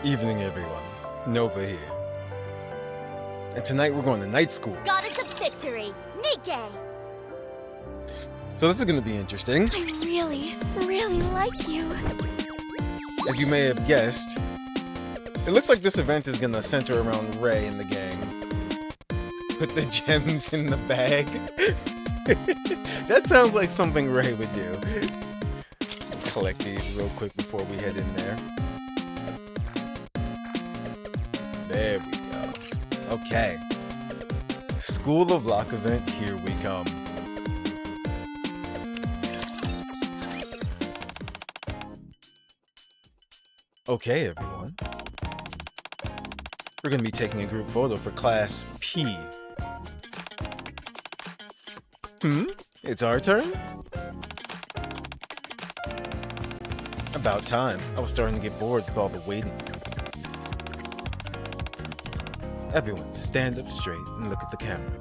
Evening, everyone. Nova here. And tonight we're going to night school. Goddess of victory, Nikke! So this is going to be interesting. I really like you. As you may have guessed, it looks like this event is going to center around Ray and the gang. Put the gems in the bag. That sounds like something Ray would do. Collect these real quick before we head in there. There we go. Okay. School of Lock event, here we come. Okay, everyone. We're going to be taking a group photo for Class P. It's our turn? About time. I was starting to get bored with all the waiting. Everyone, stand up straight and look at the camera.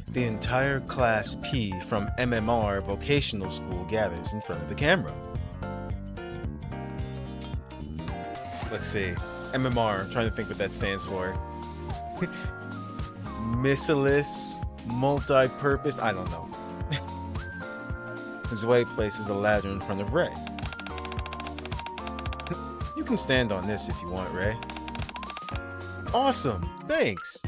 The entire Class P from MMR Vocational School gathers in front of the camera. Let's see. MMR, I'm trying to think what that stands for. Miscellaneous, multi-purpose, I don't know. Zwei places a ladder in front of Ray. You can stand on this if you want, Ray. Awesome, thanks.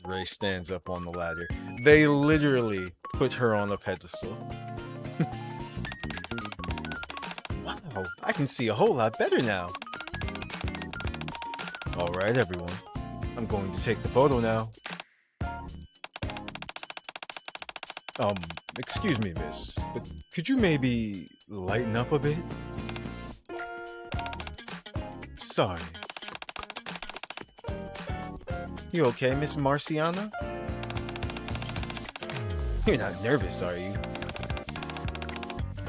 Ray stands up on the ladder. They literally put her on a pedestal. Wow, I can see a whole lot better now. Alright, everyone. I'm going to take the photo now. Excuse me, miss, but could you maybe lighten up a bit? Sorry. You okay, Miss Marciana? You're not nervous, are you?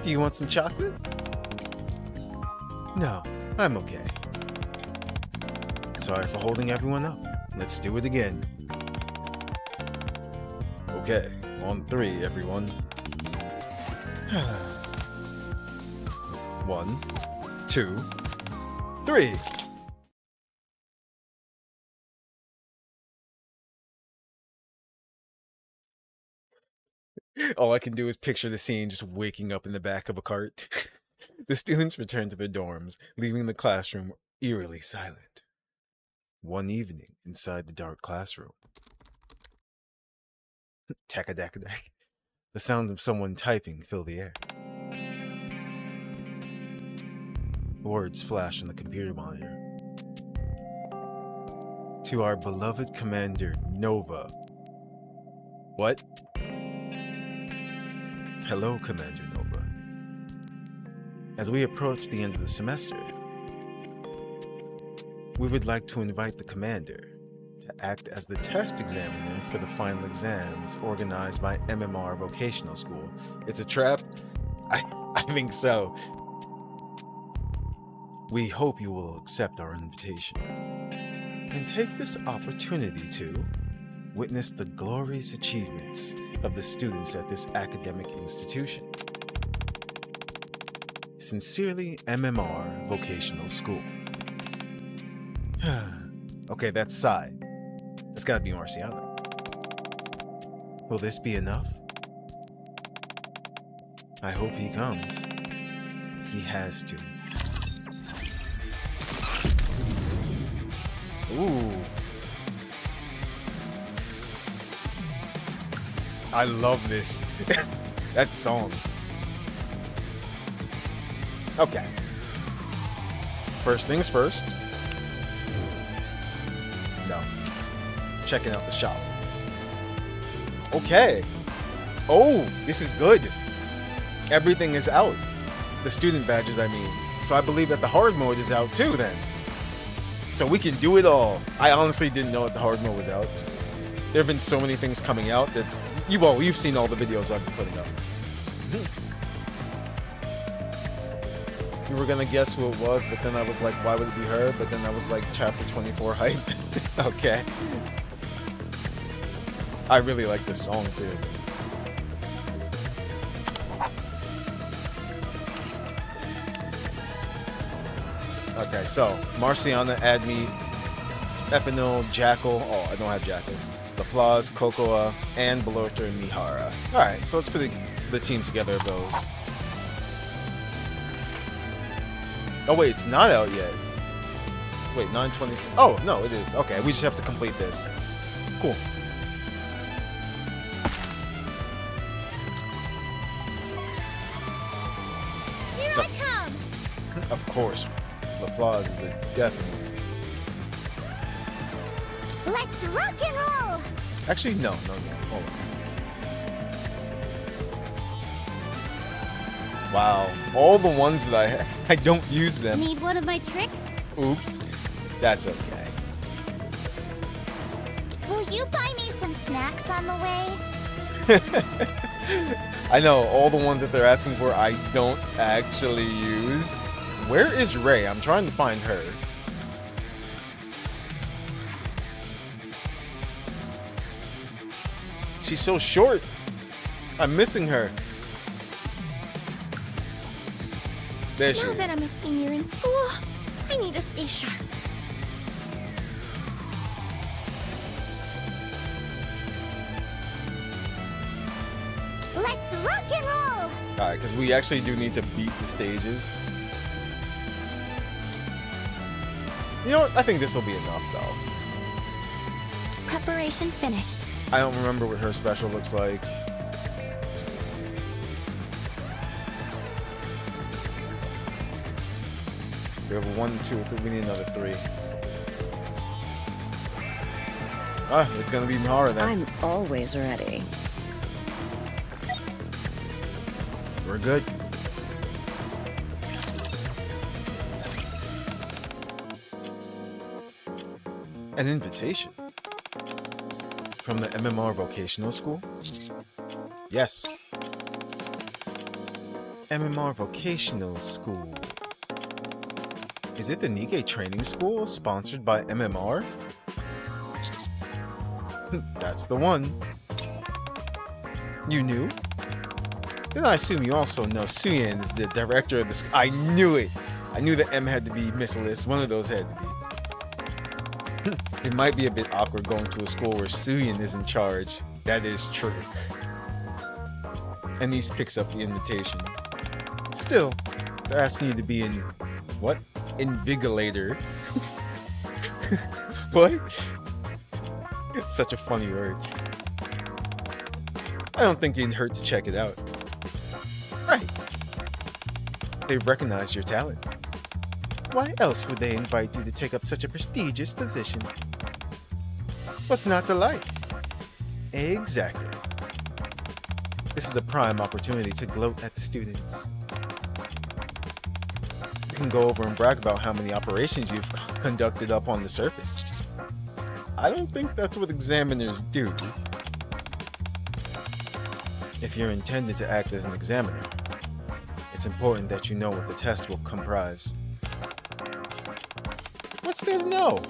Do you want some chocolate? No, I'm okay. Sorry for holding everyone up. Let's do it again. Okay, on 3, everyone. 1, 2, 3. All I can do is picture the scene just waking up in the back of a cart. The students return to their dorms, leaving the classroom eerily silent. One evening, inside the dark classroom. Tack-a-dack-a-dack. The sound of someone typing fill the air. Words flash on the computer monitor. To our beloved Commander, Nova. What? Hello, Commander Nova. As we approach the end of the semester, we would like to invite the Commander to act as the test examiner for the final exams organized by MMR Vocational School. It's a trap? I think so. We hope you will accept our invitation and take this opportunity to witness the glorious achievements of the students at this academic institution. Sincerely, MMR Vocational School. Okay, that's Sai. That's gotta be Marciano. Will this be enough? I hope he comes. He has to. Ooh. I love this. That song. Okay. First things first. No. Checking out the shop. Okay. Oh, this is good. Everything is out. The student badges, I mean. So I believe that the hard mode is out too then. So we can do it all. I honestly didn't know that the hard mode was out. There have been so many things coming out that you've seen all the videos I've been putting up. You were gonna guess who it was, but then I was like, why would it be her? But then I was like, chapter 24 hype. Okay. I really like this song too. Okay, so Marciana, Adme, Epinal, Jackal. Oh, I don't have Jackal. Laplace, Cocoa, and Balorta and Mihara. Alright, so let's put the team together of those. Oh wait, it's not out yet. Wait, 9:26. Oh, no, it is. Okay, we just have to complete this. Cool. Here I come! Of course. Laplace is a definite. Let's rock and roll! Actually, no. Hold on. Wow. All the ones that I don't use them. Need one of my tricks? Oops. That's okay. Will you buy me some snacks on the way? I know, all the ones that they're asking for I don't actually use. Where is Ray? I'm trying to find her. She's so short. I'm missing her. There she Now is. that I'm a senior in school, I need to stay sharp. Let's rock and roll! Alright, because we actually do need to beat the stages. You know what? I think this will be enough, though. Preparation finished. I don't remember what her special looks like. We have a 1, 2, 3. We need another 3. Ah, it's gonna be Mihara then. I'm always ready. We're good. An invitation from the MMR Vocational School? Yes. MMR Vocational School. Is it the Nikke training school sponsored by MMR? That's the one. You knew? Then I assume you also know Suyin is the director of this. I knew it! I knew the M had to be missiless. One of those had to be. It might be a bit awkward going to a school where Suyin is in charge. That is true. And he picks up the invitation. Still, they're asking you to be in... what? Invigilator. What? It's such a funny word. I don't think it'd hurt to check it out. Right. They recognize your talent. Why else would they invite you to take up such a prestigious position? What's not to like? Exactly. This is a prime opportunity to gloat at the students. You can go over and brag about how many operations you've conducted up on the surface. I don't think that's what examiners do. If you're intended to act as an examiner, it's important that you know what the test will comprise. What's there to know?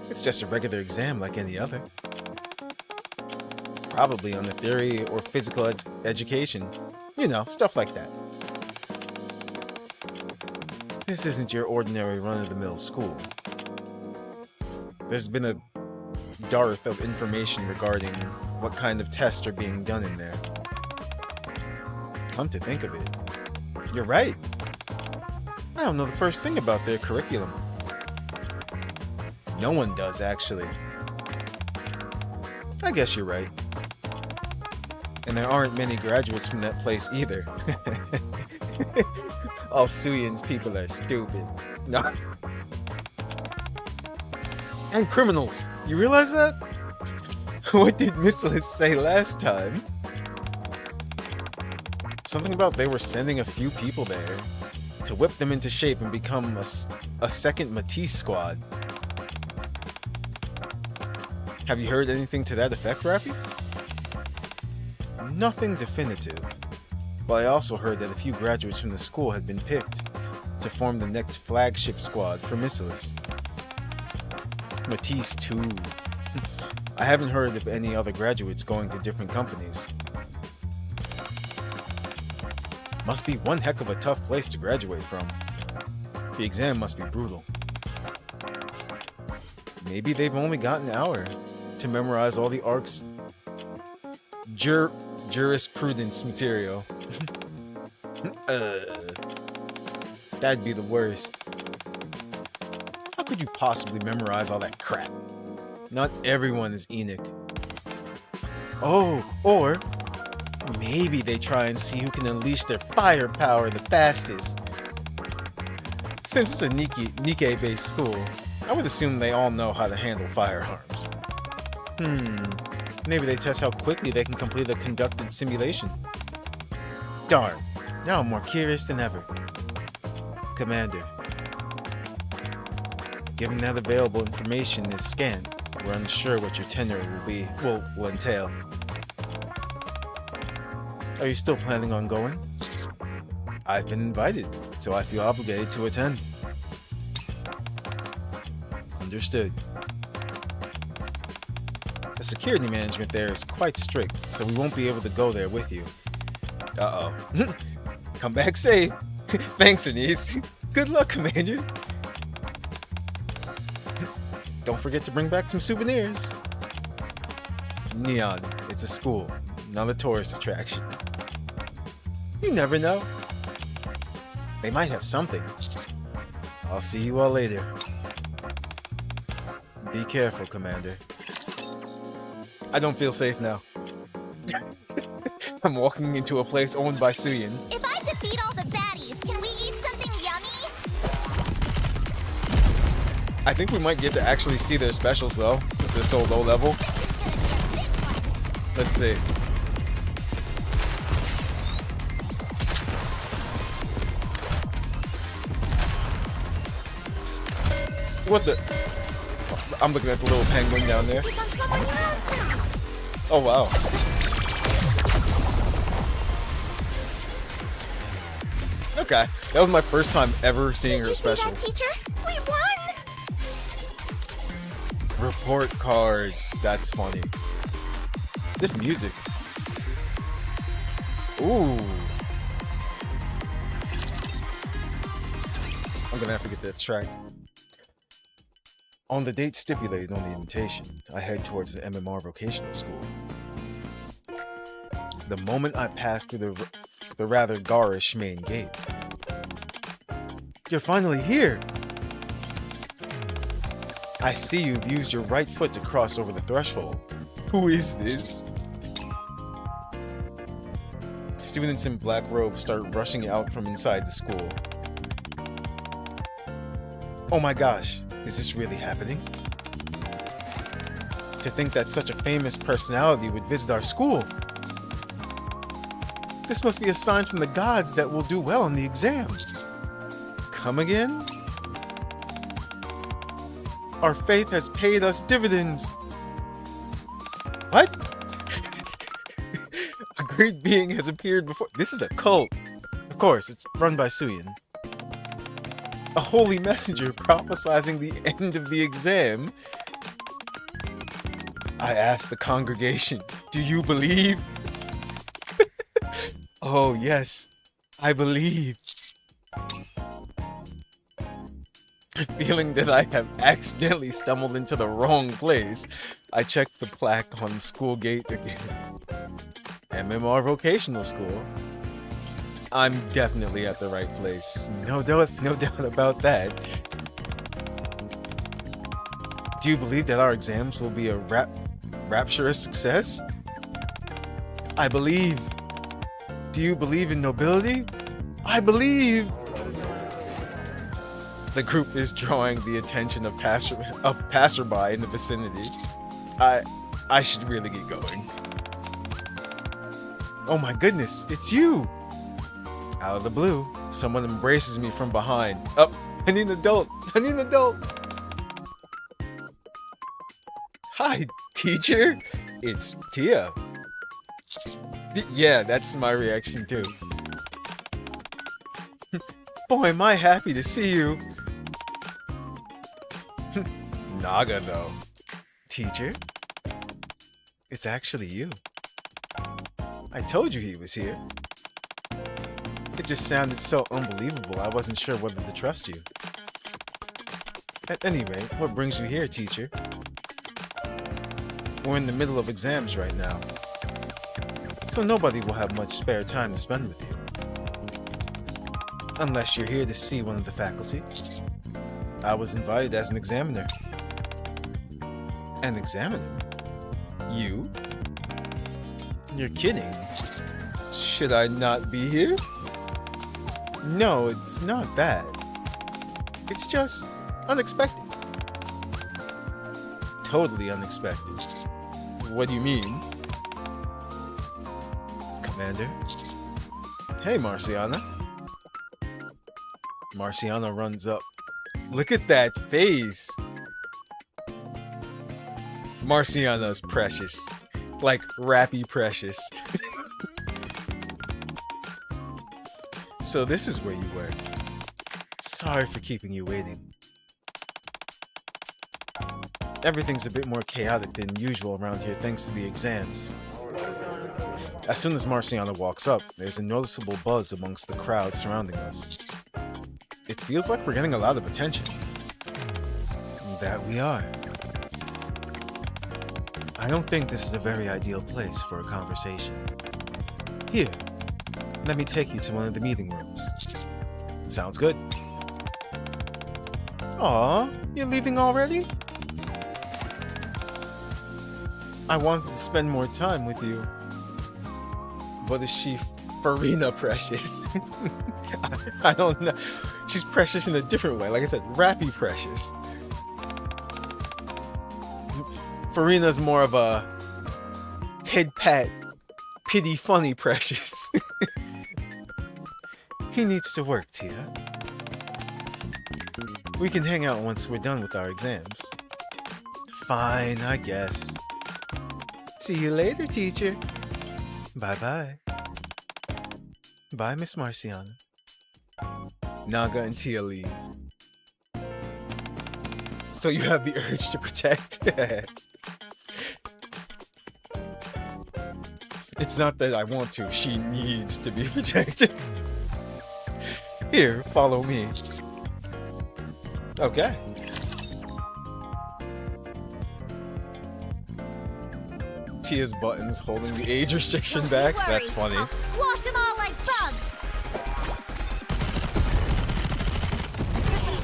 It's just a regular exam like any other. Probably on the theory or physical education. You know, stuff like that. This isn't your ordinary run-of-the-mill school. There's been a dearth of information regarding what kind of tests are being done in there. Come to think of it, you're right. I don't know the first thing about their curriculum. No one does, actually. I guess you're right. And there aren't many graduates from that place either. All Suyin's people are stupid. No. And criminals. You realize that? What did Missilus say last time? Something about they were sending a few people there to whip them into shape and become a second Matisse squad. Have you heard anything to that effect, Rappy? Nothing definitive, but I also heard that a few graduates from the school had been picked to form the next flagship squad for Missilus. Matisse too. I haven't heard of any other graduates going to different companies. Must be one heck of a tough place to graduate from. The exam must be brutal. Maybe they've only got an hour to memorize all the ARC's jurisprudence material. That'd be the worst. How could you possibly memorize all that crap? Not everyone is Enoch. Oh, or maybe they try and see who can unleash their firepower the fastest. Since it's a Nikke-based school, I would assume they all know how to handle firearms. Maybe they test how quickly they can complete a conducted simulation. Darn, now I'm more curious than ever. Commander, given that available information is scant, we're unsure what your tenure will entail. Are you still planning on going? I've been invited, so I feel obligated to attend. Understood. The security management there is quite strict, so we won't be able to go there with you. Uh-oh. Come back safe. Thanks, Anise. Good luck, Commander. Don't forget to bring back some souvenirs. Neon, it's a school, not a tourist attraction. You never know. They might have something. I'll see you all later. Be careful, Commander. I don't feel safe now. I'm walking into a place owned by Suyin. If I defeat all the baddies, can we eat something yummy? I think we might get to actually see their specials though, since they're so low level. Let's see. What the? I'm looking at the little penguin down there. Oh wow. Okay, that was my first time ever seeing her special. Teacher, we won! Report cards. That's funny. This music. Ooh. I'm gonna have to get that track. On the date stipulated on the invitation, I head towards the MMR vocational school. The moment I pass through the rather garish main gate. You're finally here! I see you've used your right foot to cross over the threshold. Who is this? Students in black robes start rushing out from inside the school. Oh my gosh, is this really happening? To think that such a famous personality would visit our school. This must be a sign from the gods that we'll do well in the exam. Come again? Our faith has paid us dividends. What? A great being has appeared before. This is a cult. Of course, it's run by Suyin. A holy messenger prophesizing the end of the exam. I asked the congregation, do you believe? Oh yes, I believe. Feeling that I have accidentally stumbled into the wrong place, I checked the plaque on the school gate again. MMR Vocational School. I'm definitely at the right place. No doubt about that. Do you believe that our exams will be a rapturous success? I believe. Do you believe in nobility? I believe. The group is drawing the attention of passerby in the vicinity. I should really get going. Oh my goodness, it's you! Out of the blue, someone embraces me from behind. Oh, I need an adult! I need an adult! Hi, teacher! It's Tia. Yeah, that's my reaction too. Boy, am I happy to see you! Naga, though. Teacher? It's actually you. I told you he was here. It just sounded so unbelievable, I wasn't sure whether to trust you. At any rate, what brings you here, teacher? We're in the middle of exams right now, so nobody will have much spare time to spend with you. Unless you're here to see one of the faculty. I was invited as an examiner. An examiner? You? You're kidding. Should I not be here? No, it's not that. It's just unexpected. Totally unexpected. What do you mean? Commander? Hey, Marciana. Marciana runs up. Look at that face! Marciana's precious. Like, rappy precious. So this is where you work. Sorry for keeping you waiting. Everything's a bit more chaotic than usual around here thanks to the exams. As soon as Marciana walks up, there's a noticeable buzz amongst the crowd surrounding us. It feels like we're getting a lot of attention. That we are. I don't think this is a very ideal place for a conversation. Here, let me take you to one of the meeting rooms. Sounds good. Aw, you're leaving already? I wanted to spend more time with you. But is she Farina precious? I don't know. She's precious in a different way. Like I said, rappy precious. Farina's more of a head pat, pity funny precious. He needs to work, Tia. We can hang out once we're done with our exams. Fine, I guess. See you later, teacher. Bye-bye. Bye, Miss Marciana. Naga and Tia leave. So you have the urge to protect? It's not that I want to, she needs to be protected. Here, follow me. Okay. Tia's buttons holding the age restriction back. That's funny. I'll squash them all like bugs.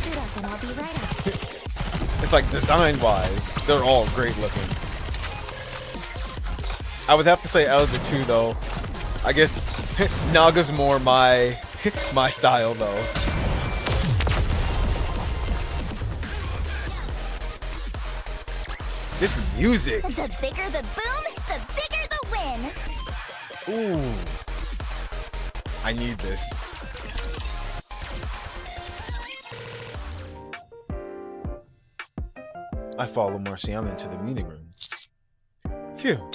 Suit up and I'll be right up. It's like design-wise, they're all great looking. I would have to say out of the two though, I guess Naga's more my style though. This music. The bigger the boom, the bigger the win. Ooh. I need this. I follow Marciana into the meeting room. Phew.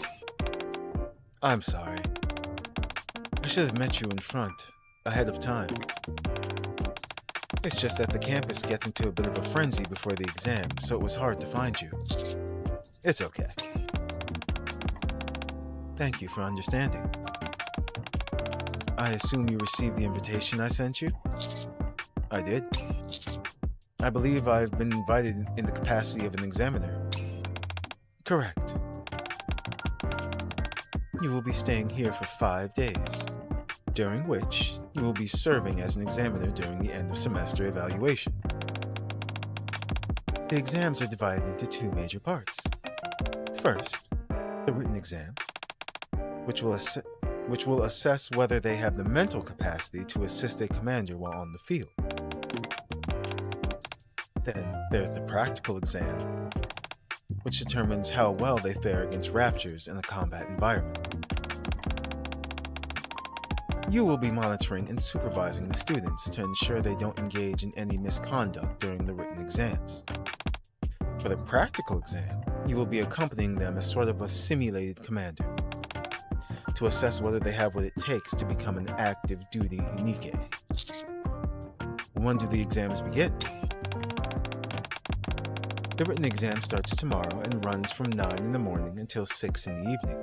I'm sorry. I should have met you in front, ahead of time. It's just that the campus gets into a bit of a frenzy before the exam, so it was hard to find you. It's okay. Thank you for understanding. I assume you received the invitation I sent you? I did. I believe I've been invited in the capacity of an examiner. Correct. You will be staying here for 5 days, during which you will be serving as an examiner during the end of semester evaluation. The exams are divided into 2 major parts. First, the written exam, which will assess whether they have the mental capacity to assist a commander while on the field. Then there's the practical exam, which determines how well they fare against raptures in a combat environment. You will be monitoring and supervising the students to ensure they don't engage in any misconduct during the written exams. For the practical exam, you will be accompanying them as sort of a simulated commander to assess whether they have what it takes to become an active duty Nikke. When do the exams begin? The written exam starts tomorrow and runs from 9 in the morning until 6 in the evening.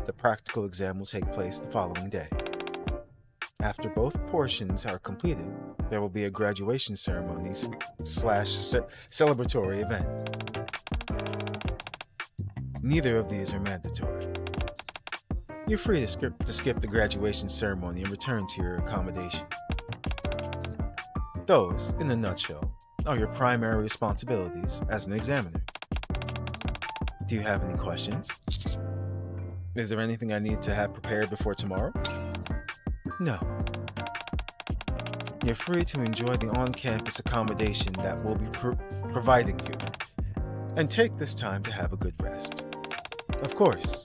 The practical exam will take place the following day. After both portions are completed, there will be a graduation ceremony slash celebratory event. Neither of these are mandatory. You're free to skip the graduation ceremony and return to your accommodation. Those, in a nutshell, are your primary responsibilities as an examiner. Do you have any questions? Is there anything I need to have prepared before tomorrow? No. You're free to enjoy the on-campus accommodation that we'll be providing you, and take this time to have a good rest. Of course,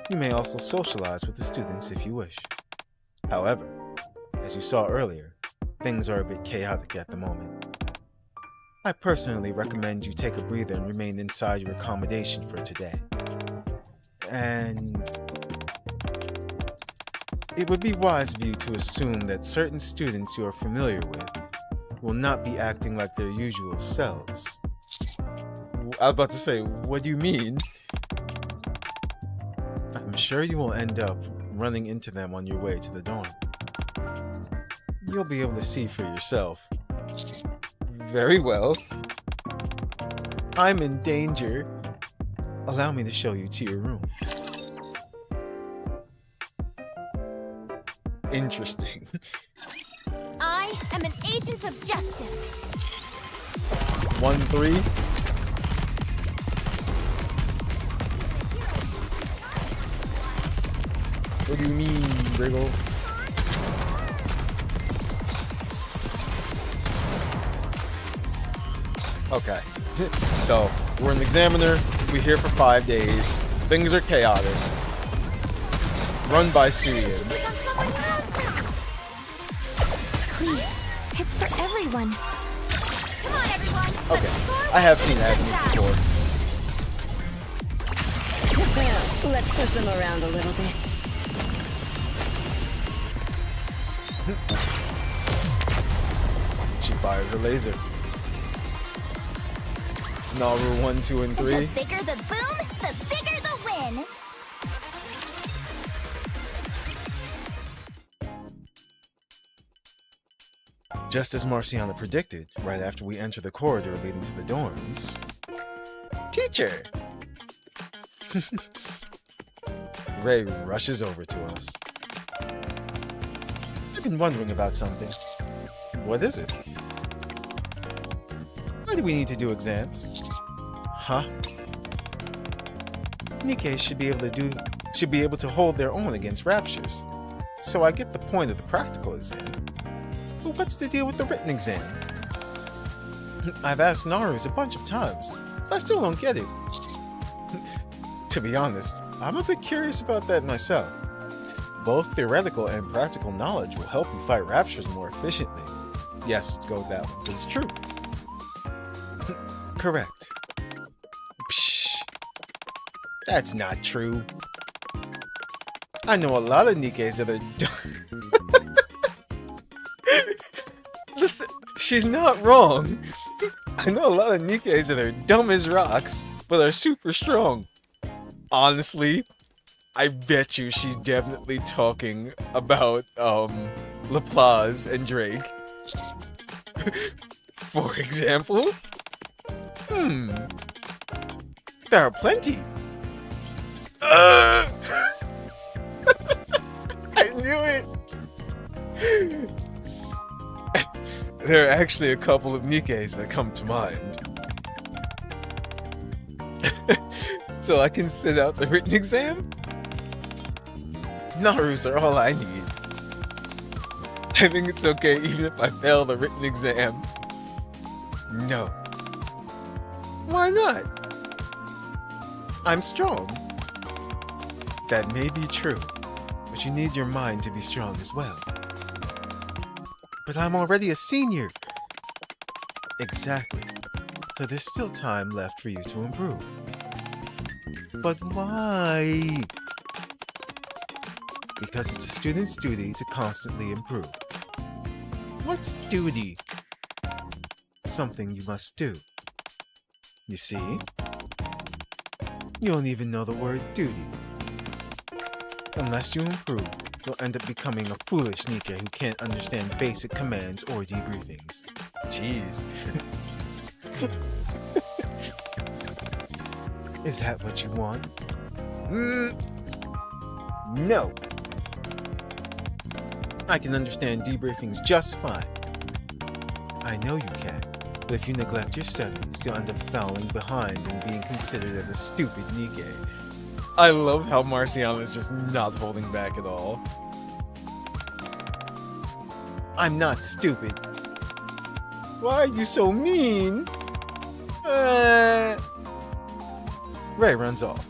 you may also socialize with the students if you wish. However, as you saw earlier, things are a bit chaotic at the moment. I personally recommend you take a breather and remain inside your accommodation for today. And it would be wise of you to assume that certain students you are familiar with will not be acting like their usual selves. I was about to say, what do you mean? I'm sure you will end up running into them on your way to the dorm. You'll be able to see for yourself. Very well. I'm in danger. Allow me to show you to your room. Interesting. I am an agent of justice. 1-3. What do you mean, Briggle? Okay. So, we're an examiner. We're here for 5 days. Things are chaotic. Run by Suyin. Please, it's for everyone. Come on, everyone. Okay. I have seen Agnes before. Let's push them around a little bit. She fired her laser. Naru 1, 2, and 3. The bigger the boom, the bigger the win. Just as Marciana predicted, right after we enter the corridor leading to the dorms. Teacher! Ray rushes over to us. I've been wondering about something. What is it? Why do we need to do exams? Huh? Nikke should be able to hold their own against raptures. So I get the point of the practical exam. But what's the deal with the written exam? I've asked Narus a bunch of times, so I still don't get it. To be honest, I'm a bit curious about that myself. Both theoretical and practical knowledge will help you fight raptures more efficiently. Yes, let's go with that one, 'cause it's true. Correct. Psh, that's not true. I know a lot of Nikkes that are Listen, she's not wrong. I know a lot of Nikkes that are dumb as rocks, but are super strong. Honestly, I bet you she's definitely talking about, Laplace and Drake. For example? There are plenty. I knew it! There are actually a couple of Nikkes that come to mind. So I can sit out the written exam? Narus are all I need. I think it's okay even if I fail the written exam. No. Why not? I'm strong. That may be true, but you need your mind to be strong as well. But I'm already a senior. Exactly. So there's still time left for you to improve. But why? Because it's a student's duty to constantly improve. What's duty? Something you must do. You see? You don't even know the word duty. Unless you improve, you'll end up becoming a foolish Nikke who can't understand basic commands or debriefings. Jeez. Is that what you want? No. I can understand debriefings just fine. I know you can, but if you neglect your studies, you'll end up falling behind and being considered as a stupid Nikke. I love how Marciana is just not holding back at all. I'm not stupid. Why are you so mean? Ray runs off.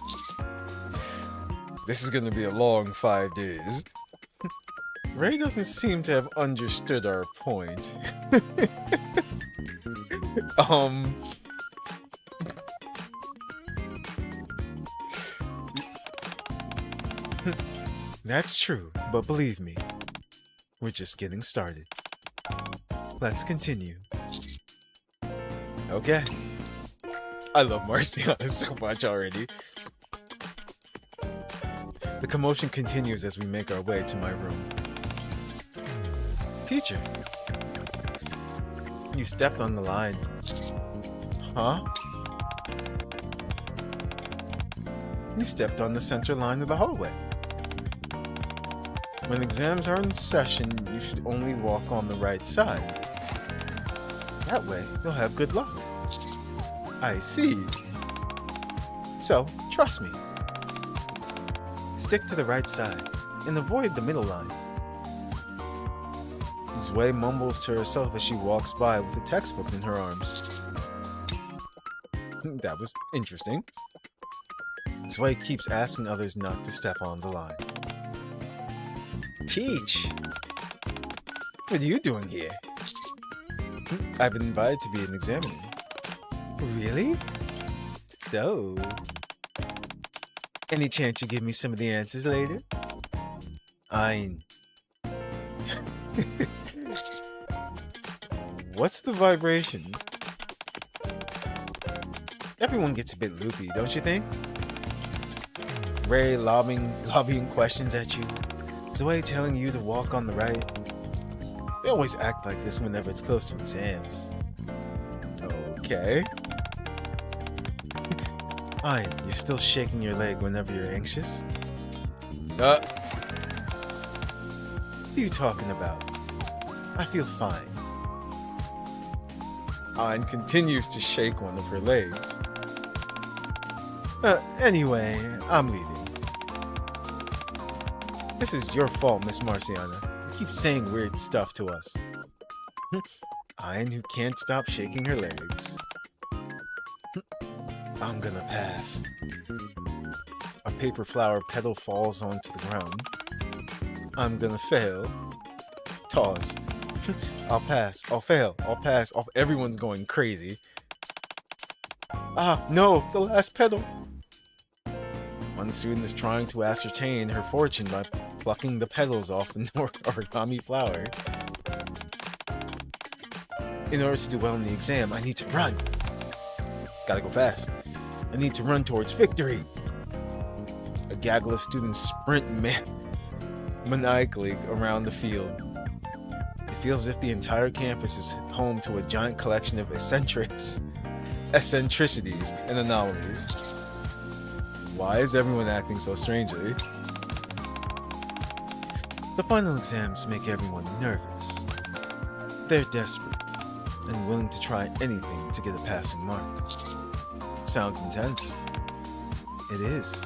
This is gonna be a long 5 days. Ray doesn't seem to have understood our point. That's true, but believe me, we're just getting started. Let's continue. Okay. I love Marciana so much already. The commotion continues as we make our way to my room. Teacher, you stepped on the line. Huh? You stepped on the center line of the hallway. When exams are in session, you should only walk on the right side. That way, you'll have good luck. I see. So, trust me. Stick to the right side and avoid the middle line. Zwei mumbles to herself as she walks by with a textbook in her arms. That was interesting. Zwei keeps asking others not to step on the line. Teach! What are you doing here? I've been invited to be an examiner. Really? So... Any chance you give me some of the answers later? What's the vibration? Everyone gets a bit loopy, don't you think? Ray lobbying questions at you. Zwei telling you to walk on the right. They always act like this whenever it's close to exams. Okay. You're still shaking your leg whenever you're anxious? What are you talking about? I feel fine. Ayn continues to shake one of her legs. Anyway, I'm leaving. This is your fault, Miss Marciana. You keep saying weird stuff to us. Ayn, who can't stop shaking her legs. I'm gonna pass. A paper flower petal falls onto the ground. I'm gonna fail. Toss. I'll pass. I'll fail. I'll pass. Everyone's going crazy. No! The last petal! One student is trying to ascertain her fortune by plucking the petals off an origami flower. In order to do well in the exam, I need to run. Gotta go fast. I need to run towards victory. A gaggle of students sprint maniacally around the field. It feels as if the entire campus is home to a giant collection of eccentricities and anomalies. Why is everyone acting so strangely? The final exams make everyone nervous. They're desperate and willing to try anything to get a passing mark. Sounds intense. It is.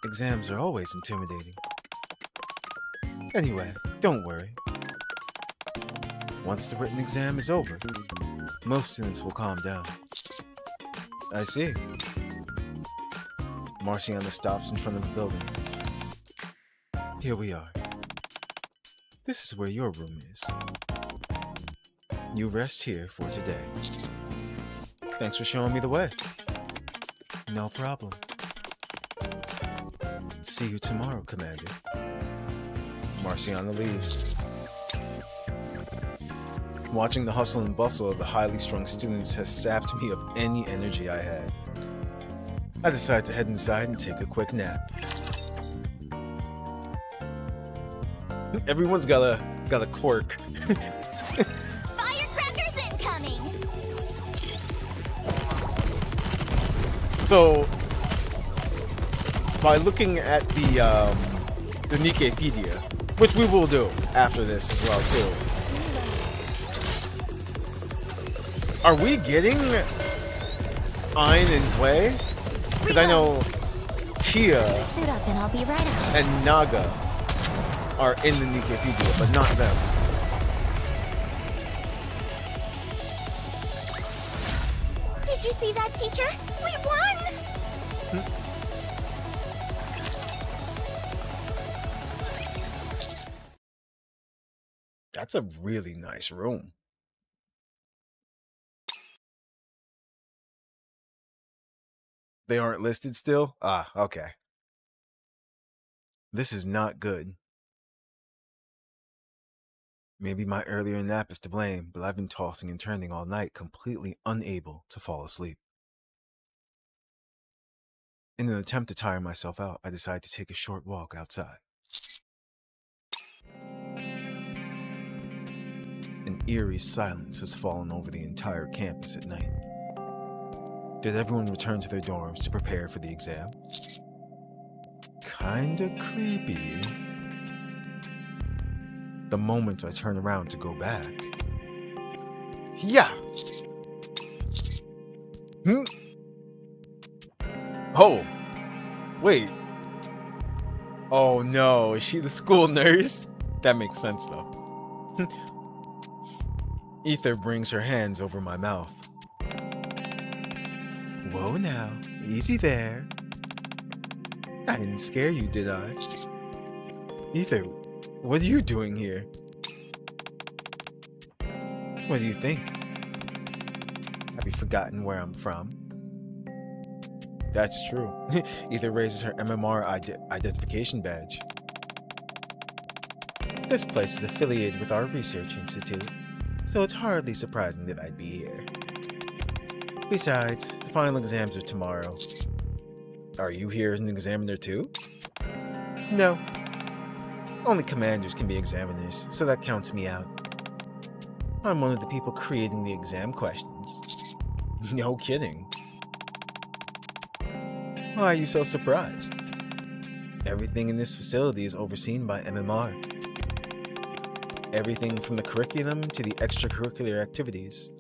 Exams are always intimidating. Anyway, don't worry. Once the written exam is over, most students will calm down. I see. Marciana stops in front of the building. Here we are. This is where your room is. You rest here for today. Thanks for showing me the way. No problem. See you tomorrow, Commander. Marciana leaves. Watching the hustle and bustle of the highly strung students has sapped me of any energy I had. I decide to head inside and take a quick nap. Everyone's got a quirk. Firecrackers incoming! So, by looking at the Nikkepedia, which we will do after this as well too, are we getting Ein and Zwei? Because I know Tia Suit up and I'll be right out. and Naga are in the Nikkepedia, but not them. Did you see that, teacher? We won! That's a really nice room. They aren't listed still? Ah, okay. This is not good. Maybe my earlier nap is to blame, but I've been tossing and turning all night, completely unable to fall asleep. In an attempt to tire myself out, I decide to take a short walk outside. An eerie silence has fallen over the entire campus at night. Did everyone return to their dorms to prepare for the exam? Kinda creepy. The moment I turn around to go back. Yeah! Oh! Wait. Oh no, is she the school nurse? That makes sense though. Ether brings her hands over my mouth. Whoa now, easy there. I didn't scare you, did I? Ether, what are you doing here? What do you think? Have you forgotten where I'm from? That's true. Ether raises her MMR identification badge. This place is affiliated with our research institute, so it's hardly surprising that I'd be here. Besides, the final exams are tomorrow. Are you here as an examiner too? No. Only commanders can be examiners, so that counts me out. I'm one of the people creating the exam questions. No kidding. Why are you so surprised? Everything in this facility is overseen by MMR. Everything from the curriculum to the extracurricular activities.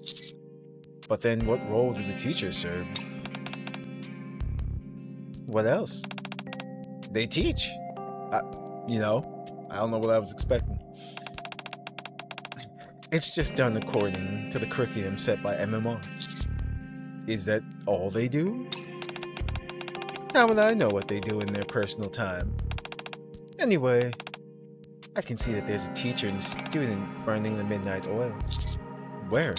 But then what role do the teachers serve? What else? They teach. I don't know what I was expecting. It's just done according to the curriculum set by MMR. Is that all they do? How would I know what they do in their personal time? Anyway, I can see that there's a teacher and student burning the midnight oil. Where?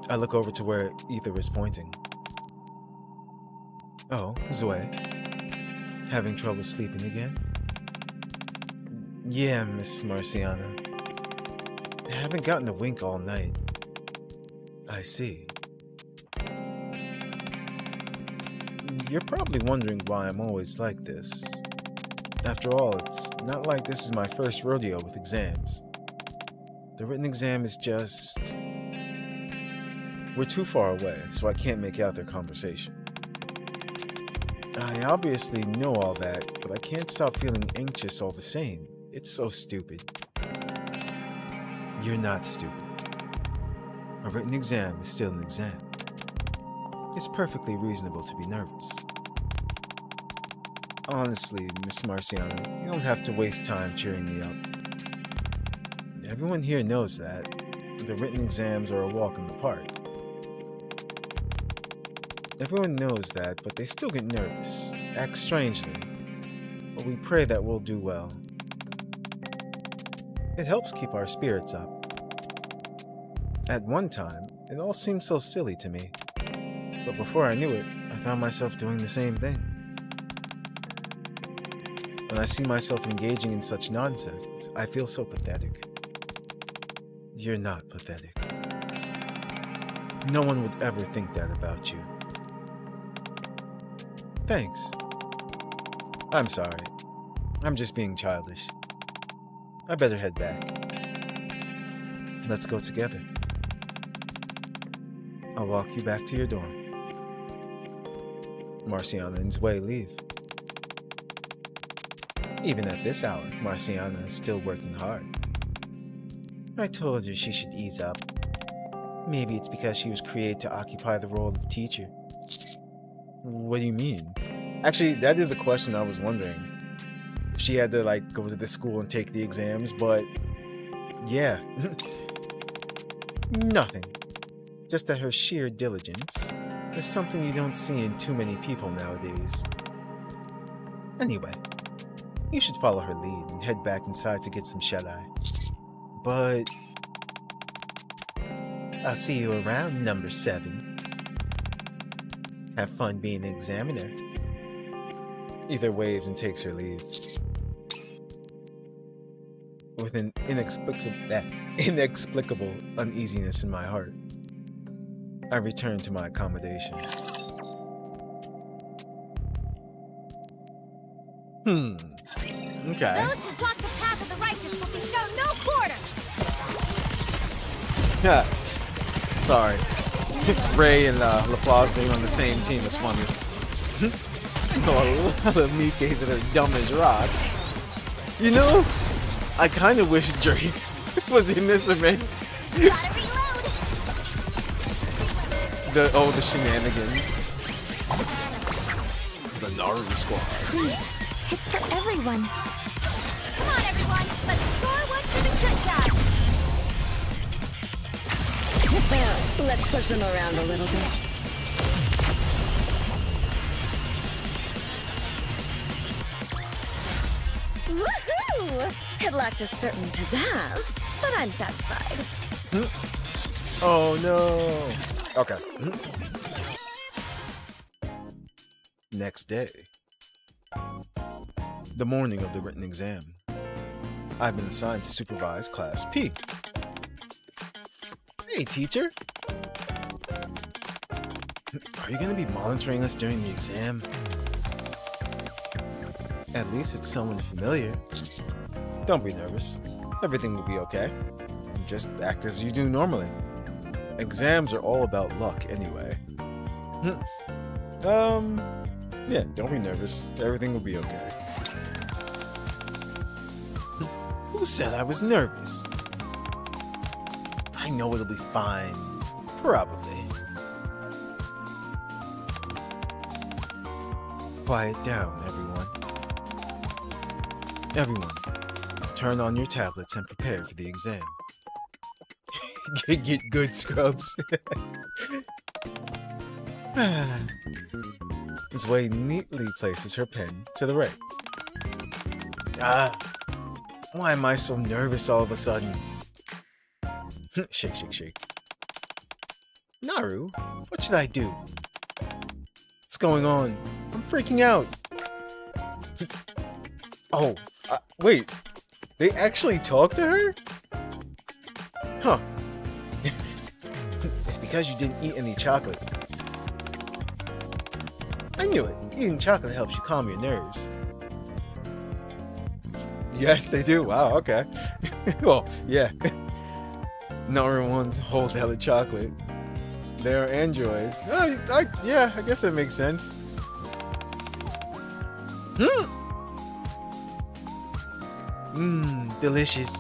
I look over to where Ether is pointing. Oh, Zoe. Having trouble sleeping again? Yeah, Miss Marciana. I haven't gotten a wink all night. I see. You're probably wondering why I'm always like this. After all, it's not like this is my first rodeo with exams. The written exam is just... We're too far away, so I can't make out their conversation. I obviously know all that, but I can't stop feeling anxious all the same. It's so stupid. You're not stupid. A written exam is still an exam. It's perfectly reasonable to be nervous. Honestly, Miss Marciana, you don't have to waste time cheering me up. Everyone here knows that. The written exams are a walk in the park. Everyone knows that, but they still get nervous, act strangely. But we pray that we'll do well. It helps keep our spirits up. At one time, it all seemed so silly to me. But before I knew it, I found myself doing the same thing. When I see myself engaging in such nonsense, I feel so pathetic. You're not pathetic. No one would ever think that about you. Thanks. I'm sorry. I'm just being childish. I better head back. Let's go together. I'll walk you back to your dorm. Marciana and Zwei leave. Even at this hour, Marciana is still working hard. I told her she should ease up. Maybe it's because she was created to occupy the role of teacher. What do you mean? Actually, that is a question I was wondering. If she had to, like, go to the school and take the exams, but... yeah. Nothing. Just that her sheer diligence is something you don't see in too many people nowadays. Anyway, you should follow her lead and head back inside to get some shut-eye. But... I'll see you around, number 7. Have fun being an examiner. Ether waves and takes her leave. With an inexplicable uneasiness in my heart, I return to my accommodation. Okay. Those who block the path of the righteous will be shown no quarter. Yeah. Sorry. Ray and LaPlage being on the same team is funny. A lot of Nikkes that are dumb as rocks. You know, I kind of wish Drake was in this event. Gotta reload. The shenanigans. The Naru squad. Please, it's for everyone. Come on, everyone. Let's score one for the good guy. Let's push them around a little bit. Woohoo! It lacked a certain pizzazz, but I'm satisfied. Oh no. Okay. Next day. The morning of the written exam. I've been assigned to supervise Class P. Hey, teacher. Are you going to be monitoring us during the exam? At least it's someone familiar. Don't be nervous. Everything will be okay. Just act as you do normally. Exams are all about luck anyway. Yeah, don't be nervous. Everything will be okay. Who said I was nervous? I know it'll be fine. Probably. Quiet down, everyone. Everyone, turn on your tablets and prepare for the exam. Get good, scrubs. Zwei neatly places her pen to the right. Why am I so nervous all of a sudden? Shake, shake, shake. Naru, what should I do? What's going on? I'm freaking out. Oh, wait. They actually talk to her? Huh. It's because you didn't eat any chocolate. I knew it. Eating chocolate helps you calm your nerves. Yes, they do. Wow, okay. Well, yeah. Naru wants whole dollar chocolate. They are androids. Yeah, I guess that makes sense. Delicious.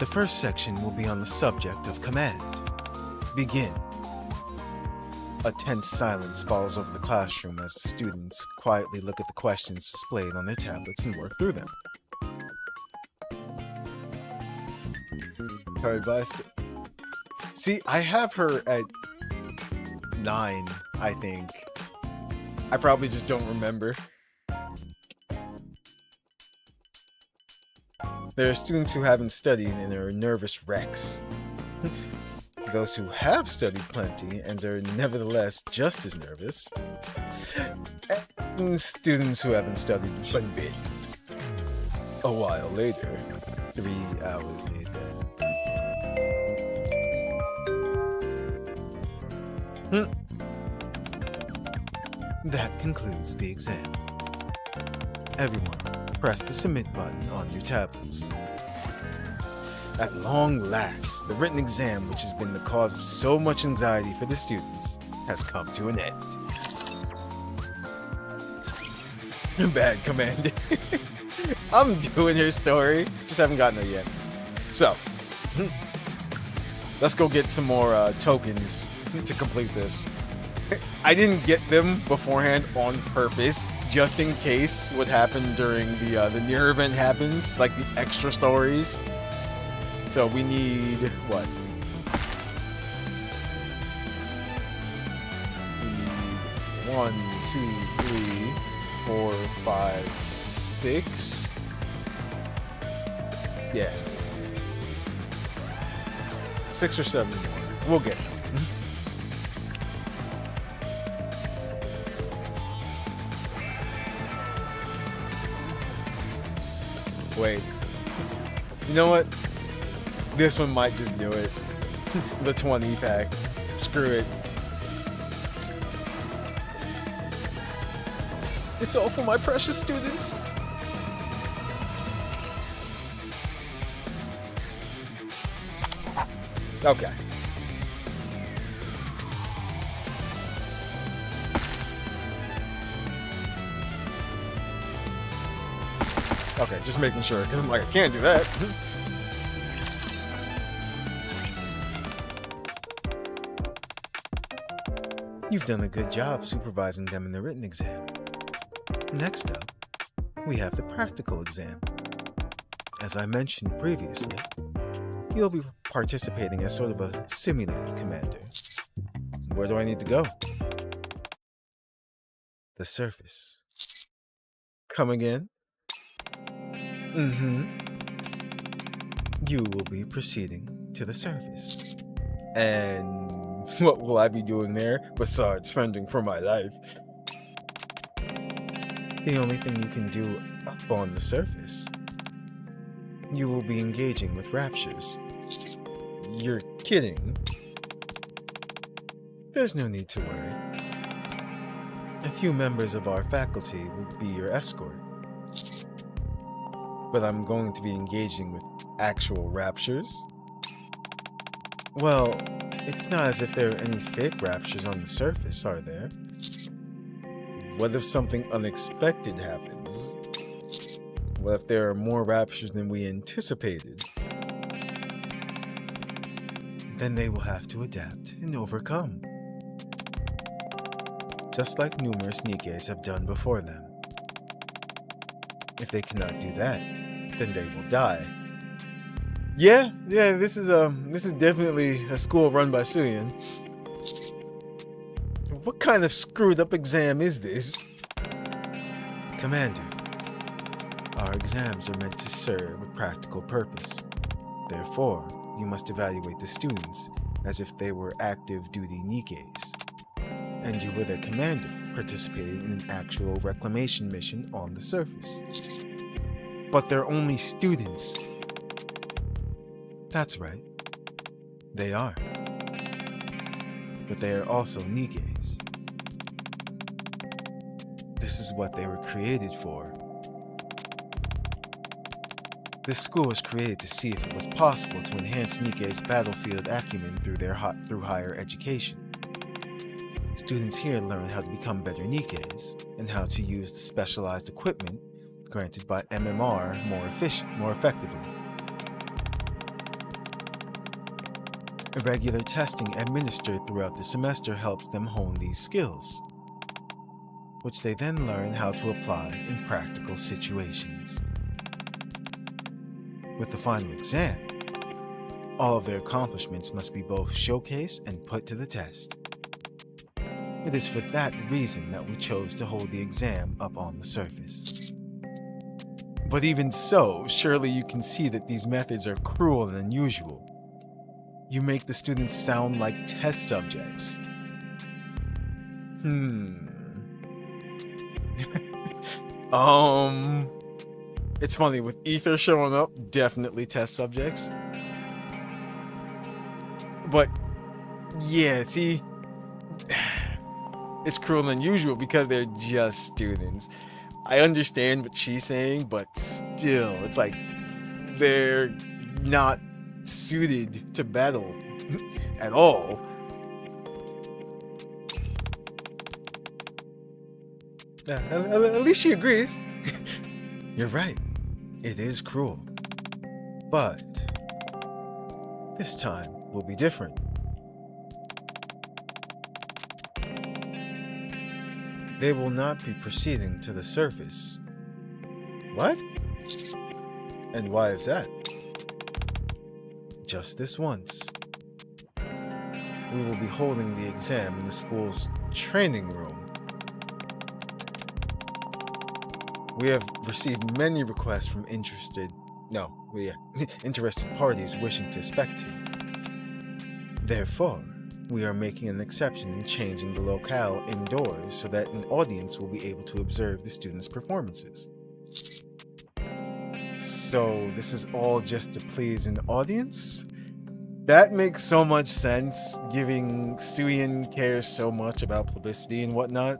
The first section will be on the subject of command. Begin. A tense silence falls over the classroom as the students quietly look at the questions displayed on their tablets and work through them. Her advice to... See, I have her at 9, I think. I probably just don't remember. There are students who haven't studied and are nervous wrecks. Those who have studied plenty and are nevertheless just as nervous. And students who haven't studied one bit. A while later, 3 hours later. That concludes the exam. Everyone, press the submit button on your tablets. At long last, the written exam, which has been the cause of so much anxiety for the students, has come to an end. Bad Commander. I'm doing her story, just haven't gotten her yet. So, let's go get some more tokens to complete this. I didn't get them beforehand on purpose, just in case what happened during the near event happens, like the extra stories. So we need what? We need 1, 2, 3, 4, 5, 6. Yeah. 6 or 7 more. We'll get them. Wait. You know what? This one might just do it. The 20 pack. Screw it. It's all for my precious students. Okay. Okay, just making sure, because I'm like, I can't do that. You've done a good job supervising them in the written exam. Next up, we have the practical exam. As I mentioned previously, you'll be participating as sort of a simulated commander. Where do I need to go? The surface. Come again? You will be proceeding to the surface. And what will I be doing there besides fending for my life? The only thing you can do up on the surface. You will be engaging with raptures. You're kidding. There's no need to worry. A few members of our faculty will be your escort. But I'm going to be engaging with actual raptures? Well, it's not as if there are any fake raptures on the surface, are there? What if something unexpected happens? What if there are more raptures than we anticipated? Then they will have to adapt and overcome. Just like numerous Nikkes have done before them. If they cannot do that, then they will die. Yeah, this is definitely a school run by Suyin. What kind of screwed up exam is this? Commander, our exams are meant to serve a practical purpose. Therefore, you must evaluate the students as if they were active duty Nikkes. And you were their commander, participating in an actual reclamation mission on the surface. But they're only students. That's right. They are. But they are also Nikkes. This is what they were created for. This school was created to see if it was possible to enhance Nikke's battlefield acumen through higher education. Students here learn how to become better Nikkes and how to use the specialized equipment granted by MMR more effectively. Regular testing administered throughout the semester helps them hone these skills, which they then learn how to apply in practical situations. With the final exam, all of their accomplishments must be both showcased and put to the test. It is for that reason that we chose to hold the exam up on the surface. But even so, surely you can see that these methods are cruel and unusual. You make the students sound like test subjects. It's funny, with Ether showing up, definitely test subjects. But, yeah, see, it's cruel and unusual because they're just students. I understand what she's saying, but still, it's like they're not suited to battle at all. At least she agrees. You're right. It is cruel. But this time will be different. They will not be proceeding to the surface. What? And why is that? Just this once. We will be holding the exam in the school's training room. We have received many requests from interested parties wishing to spectate. Therefore, we are making an exception and changing the locale indoors so that an audience will be able to observe the students' performances. So this is all just to please an audience? That makes so much sense, given Suyin cares so much about publicity and whatnot.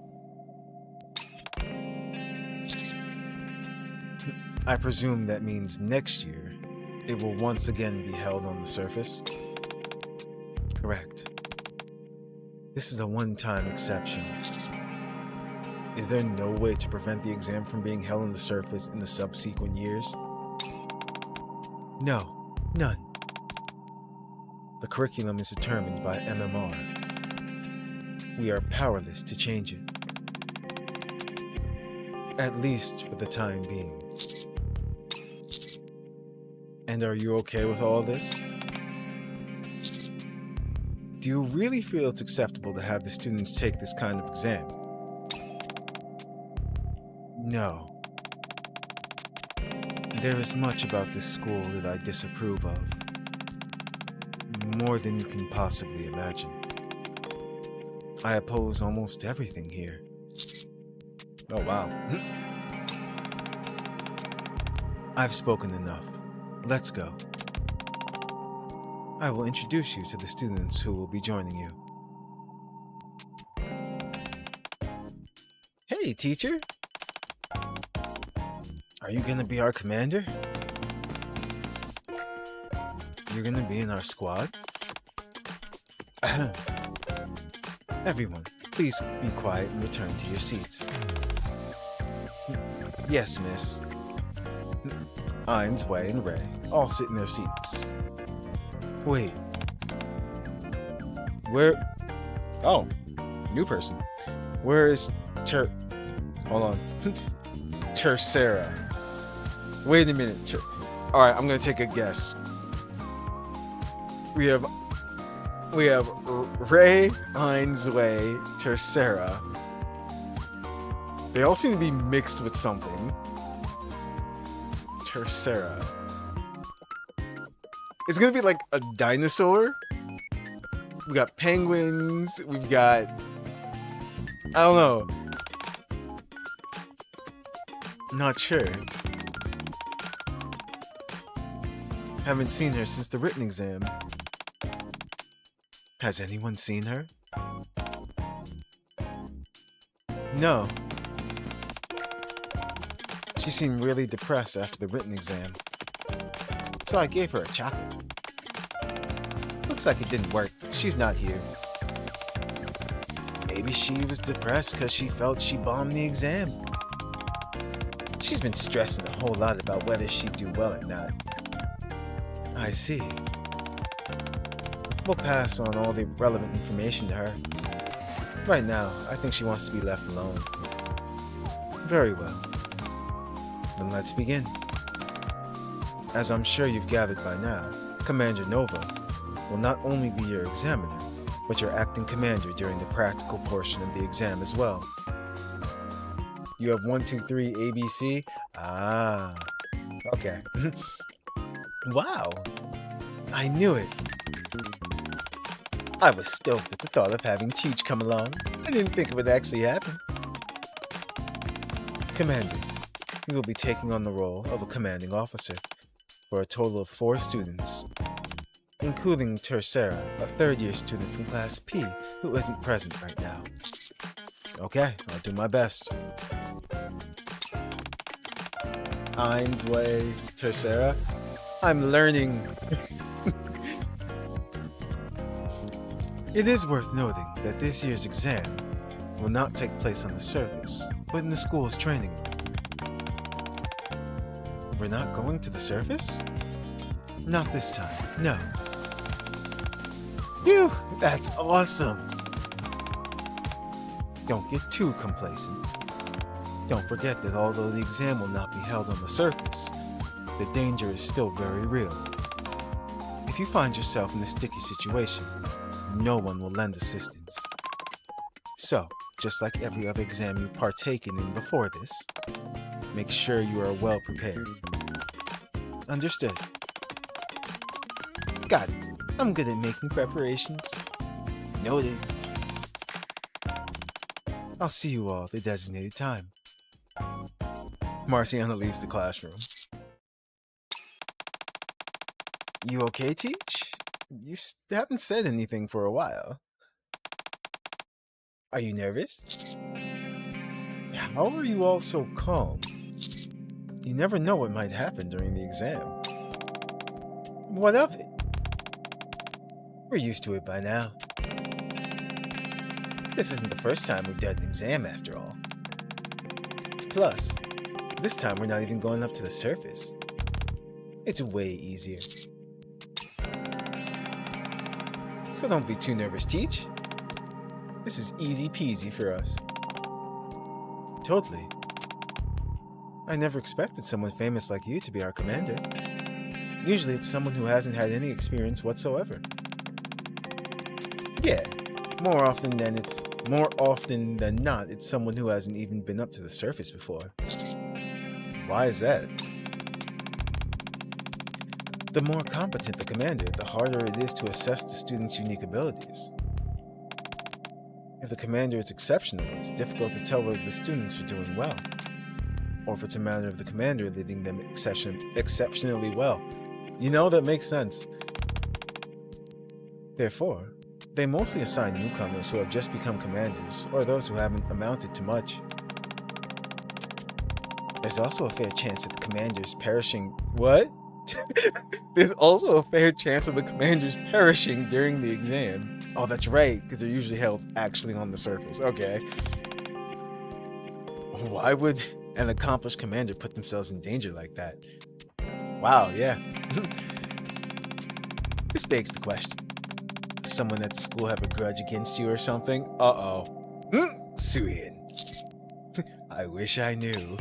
I presume that means next year, it will once again be held on the surface? Correct. This is a one-time exception. Is there no way to prevent the exam from being held on the surface in the subsequent years? No, none. The curriculum is determined by MMR. We are powerless to change it. At least for the time being. And are you okay with all this? Do you really feel it's acceptable to have the students take this kind of exam? No. There is much about this school that I disapprove of. More than you can possibly imagine. I oppose almost everything here. Oh, wow. I've spoken enough. Let's go. I will introduce you to the students who will be joining you. Hey, teacher. Are you gonna be our commander? You're gonna be in our squad? Everyone, please be quiet and return to your seats. Yes, miss. Ain's, Wei, and Ray all sit in their seats. Wait. Where? Oh, new person. Where is Hold on. Tercera. Wait a minute. Alright, I'm gonna take a guess. We have Ray, Ain's, Wei, Tercera. They all seem to be mixed with something. Tercera. It's gonna be like a dinosaur. We got penguins. We've got... I don't know. Not sure. Haven't seen her since the written exam. Has anyone seen her? No. She seemed really depressed after the written exam. So I gave her a chocolate. Looks like it didn't work. She's not here. Maybe she was depressed because she felt she bombed the exam. She's been stressing a whole lot about whether she'd do well or not. I see. We'll pass on all the relevant information to her. Right now, I think she wants to be left alone. Very well. Then let's begin. As I'm sure you've gathered by now, Commander Nova will not only be your examiner, but your acting commander during the practical portion of the exam as well. You have 1, 2, 3, ABC? Ah, okay. Wow, I knew it. I was stoked at the thought of having Teach come along. I didn't think it would actually happen. Commander, you will be taking on the role of a commanding officer for a total of 4 students, including Tercera, a third-year student from Class P who isn't present right now. Okay, I'll do my best. Eins way, Tercera. I'm learning. It is worth noting that this year's exam will not take place on the surface, but in the school's training room. We're not going to the surface? Not this time, no. Phew, that's awesome! Don't get too complacent. Don't forget that although the exam will not be held on the surface, the danger is still very real. If you find yourself in a sticky situation, no one will lend assistance. So, just like every other exam you've partaken in before this, make sure you are well prepared. Understood. Got it. I'm good at making preparations. Noted. I'll see you all at the designated time. Marciana leaves the classroom. You okay, Teach? You haven't said anything for a while. Are you nervous? How are you all so calm? You never know what might happen during the exam. What of it? We're used to it by now. This isn't the first time we've done an exam after all. Plus, this time we're not even going up to the surface. It's way easier. So don't be too nervous, Teach. This is easy peasy for us. Totally. I never expected someone famous like you to be our commander. Usually it's someone who hasn't had any experience whatsoever. Yeah, more often than not, it's someone who hasn't even been up to the surface before. Why is that? The more competent the commander, the harder it is to assess the student's unique abilities. If the commander is exceptional, it's difficult to tell whether the students are doing well, or if it's a matter of the commander leading them exceptionally well. You know, that makes sense. Therefore, they mostly assign newcomers who have just become commanders, or those who haven't amounted to much. There's also a fair chance that the commander's perishing... What? There's also a fair chance of the commanders perishing during the exam. Oh, that's right, because they're usually held actually on the surface. Okay. Why would an accomplished commander put themselves in danger like that? Wow, yeah. This begs the question. Does someone at the school have a grudge against you or something? Uh-oh. Suyin. I wish I knew.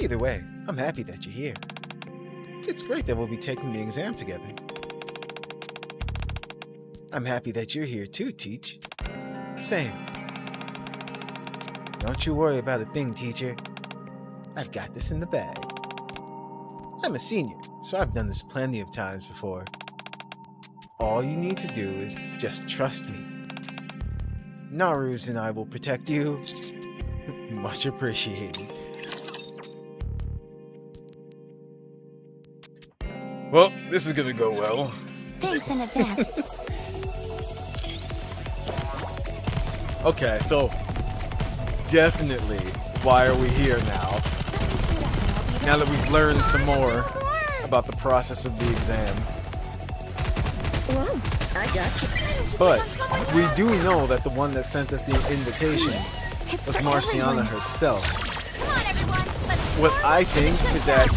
Either way, I'm happy that you're here. It's great that we'll be taking the exam together. I'm happy that you're here too, Teach. Same. Don't you worry about a thing, teacher. I've got this in the bag. I'm a senior, so I've done this plenty of times before. All you need to do is just trust me. Naru's and I will protect you. Much appreciated. Well, this is gonna go well. Thanks in advance. Okay, so definitely, why are we here now? Now that we've learned some more about the process of the exam. Whoa, I got you. But we do know that the one that sent us the invitation was Marciana herself. Come on, everyone. Let's What I think is that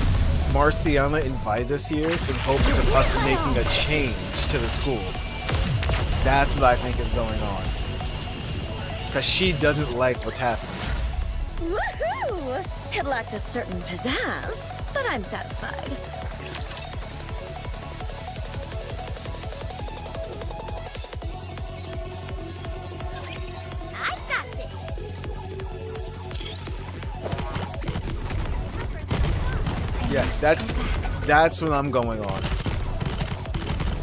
Marciana invited us here in hopes of us making a change to the school. That's what I think is going on. Because she doesn't like what's happening. Woohoo! It lacked a certain pizzazz, but I'm satisfied. I got this. Yeah, that's what I'm going on.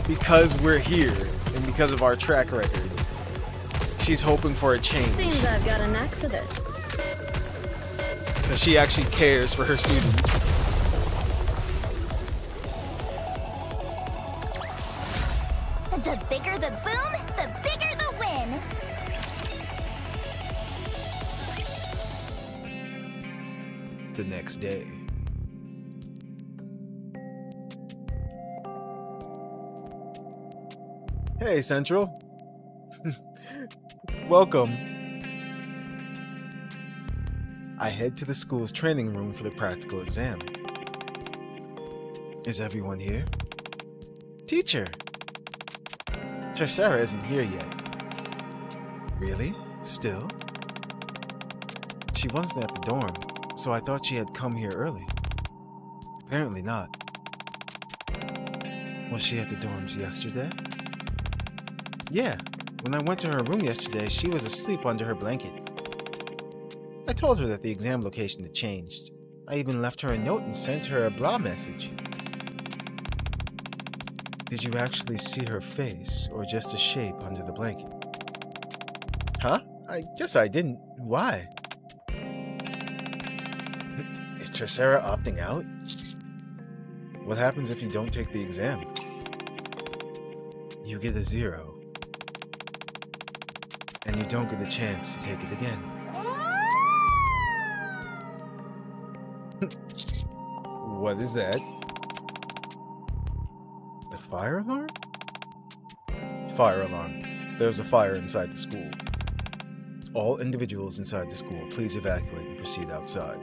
Because we're here, and because of our track record, she's hoping for a change. Seems I've got a knack for this. Because she actually cares for her students. The bigger the boom, the bigger the win. The next day. Hey, Central. Welcome. I head to the school's training room for the practical exam. Is everyone here? Teacher! Tercera isn't here yet. Really? Still? She wasn't at the dorm, so I thought she had come here early. Apparently not. Was she at the dorms yesterday? Yeah, when I went to her room yesterday, she was asleep under her blanket. I told her that the exam location had changed. I even left her a note and sent her a blah message. Did you actually see her face, or just a shape under the blanket? Huh? I guess I didn't. Why? Is Tercera opting out? What happens if you don't take the exam? You get a 0. And you don't get a chance to take it again. What is that? The fire alarm? Fire alarm. There's a fire inside the school. All individuals inside the school, please evacuate and proceed outside.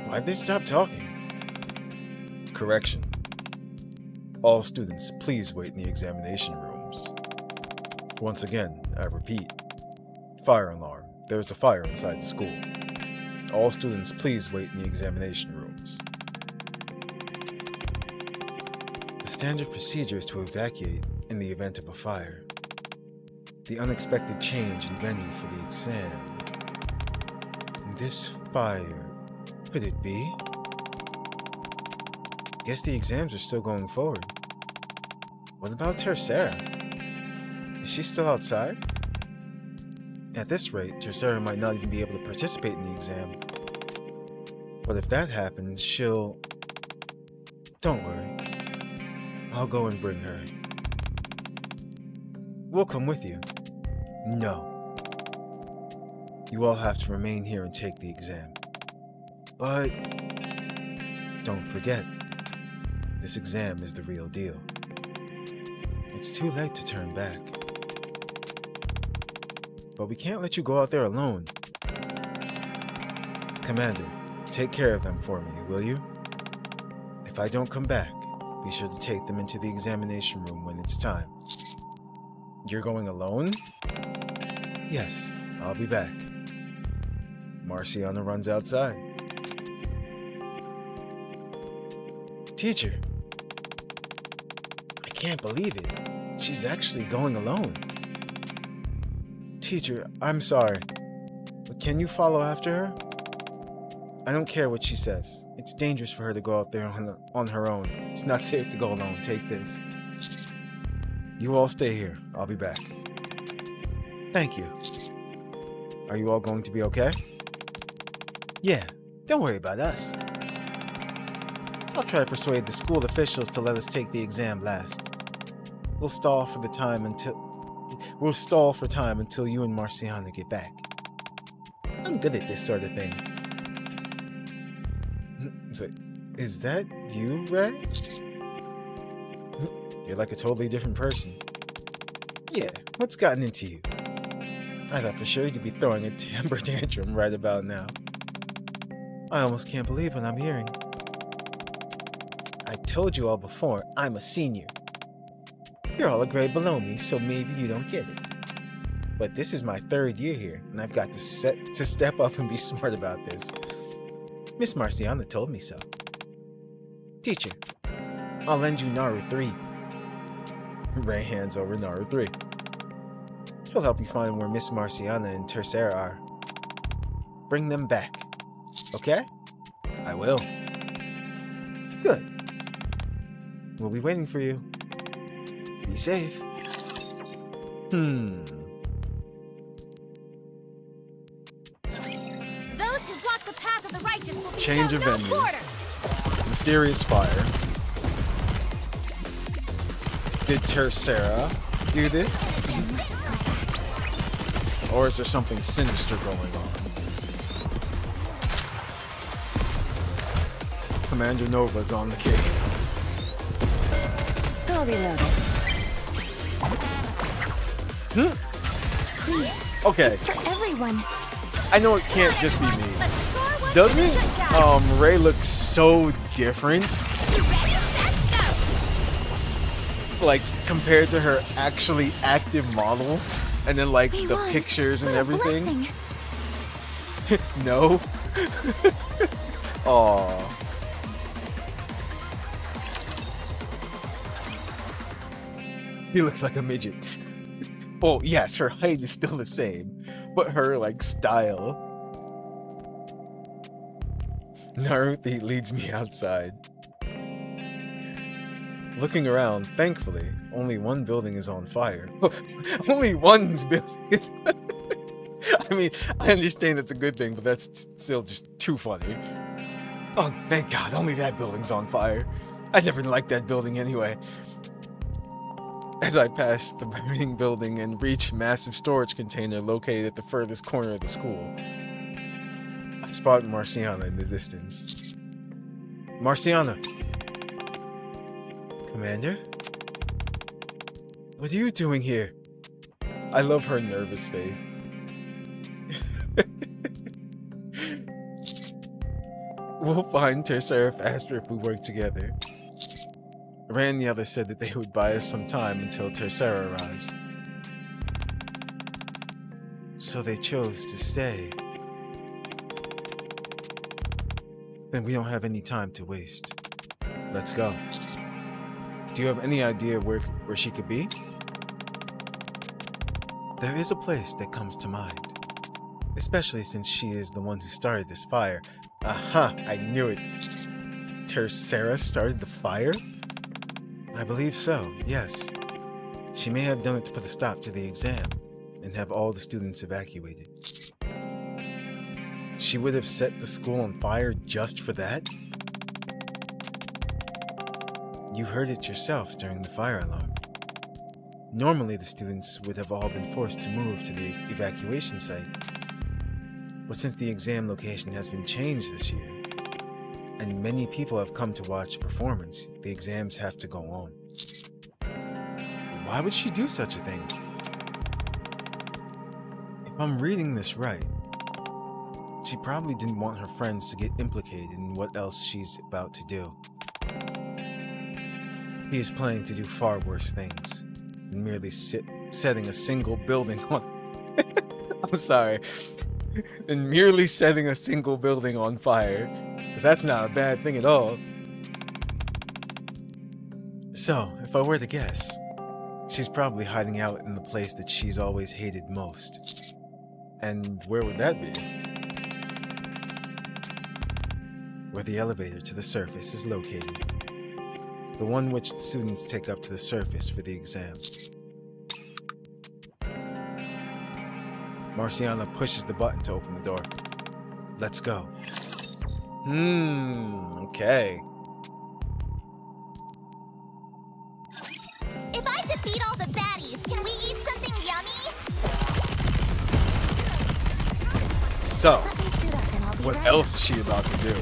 Why'd they stop talking? Correction. All students, please wait in the examination rooms. Once again, I repeat. Fire alarm. There is a fire inside the school. All students, please wait in the examination rooms. The standard procedure is to evacuate in the event of a fire. The unexpected change in venue for the exam. This fire, could it be? Guess the exams are still going forward. What about Tercera? Is she still outside? At this rate, Tercera might not even be able to participate in the exam. But if that happens, she'll... Don't worry. I'll go and bring her. We'll come with you. No. You all have to remain here and take the exam. But... don't forget, this exam is the real deal. It's too late to turn back. But we can't let you go out there alone. Commander, take care of them for me, will you? If I don't come back, be sure to take them into the examination room when it's time. You're going alone? Yes, I'll be back. Marciana runs outside. Teacher. I can't believe it. She's actually going alone. Teacher, I'm sorry, but can you follow after her? I don't care what she says. It's dangerous for her to go out there on her own. It's not safe to go alone. Take this. You all stay here. I'll be back. Thank you. Are you all going to be okay? Yeah, don't worry about us. I'll try to persuade the school officials to let us take the exam last. We'll stall for time until you and Marciana get back. I'm good at this sort of thing. So, is that you, Ray? You're like a totally different person. Yeah, what's gotten into you? I thought for sure you'd be throwing a temper tantrum right about now. I almost can't believe what I'm hearing. I told you all before, I'm a senior. You're all a grade below me, so maybe you don't get it. But this is my 3rd year here, and I've got to step up and be smart about this. Miss Marciana told me so. Teacher, I'll lend you Naru 3. Ray hands over Naru 3. He'll help you find where Miss Marciana and Tercera are. Bring them back, okay? I will. Good. We'll be waiting for you. Be safe. Those who block the path of the righteous will be Change of no venue. quarter. Mysterious fire. Did Tercera do this? Or is there something sinister going on? Commander Nova's on the case. I'll reload it. Please, Okay, it's for everyone. I know it can't just be me. Let's score one Doesn't for the good guys. Ray look so different? You ready? Let's go. Like, compared to her actually active model? And then, like, We the won. pictures and What a everything? blessing. No? Aww. She looks like a midget. Well, yes, her height is still the same, but her, like, style. Naruto leads me outside. Looking around, thankfully, only one building is on fire. Only one's building is... I mean, I understand it's a good thing, but that's still just too funny. Oh, thank God, only that building's on fire. I never liked that building anyway. As I pass the burning building and reach a massive storage container located at the furthest corner of the school, I spot Marciana in the distance. Marciana! Commander? What are you doing here? I love her nervous face. We'll find Tercera faster if we work together. Ray and the others said that they would buy us some time until Tercera arrives. So they chose to stay. Then we don't have any time to waste. Let's go. Do you have any idea where she could be? There is a place that comes to mind. Especially since she is the one who started this fire. Aha, I knew it. Tercera started the fire? I believe so, yes. She may have done it to put a stop to the exam and have all the students evacuated. She would have set the school on fire just for that? You heard it yourself during the fire alarm. Normally the students would have all been forced to move to the evacuation site. But since the exam location has been changed this year, and many people have come to watch a performance, the exams have to go on. Why would she do such a thing? If I'm reading this right, she probably didn't want her friends to get implicated in what else she's about to do. She is planning to do far worse things than merely setting a single building on... I'm sorry. Than merely setting a single building on fire. Because that's not a bad thing at all. So, if I were to guess, she's probably hiding out in the place that she's always hated most. And where would that be? Where the elevator to the surface is located. The one which the students take up to the surface for the exam. Marciana pushes the button to open the door. Let's go. Okay. If I defeat all the baddies, can we eat something yummy? So, Let me suit up and I'll be what right else is she about to do?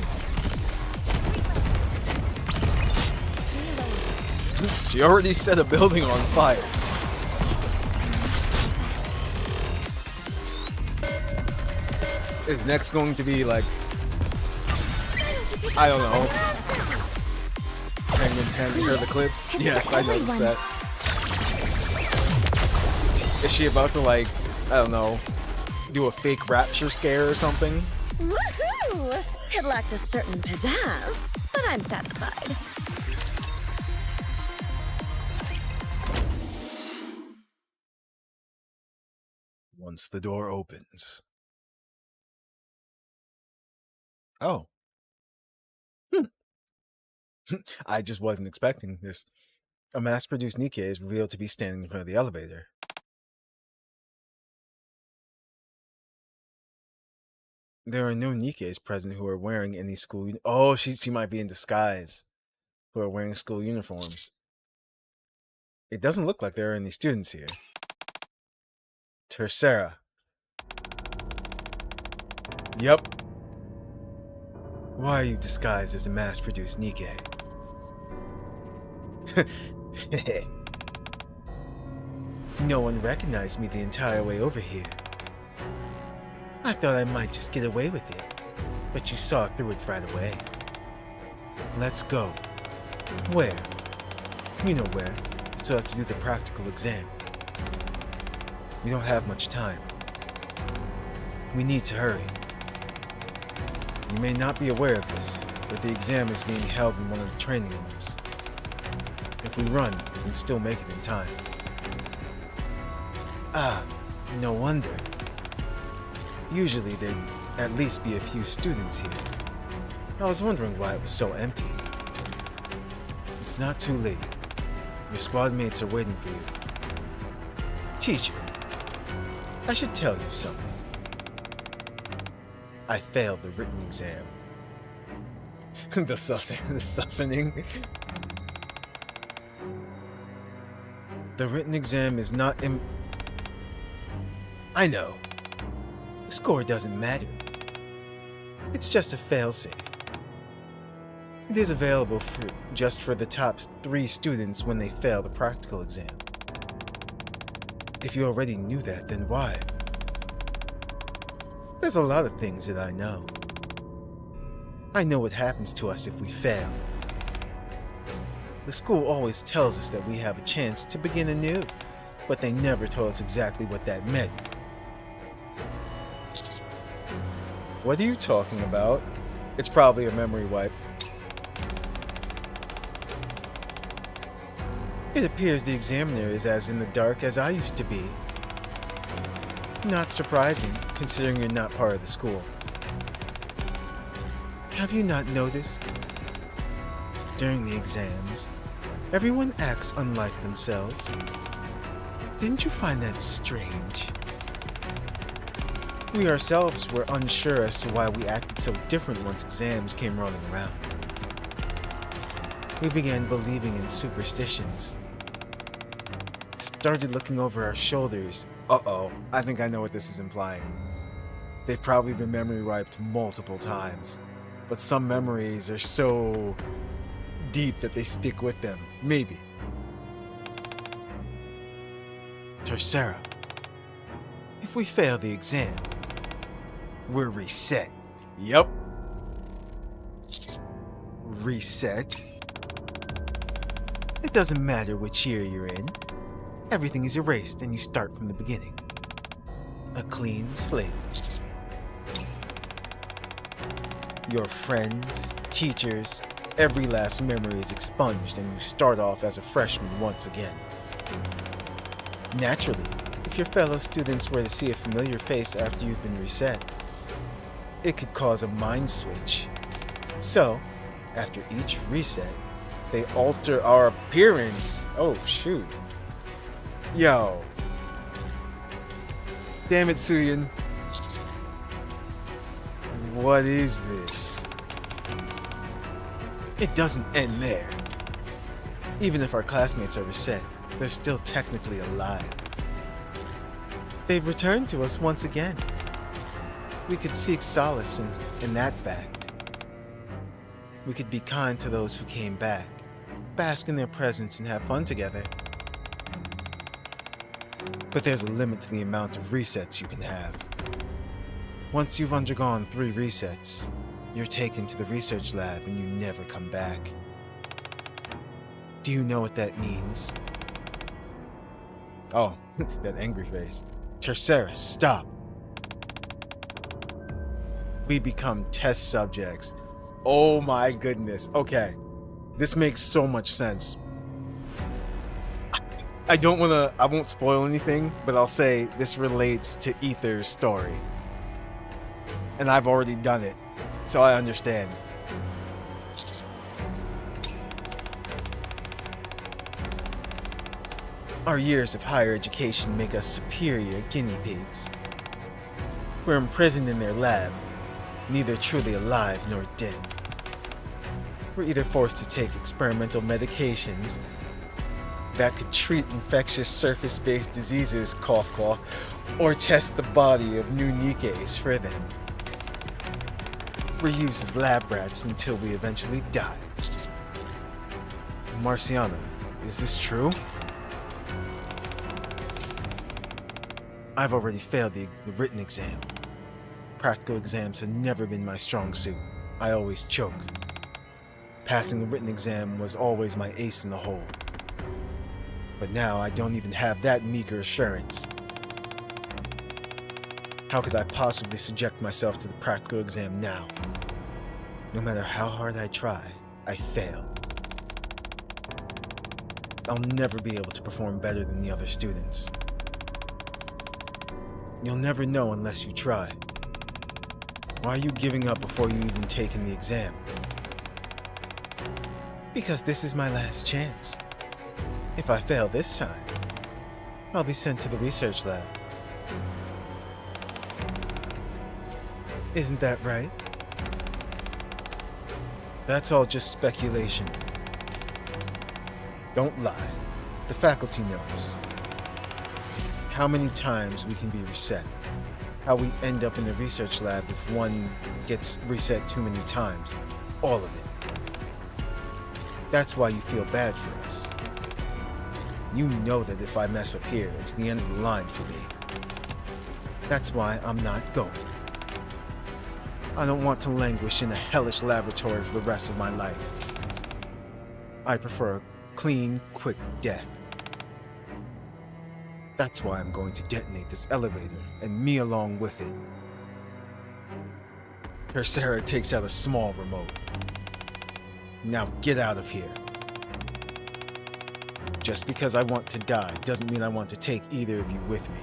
She already set a building on fire. Is next going to be like, I don't know, Penguin's handing her the clips? It's Yes, for I noticed everyone. that. Is she about to, like, I don't know, do a fake rapture scare or something? Woohoo! It lacked a certain pizzazz, but I'm satisfied. Once the door opens. Oh. I just wasn't expecting this. A mass-produced Nikke is revealed to be standing in front of the elevator. There are no Nikkes present who are wearing any school... Oh, she might be in disguise. Who are wearing school uniforms. It doesn't look like there are any students here. Tercera. Yep. Why are you disguised as a mass-produced Nikke? No one recognized me the entire way over here. I thought I might just get away with it, but you saw through it right away. Let's go. Where? You know where. Still have to do the practical exam. We don't have much time. We need to hurry. You may not be aware of this, but the exam is being held in one of the training rooms. If we run, we can still make it in time. Ah, no wonder. Usually there'd at least be a few students here. I was wondering why it was so empty. It's not too late. Your squad mates are waiting for you. Teacher, I should tell you something. I failed the written exam. the sussening. The written exam is not I know. The score doesn't matter. It's just a failsafe. It is available just for the top 3 students when they fail the practical exam. If you already knew that, then why? There's a lot of things that I know. I know what happens to us if we fail. The school always tells us that we have a chance to begin anew, but they never told us exactly what that meant. What are you talking about? It's probably a memory wipe. It appears the examiner is as in the dark as I used to be. Not surprising, considering you're not part of the school. Have you not noticed? During the exams, everyone acts unlike themselves. Didn't you find that strange? We ourselves were unsure as to why we acted so different once exams came rolling around. We began believing in superstitions. Started looking over our shoulders. Uh-oh, I think I know what this is implying. They've probably been memory wiped multiple times, but some memories are so deep that they stick with them. Maybe. Tercera, if we fail the exam, we're reset. Yup. Reset? It doesn't matter which year you're in. Everything is erased and you start from the beginning. A clean slate. Your friends, teachers, every last memory is expunged and you start off as a freshman once again. Naturally, if your fellow students were to see a familiar face after you've been reset, it could cause a mind switch. So, after each reset, they alter our appearance. Oh, shoot. Yo. Damn it, Suyin. What is this? It doesn't end there. Even if our classmates are reset, they're still technically alive. They've returned to us once again. We could seek solace in that fact. We could be kind to those who came back, bask in their presence and have fun together. But there's a limit to the amount of resets you can have. Once you've undergone 3 resets, you're taken to the research lab and you never come back. Do you know what that means? Oh, that angry face. Tercera, stop. We become test subjects. Oh my goodness. Okay. This makes so much sense. I won't spoil anything, but I'll say this relates to Ether's story. And I've already done it, so I understand. Our years of higher education make us superior guinea pigs. We're imprisoned in their lab, neither truly alive nor dead. We're either forced to take experimental medications that could treat infectious surface-based diseases, cough cough, or test the body of new Nikkes for them. We're used as lab rats until we eventually die. Marciana, is this true? I've already failed the written exam. Practical exams have never been my strong suit. I always choke. Passing the written exam was always my ace in the hole. But now I don't even have that meager assurance. How could I possibly subject myself to the practical exam now? No matter how hard I try, I fail. I'll never be able to perform better than the other students. You'll never know unless you try. Why are you giving up before you even taken the exam? Because this is my last chance. If I fail this time, I'll be sent to the research lab. Isn't that right? That's all just speculation. Don't lie. The faculty knows. How many times we can be reset. How we end up in the research lab if one gets reset too many times. All of it. That's why you feel bad for us. You know that if I mess up here, it's the end of the line for me. That's why I'm not going. I don't want to languish in a hellish laboratory for the rest of my life. I prefer a clean, quick death. That's why I'm going to detonate this elevator, and me along with it. Sarah takes out a small remote. Now get out of here. Just because I want to die doesn't mean I want to take either of you with me.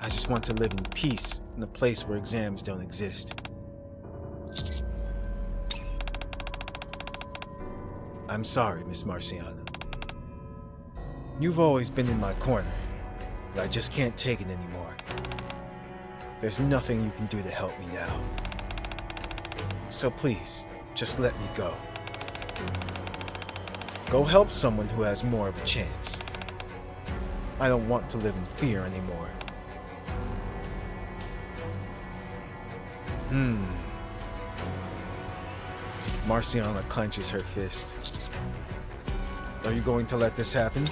I just want to live in peace in a place where exams don't exist. I'm sorry, Miss Marciana. You've always been in my corner, but I just can't take it anymore. There's nothing you can do to help me now. So please, just let me go. Go help someone who has more of a chance. I don't want to live in fear anymore. Marciana clenches her fist. Are you going to let this happen?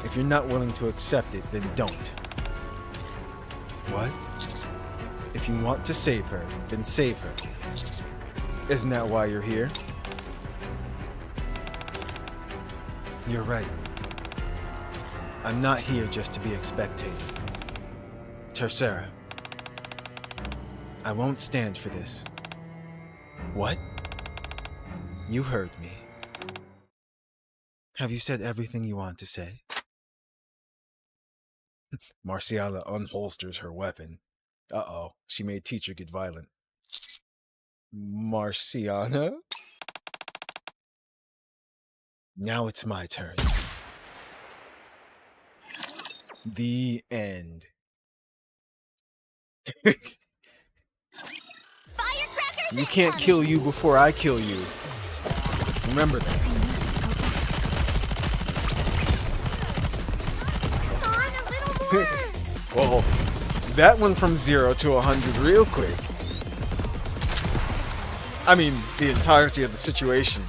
If you're not willing to accept it, then don't. What? If you want to save her, then save her. Isn't that why you're here? You're right. I'm not here just to be a spectator. Tercera, I won't stand for this. What? You heard me. Have you said everything you want to say? Marciana unholsters her weapon. Uh-oh, she made teacher get violent. Marciana? Now it's my turn. The end. You can't kill you before I kill you. Remember that. Come on, a little more. Well, that went from 0 to 100 real quick. I mean, the entirety of the situation.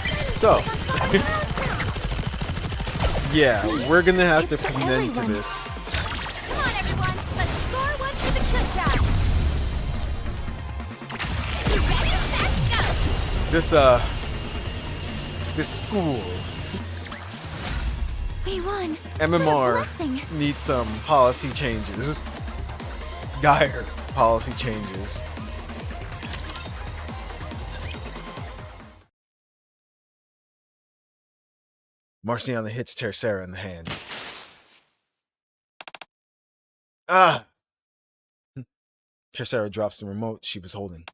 So, yeah, we're gonna have to put an end to this. Come on, everyone. Let's score one for the cook-down. You ready? Let's go. This school, We won. MMR, What a blessing. needs some policy changes. Dire policy changes. Marciana hits Tercera in the hand. Ah! Tercera drops the remote she was holding.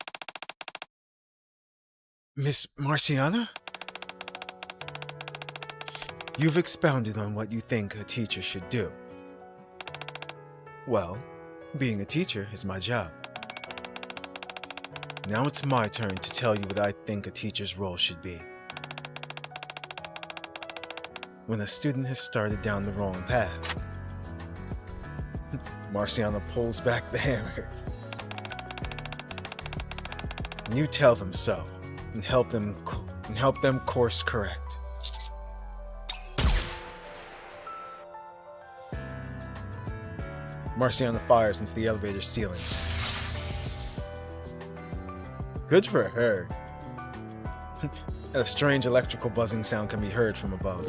Miss Marciana? You've expounded on what you think a teacher should do. Well, being a teacher is my job. Now it's my turn to tell you what I think a teacher's role should be. When a student has started down the wrong path, Marciana pulls back the hammer. You tell them so, and help them course correct. Marciana fires into the elevator ceiling. Good for her. A strange electrical buzzing sound can be heard from above,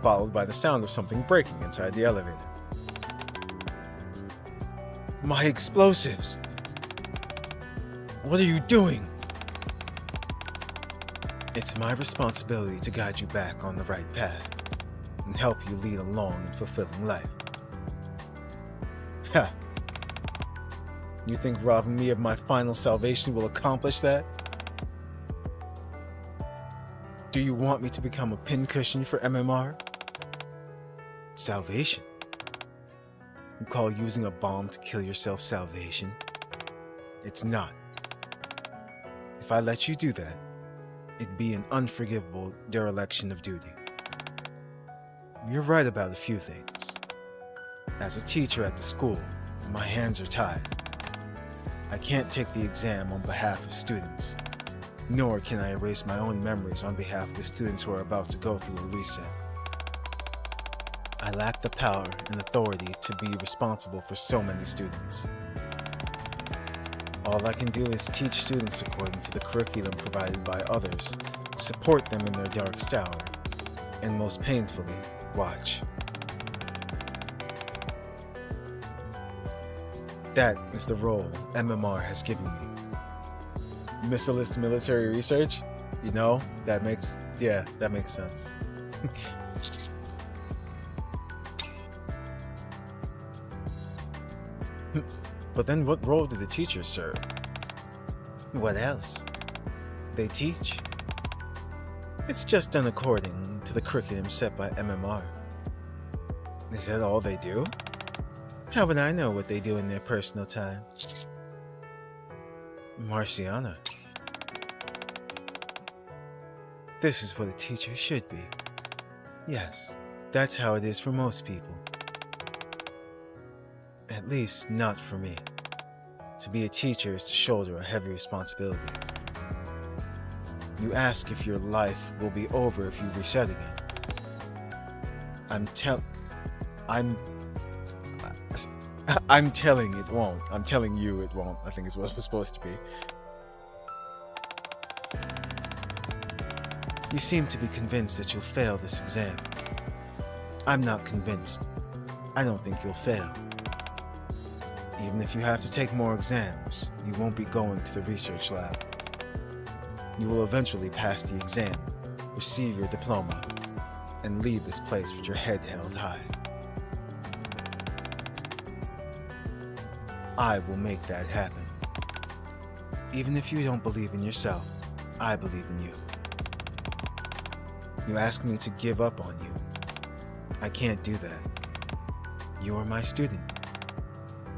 followed by the sound of something breaking inside the elevator. My explosives! What are you doing? It's my responsibility to guide you back on the right path and help you lead a long and fulfilling life. Ha! You think robbing me of my final salvation will accomplish that? Do you want me to become a pincushion for MMR? Salvation? You call using a bomb to kill yourself salvation? It's not. If I let you do that, it'd be an unforgivable dereliction of duty. You're right about a few things. As a teacher at the school, my hands are tied. I can't take the exam on behalf of students, nor can I erase my own memories on behalf of the students who are about to go through a reset. I lack the power and authority to be responsible for so many students. All I can do is teach students according to the curriculum provided by others, support them in their darkest hour, and most painfully, watch. That is the role MMR has given me. Missilist military research? You know, that makes sense. But then what role do the teachers serve? What else? They teach. It's just done according to the curriculum set by MMR. Is that all they do? How would I know what they do in their personal time? Marciana. This is what a teacher should be. Yes, that's how it is for most people. At least, not for me. To be a teacher is to shoulder a heavy responsibility. You ask if your life will be over if you reset again. I'm telling it won't. I'm telling you it won't, I think is what it's supposed to be. You seem to be convinced that you'll fail this exam. I'm not convinced. I don't think you'll fail. Even if you have to take more exams, you won't be going to the research lab. You will eventually pass the exam, receive your diploma, and leave this place with your head held high. I will make that happen. Even if you don't believe in yourself, I believe in you. You ask me to give up on you. I can't do that. You are my student.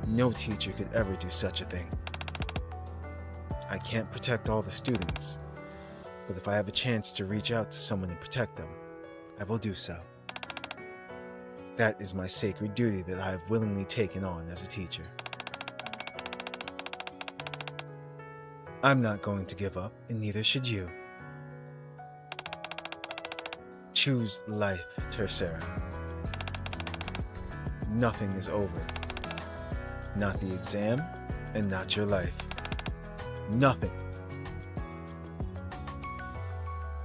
No teacher could ever do such a thing. I can't protect all the students, but if I have a chance to reach out to someone and protect them, I will do so. That is my sacred duty that I have willingly taken on as a teacher. I'm not going to give up, and neither should you. Choose life, Tercera. Nothing is over. Not the exam, and not your life. Nothing.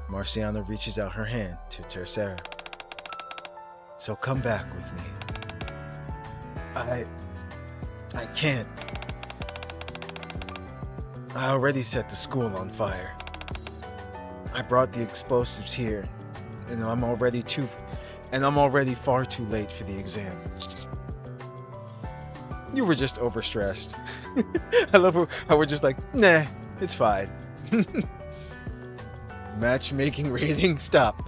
Marciana reaches out her hand to Tercera. So come back with me. I can't. I already set the school on fire. I brought the explosives here, and I'm already far too late for the exam. You were just overstressed. I love how we're just like, nah, it's fine. Matchmaking rating, stop.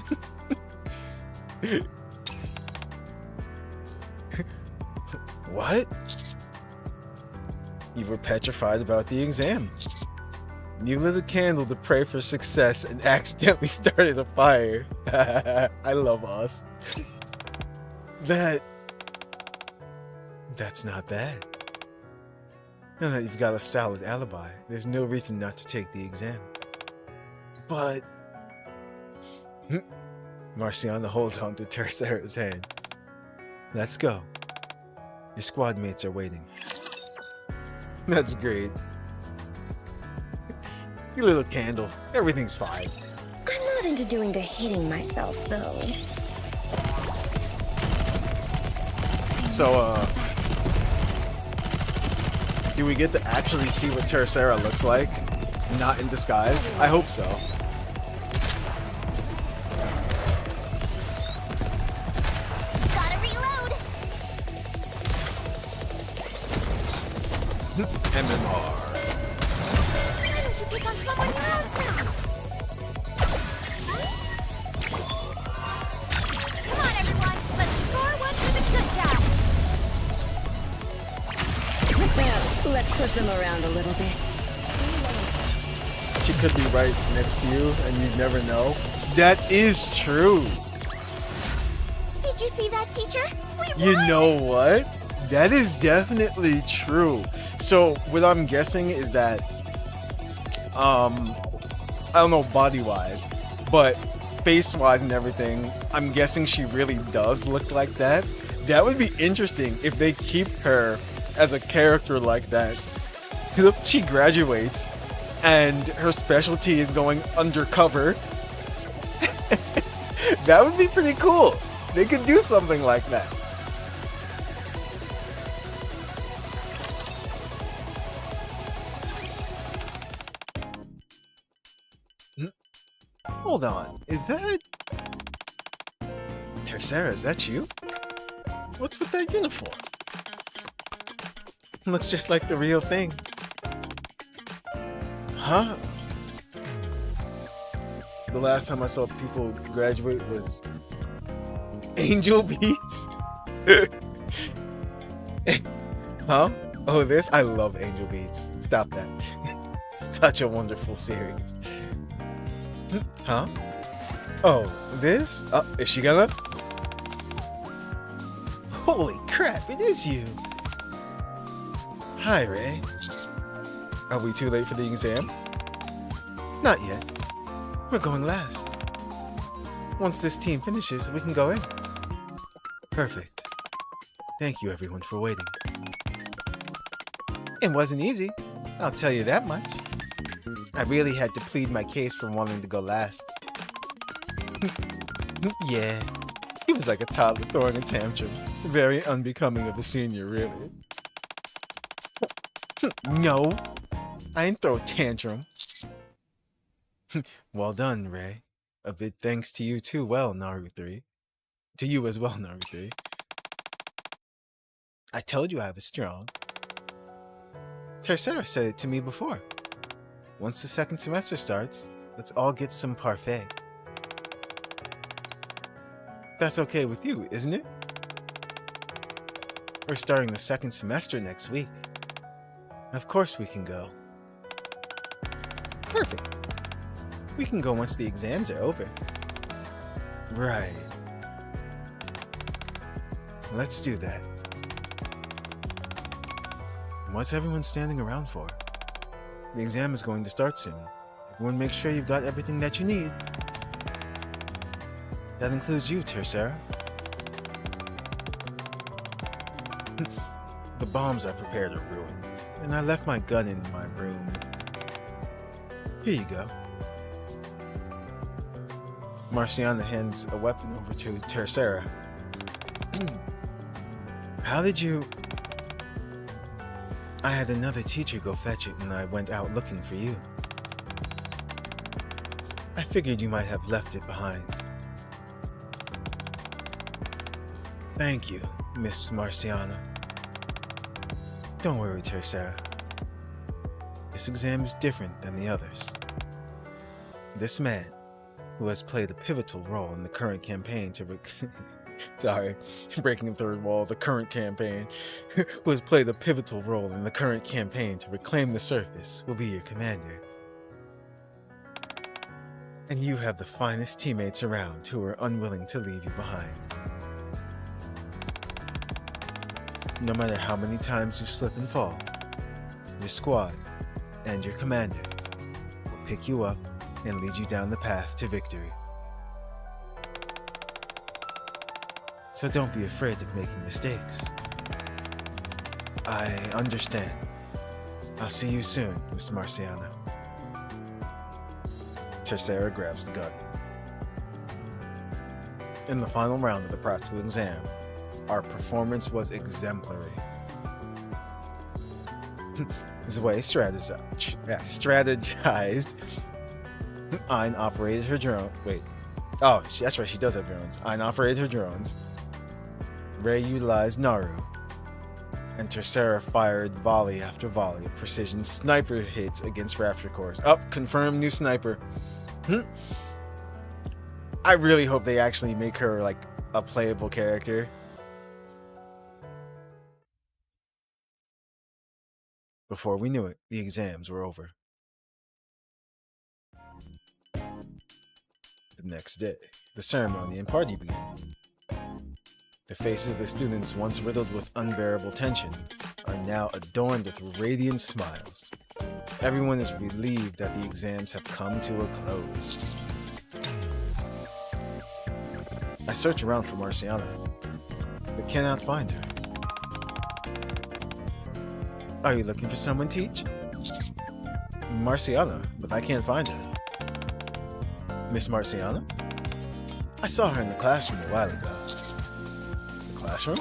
What? You were petrified about the exam. You lit a candle to pray for success and accidentally started a fire. I love us. That's not bad. Now that you've got a solid alibi, there's no reason not to take the exam. But Marciana holds on to Tercera's hand. Let's go. Your squad mates are waiting. That's great. Your little candle. Everything's fine. I'm not into doing the hitting myself, though. So, do we get to actually see what Tercera looks like? Not in disguise? I hope so. Gotta reload. MMR. Why don't you pick on someone else? Come on, everyone. Let's score one for the good guy. Well, let's push them around a little bit. She could be right next to you and you'd never know. That is true. Did you see that, teacher? We You won. know what? That is definitely true. So what I'm guessing is that I don't know body wise, but face wise and everything, I'm guessing she really does look like that. That would be interesting if they keep her as a character like that. Because if she graduates and her specialty is going undercover, that would be pretty cool. They could do something like that. Hold on, is that... Tercera, is that you? What's with that uniform? Looks just like the real thing. Huh? The last time I saw people graduate was Angel Beats? Huh? Oh, this? I love Angel Beats. Stop that. Such a wonderful series. Huh? Oh, this? Is she gonna? Holy crap, it is you! Hi, Ray. Are we too late for the exam? Not yet. We're going last. Once this team finishes, we can go in. Perfect. Thank you everyone for waiting. It wasn't easy, I'll tell you that much. I really had to plead my case for wanting to go last. Yeah, he was like a toddler throwing a tantrum. Very unbecoming of a senior, really. No, I ain't throw a tantrum. Well done, Ray. A big thanks to you too, Naru 3. To you as well, Naru 3. I told you I was strong. Tercera said it to me before. Once the second semester starts, let's all get some parfait. That's okay with you, isn't it? We're starting the second semester next week. Of course we can go. Perfect. We can go once the exams are over. Right. Let's do that. What's everyone standing around for? The exam is going to start soon. Everyone make sure you've got everything that you need. That includes you, Tercera. The bombs I prepared are ruined, and I left my gun in my room. Here you go. Marciana hands a weapon over to Tercera. How did you... I had another teacher go fetch it when I went out looking for you. I figured you might have left it behind. Thank you, Miss Marciana. Don't worry, Tercera. This exam is different than the others. This man, who has played a pivotal role in the current campaign to Sorry, breaking the third wall, the current campaign, who has played a pivotal role in the current campaign to reclaim the surface, will be your commander. And you have the finest teammates around who are unwilling to leave you behind. No matter how many times you slip and fall, your squad and your commander will pick you up and lead you down the path to victory. So don't be afraid of making mistakes. I understand. I'll see you soon, Mr. Marciano. Tercera grabs the gun. In the final round of the practical exam, our performance was exemplary. Zwei strategized. Ein operated her drone. Wait. Oh, that's right, she does have drones. Ein operated her drones. Ray utilized Naru. And Tercera fired volley after volley of precision sniper hits against Rapture Cores. Confirmed new sniper. I really hope they actually make her like a playable character. Before we knew it, the exams were over. The next day, the ceremony and party began. The faces of the students, once riddled with unbearable tension, are now adorned with radiant smiles. Everyone is relieved that the exams have come to a close. I search around for Marciana, but cannot find her. Are you looking for someone, Teach? Marciana, but I can't find her. Miss Marciana? I saw her in the classroom a while ago. The classroom?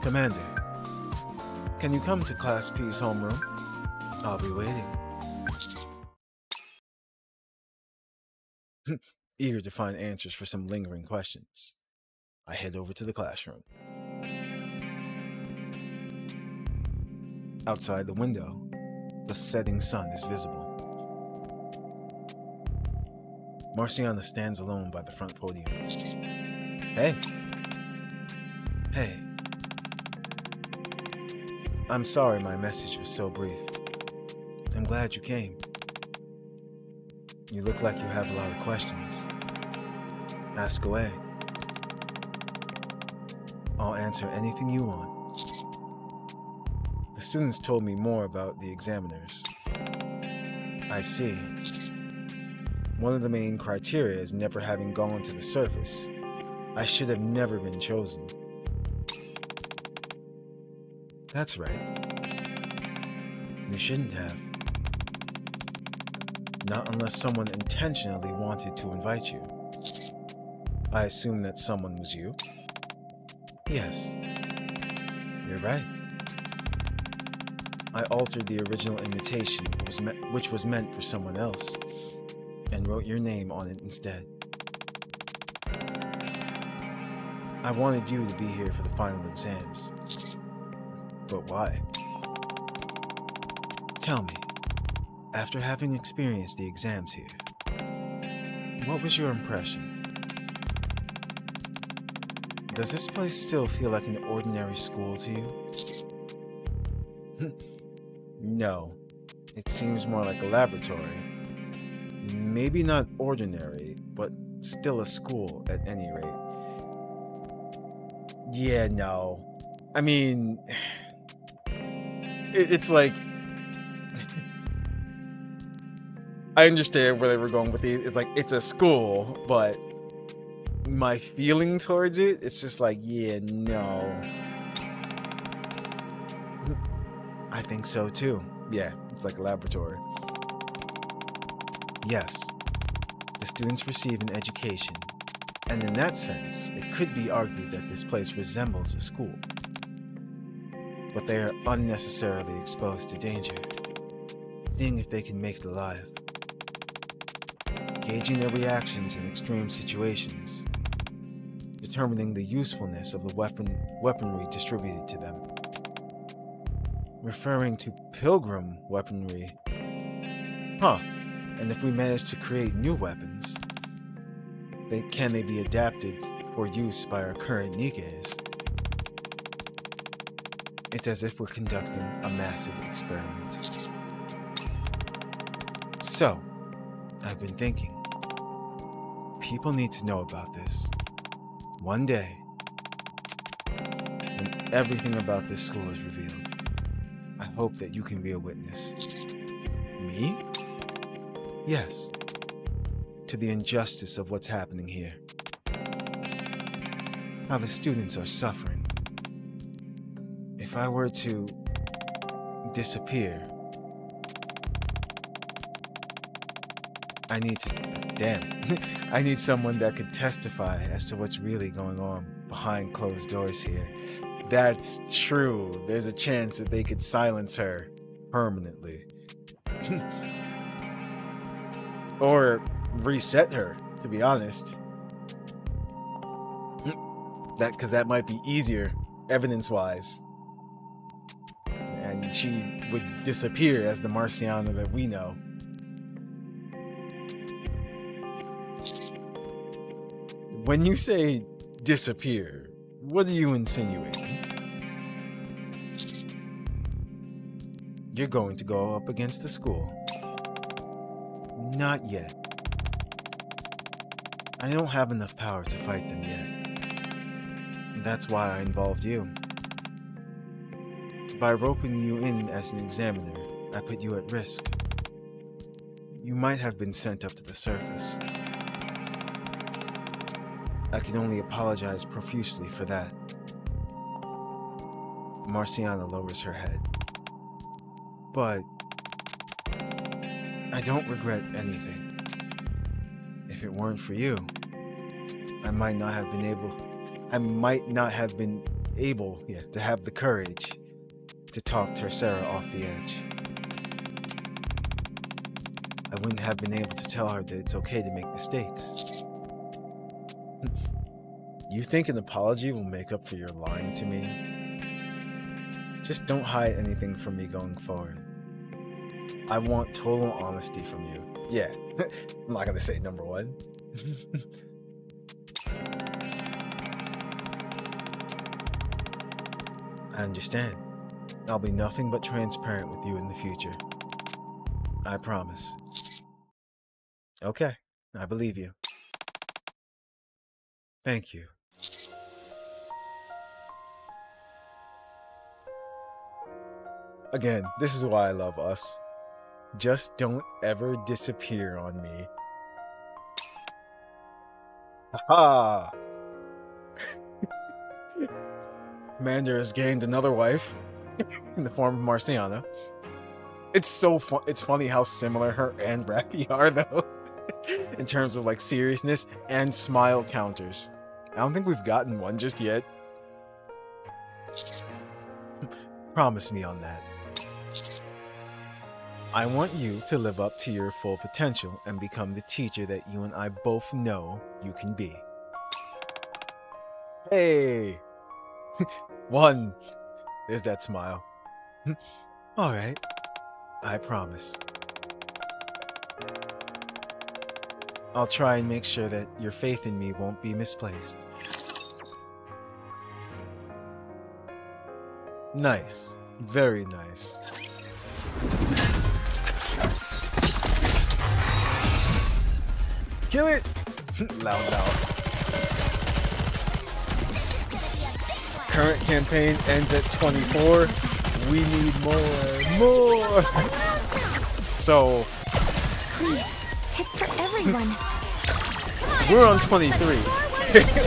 Commander, can you come to Class P's homeroom? I'll be waiting. Eager to find answers for some lingering questions, I head over to the classroom. Outside the window, the setting sun is visible. Marciana stands alone by the front podium. Hey. I'm sorry my message was so brief. I'm glad you came. You look like you have a lot of questions. Ask away. I'll answer anything you want. The students told me more about the examiners. I see. One of the main criteria is never having gone to the surface. I should have never been chosen. That's right. You shouldn't have. Not unless someone intentionally wanted to invite you. I assume that someone was you? Yes. You're right. I altered the original invitation, which was meant for someone else, and wrote your name on it instead. I wanted you to be here for the final exams. But why? Tell me, after having experienced the exams here, what was your impression? Does this place still feel like an ordinary school to you? No, it seems more like a laboratory. Maybe not ordinary, but still a school at any rate. Yeah, no. I mean, it's like... I understand where they were going with it. It's like, it's a school, but my feeling towards it, it's just like, yeah, no. I think so too. Yeah, it's like a laboratory. Yes, the students receive an education, and in that sense, it could be argued that this place resembles a school. But they are unnecessarily exposed to danger, seeing if they can make it alive, gauging their reactions in extreme situations, determining the usefulness of the weaponry distributed to them. Referring to pilgrim weaponry. And if we manage to create new weapons, can they be adapted for use by our current Nikkes? It's as if we're conducting a massive experiment. So, I've been thinking. People need to know about this. One day, Everything about this school is revealed. I hope that you can be a witness. Me? Yes. To the injustice of what's happening here. How the students are suffering. If I were to disappear, I need someone that could testify as to what's really going on behind closed doors here. That's true. There's a chance that they could silence her permanently. Or reset her, to be honest. Because that might be easier, evidence-wise. And she would disappear as the Marciana that we know. When you say disappear, what are you insinuating? You're going to go up against the school. Not yet. I don't have enough power to fight them yet. That's why I involved you. By roping you in as an examiner, I put you at risk. You might have been sent up to the surface. I can only apologize profusely for that. Marciana lowers her head. But I don't regret anything. If it weren't for you, I might not have been able to have the courage to talk Tercera off the edge. I wouldn't have been able to tell her that it's okay to make mistakes. You think an apology will make up for your lying to me? Just don't hide anything from me going forward. I want total honesty from you. Yeah, I'm not gonna say number one. I understand. I'll be nothing but transparent with you in the future. I promise. Okay, I believe you. Thank you. Again, this is why I love us. Just don't ever disappear on me. Haha! Commander has gained another wife in the form of Marciana. It's so fun. It's funny how similar her and Rappy are, though, in terms of like seriousness and smile counters. I don't think we've gotten one just yet. Promise me on that. I want you to live up to your full potential and become the teacher that you and I both know you can be. Hey! One. There's that smile. Alright. I promise. I'll try and make sure that your faith in me won't be misplaced. Nice. Very nice. Kill it! Loud. Current campaign ends at 24. We need more. So, Please, it's for everyone. we're on 23.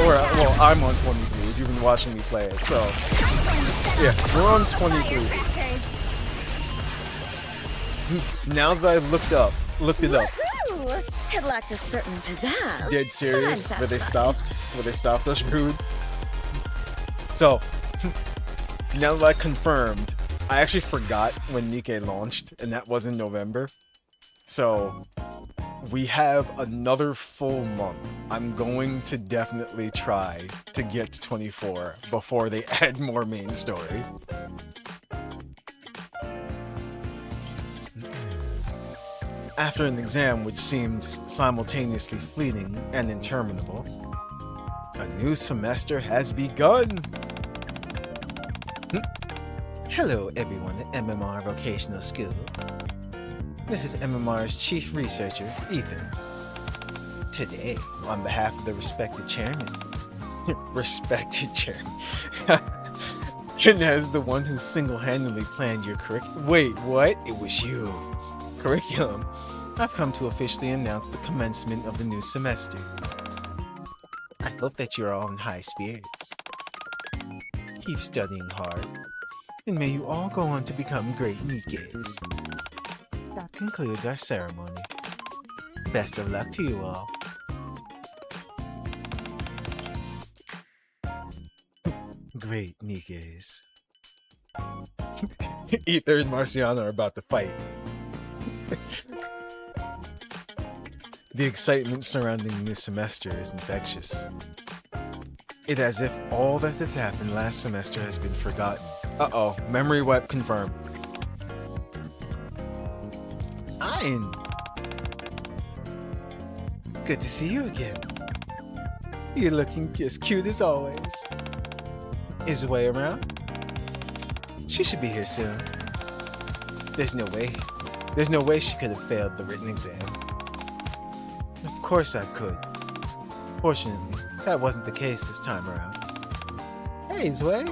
Well, I'm on 23 if you've been watching me play it. So, yeah, we're on 23. Now that I've looked it up. Woohoo! It lacked a certain pizzazz. Dead serious? Where they stopped us rude. So, now that I confirmed, I actually forgot when Nikke launched, and that was in November. So, we have another full month. I'm going to definitely try to get to 24 before they add more main story. After an exam which seemed simultaneously fleeting and interminable, a new semester has begun! Hello everyone at MMR Vocational School. This is MMR's Chief Researcher, Ethan. Today, on behalf of the respected chairman... respected chairman... And as the one who single-handedly planned your curriculum. Wait, what? It was you. Curriculum. I've come to officially announce the commencement of the new semester. I hope that you're all in high spirits. Keep studying hard, and may you all go on to become great Nikkes. That concludes our ceremony. Best of luck to you all. Great Nikkes. Ether and Marciana are about to fight. The excitement surrounding the new semester is infectious. It's as if all that has happened last semester has been forgotten. Uh-oh, memory wipe confirmed. Ein! Good to see you again. You're looking as cute as always. Is Wei around? She should be here soon. There's no way she could have failed the written exam. Of course I could. Fortunately, that wasn't the case this time around. Hey, Zwei.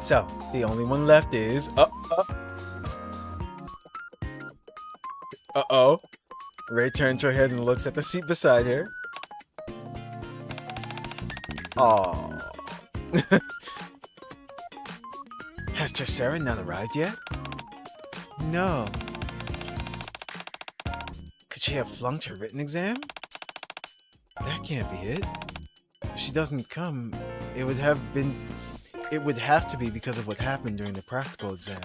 So, the only one left is... Uh-oh. Ray turns her head and looks at the seat beside her. Aww. Has Tercera not arrived yet? No. Could she have flunked her written exam? That can't be it. If she doesn't come, it would have to be because of what happened during the practical exam.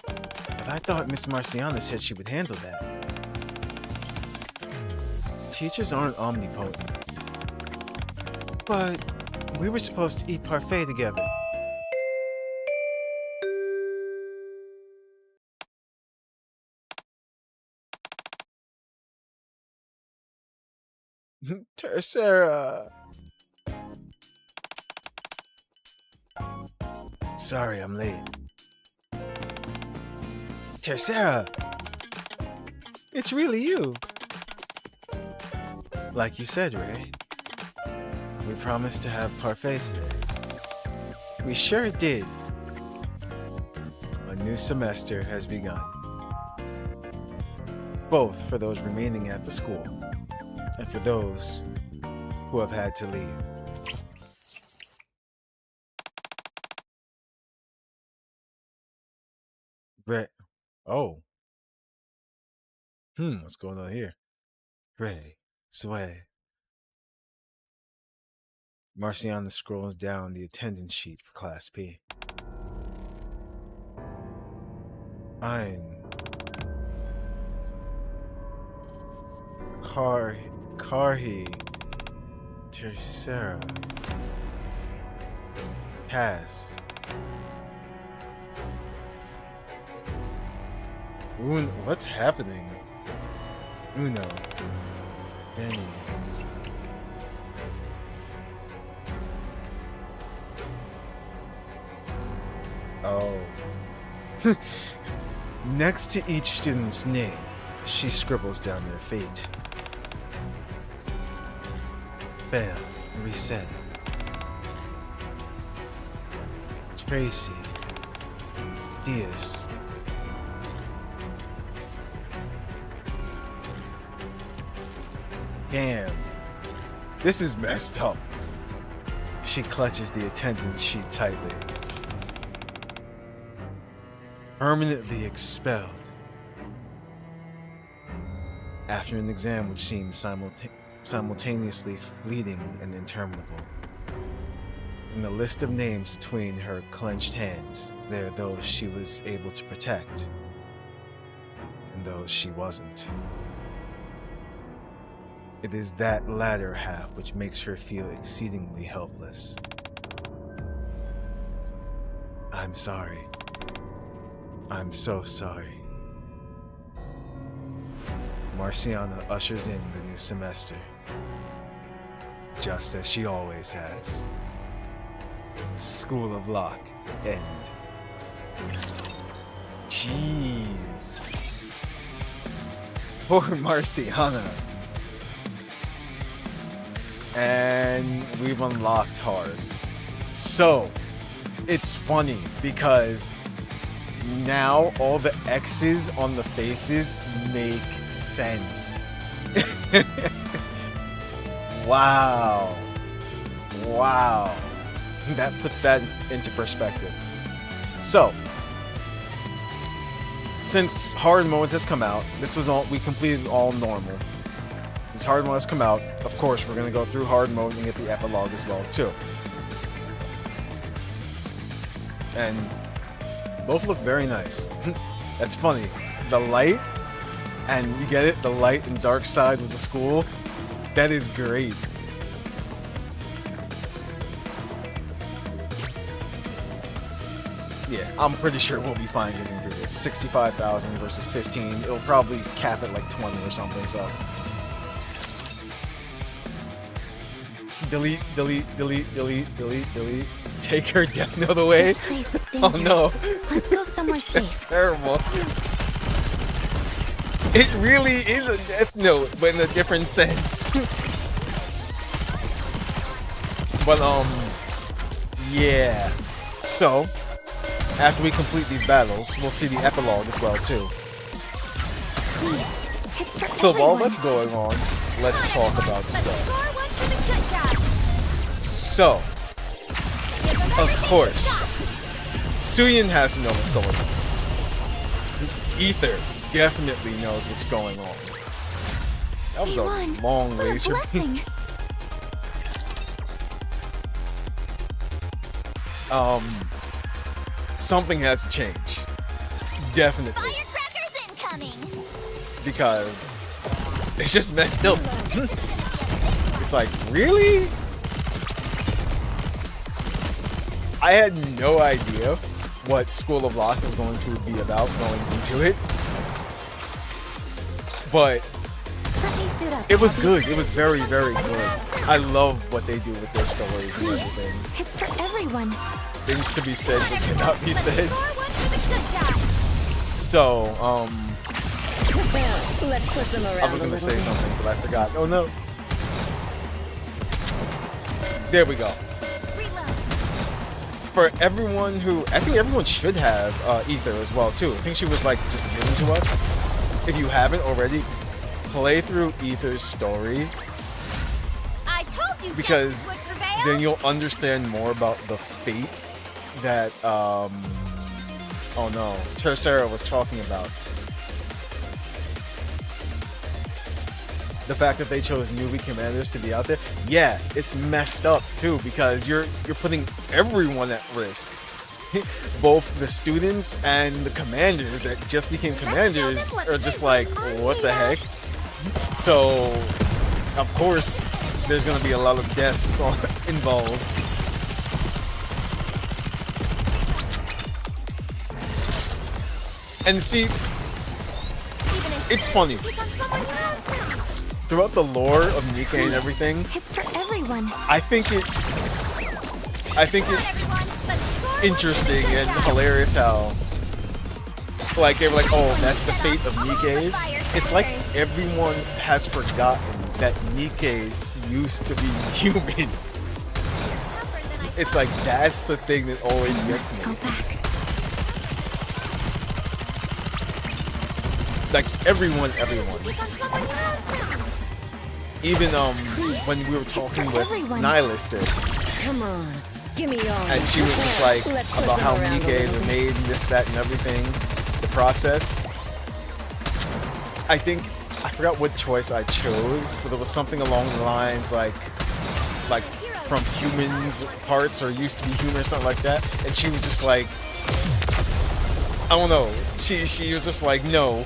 But I thought Miss Marciana said she would handle that. Teachers aren't omnipotent. But we were supposed to eat parfait together. Tercera. Sorry, I'm late. Tercera! It's really you! Like you said, Ray. We promised to have parfait today. We sure did. A new semester has begun. Both for those remaining at the school, and for those who have had to leave. Ray. Oh. What's going on here? Ray. Sway. Marciana scrolls down the attendance sheet for Class P. Ein. Karhi. Tercera. Pass. What's happening? Uno. Benny. Oh. Next to each student's name, she scribbles down their fate. Fail. Reset. Tracy. Diaz. Damn. This is messed up. She clutches the attendance sheet tightly. Permanently expelled. After an exam which seemed simultaneously fleeting and interminable. In the list of names between her clenched hands, there are those she was able to protect, and those she wasn't. It is that latter half which makes her feel exceedingly helpless. I'm sorry. I'm so sorry. Marciana ushers in the new semester, just as she always has. School of Lock, end. Jeez. Poor Marciana. And we've unlocked hard. So, it's funny because now all the X's on the faces make sense. Wow. Wow. That puts that into perspective. So, since hard mode has come out, we completed all normal. This hard mode has come out. Of course, we're gonna go through hard mode and get the epilogue as well too. And both look very nice. That's funny. The light, and you get it, the light and dark side of the school. That is great. Yeah, I'm pretty sure we'll be fine getting through this. 65,000 versus 15. It'll probably cap at like 20 or something, so. Delete, delete, delete, delete, delete, delete. Take her Death Note away. This place is Oh dangerous. no. Let's go somewhere That's safe. terrible. It really is a Death Note, but in a different sense. But yeah. So, after we complete these battles, we'll see the epilogue as well too. It's for So while everyone. that's going on, let's talk about But stuff. score one for the good guys. So, Give them of everything course, you got. Suyin has to know what's going on. Ether definitely knows what's going on. That was He a won. long What a laser beam. blessing. Something has to change. Definitely. Firecrackers incoming. Because it's just messed up. It's like, really? I had no idea what School of Lock was going to be about going into it. But Let me suit up. it was Abby. good. It was very, very good. I love what they do with their stories and everything. It's for everyone. Things to be said that cannot be said. Score one for the good guys. So, Let's push them around I was a gonna little say bit. something, but I forgot. Oh no. There we go. Reload. For everyone who, I think everyone should have Ether as well too. I think she was like just given to us. If you haven't already, play through Ether's story I told you because justice would prevail. then you'll understand more about the fate that oh no, Tercera was talking about. The fact that they chose newbie commanders to be out there, yeah, it's messed up too because you're putting everyone at risk. Both the students and the commanders that just became commanders are just like, what the heck? So, of course, there's gonna be a lot of deaths involved. And see, it's funny. Throughout the lore of Nikke and everything, It's for everyone. I think it interesting and hilarious how like they were like, oh, that's the fate of Nikke's. It's like everyone has forgotten that Nikke's used to be human. It's like that's the thing that always gets Go me. back. Like everyone. Even when we were talking with Nihilister, Come on, give me all. and she was just like Let's push about them how around a Nikke's little are made and this, that, and everything, the process. I think I forgot what choice I chose, but it was something along the lines like from humans parts or used to be human or something like that. And she was just like, I don't know. She was just like, no.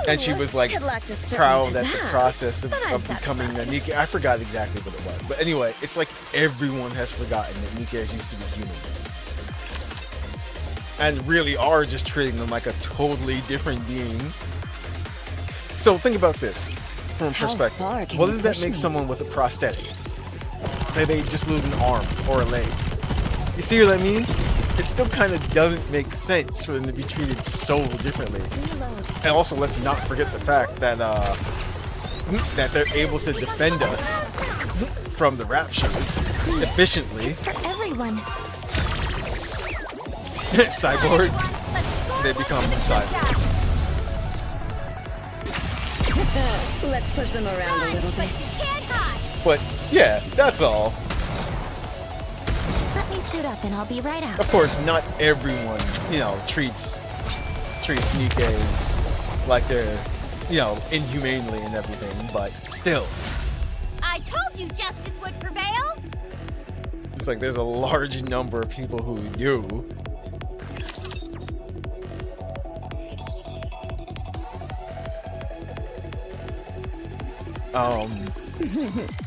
And she was like It lacked a certain proud at the pizzazz, process but I'm of becoming a Nikke. I forgot exactly what it was, but anyway, it's like everyone has forgotten that Nikke used to be human, and really are just treating them like a totally different being. So think about this from a How perspective. far can What you does that push make me? someone with a prosthetic? Say they just lose an arm or a leg. You see what I mean? It still kind of doesn't make sense for them to be treated so differently. And also, let's not forget the fact that that they're able to defend us from the raptures efficiently. It's for everyone. Cyborg, they become cyborg. Let's push them around a little bit. But yeah, that's all. Let me suit up and I'll be right out. Of course, not everyone, treats Nikkes like they're, inhumanely and everything, but still. I told you justice would prevail. It's like there's a large number of people who do.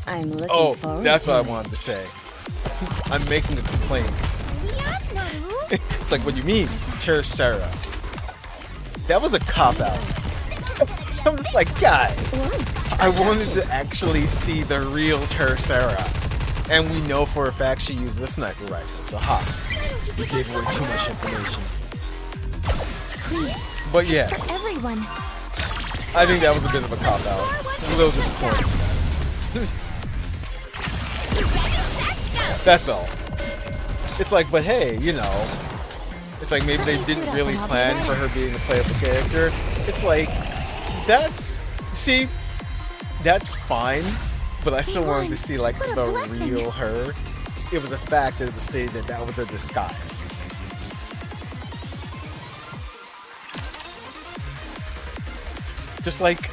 I'm looking forward that's to what I it. wanted to say. I'm making a complaint. It's like, what do you mean, Tercera? That was a cop-out. I'm just like, guys, I wanted to actually see the real Tercera. And we know for a fact she used the sniper rifle, so we gave away too much information. But yeah, For everyone. I think that was a bit of a cop-out. A little disappointing. That's all. It's like, but hey, it's like maybe they didn't really plan for her being a playable character. It's like, that's fine, but I still wanted to see like the real her. It was a fact that it was stated that that was a disguise. Just like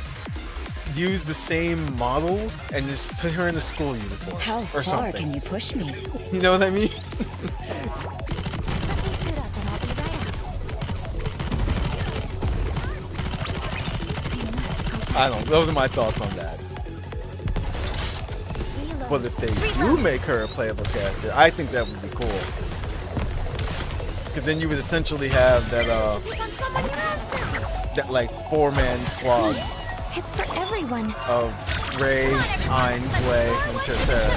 use the same model and just put her in a school uniform How or far something. can you push me? You know what I mean? Let me suit up and I'll be right out. I don't know. Those are my thoughts on that. But if they do make her a playable character, I think that would be cool. Because then you would essentially have that like 4-man squad It's for everyone. of Ray, Ainsway, and Tercera.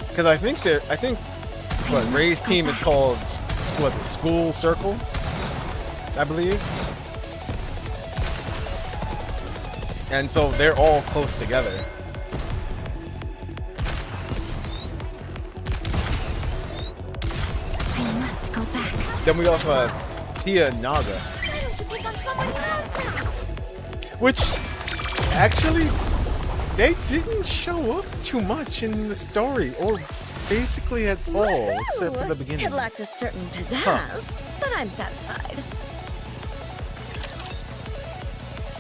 Because I think what Ray's team is called School Circle, I believe. And so they're all close together. I must go back. Then we also have Tia Naga, which actually they didn't show up too much in the story, or basically at all, except for the beginning. It lacked a certain pizzazz, but I'm satisfied.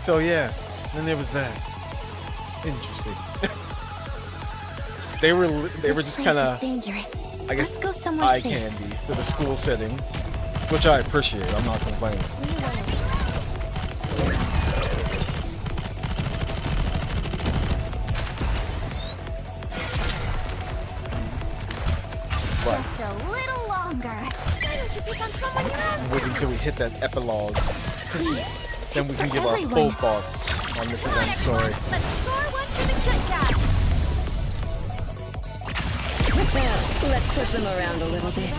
So yeah, then there was that. Interesting. they were just kind of, dangerous. I guess, Let's go somewhere eye safe. candy for the school setting, which I appreciate. I'm not complaining. But Just a little longer. wait until we hit that epilogue. Please. Then we It's can for give our full everyone. thoughts on this event story. Let's score one for the good guys. Let's push them around a little bit.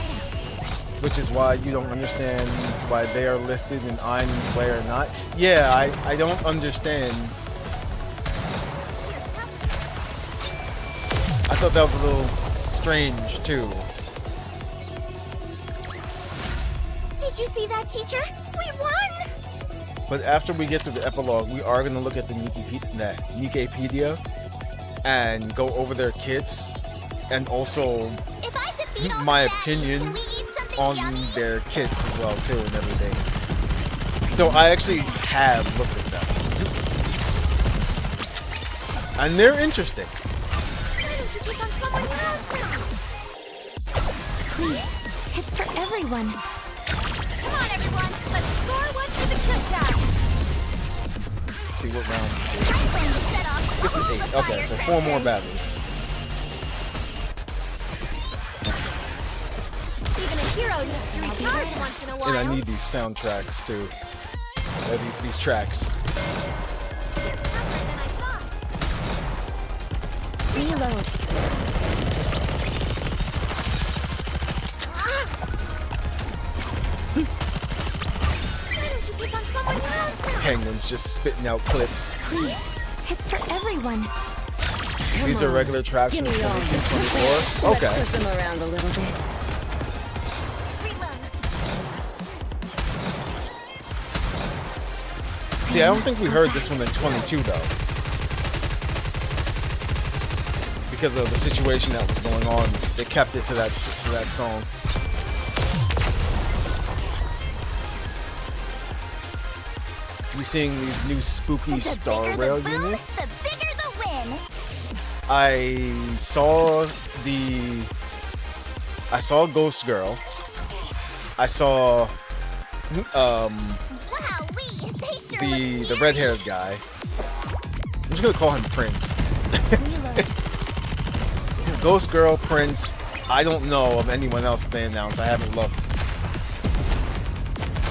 Which is why you don't understand why they are listed in Ain's way or not. Yeah, I don't understand. I thought that was a little strange too. Did you see that, teacher? We won! But after we get to the epilogue, we are going to look at the Nikkepedia and go over their kits and also If I defeat all my the baddies, opinion can we eat something on yummy? their kits as well too and everything. So I actually have looked at them. And they're interesting. Please, it's for everyone. Come on, everyone. Let's score one for the good guys. Let's see what round this is. I'm going to set off This is all 8. the Okay, so 4 more battles. Even a hero needs to recharge once in a while. And I need these soundtracks too. These tracks. Tougher than I thought. Reload. Why don't you pick on someone else? penguins just spitting out clips. Please, it's for everyone. These are regular tracks from 22, 24. Let's Okay. push them around a little bit. See, I don't think we heard this one in 22 though, because of the situation that was going on. They kept it to that song. We seeing these new spooky Star Rail units. The bigger the win. I saw Ghost Girl. I saw Wowee, they sure look the red-haired guy. I'm just gonna call him Prince. Ghost Girl, Prince. I don't know of anyone else they announced. I haven't looked.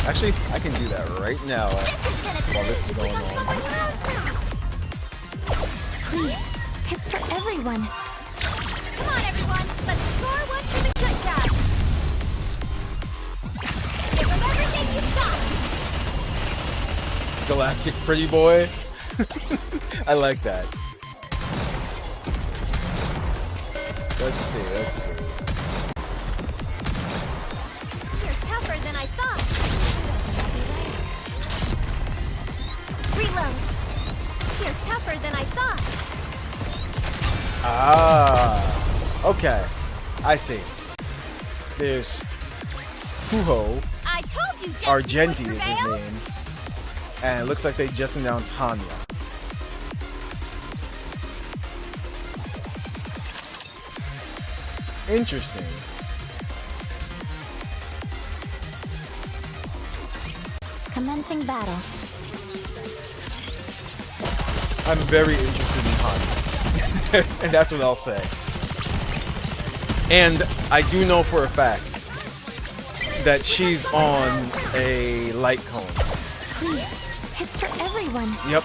Actually, I can do that right now while this is going on. Please, it's for everyone. Come on, everyone. Let's score one for the good guy. Give them everything you've got. Galactic Pretty Boy. I like that. Let's see. You're tougher than I thought. Reload. You're tougher than I thought. Ah, okay. I see. There's Huho. I told you Argenti is his name. And it looks like they just announced Hanya. Interesting. Commencing battle. I'm very interested in Hanya. And that's what I'll say. And I do know for a fact that she's on a light cone. Please, it's for everyone. Yep,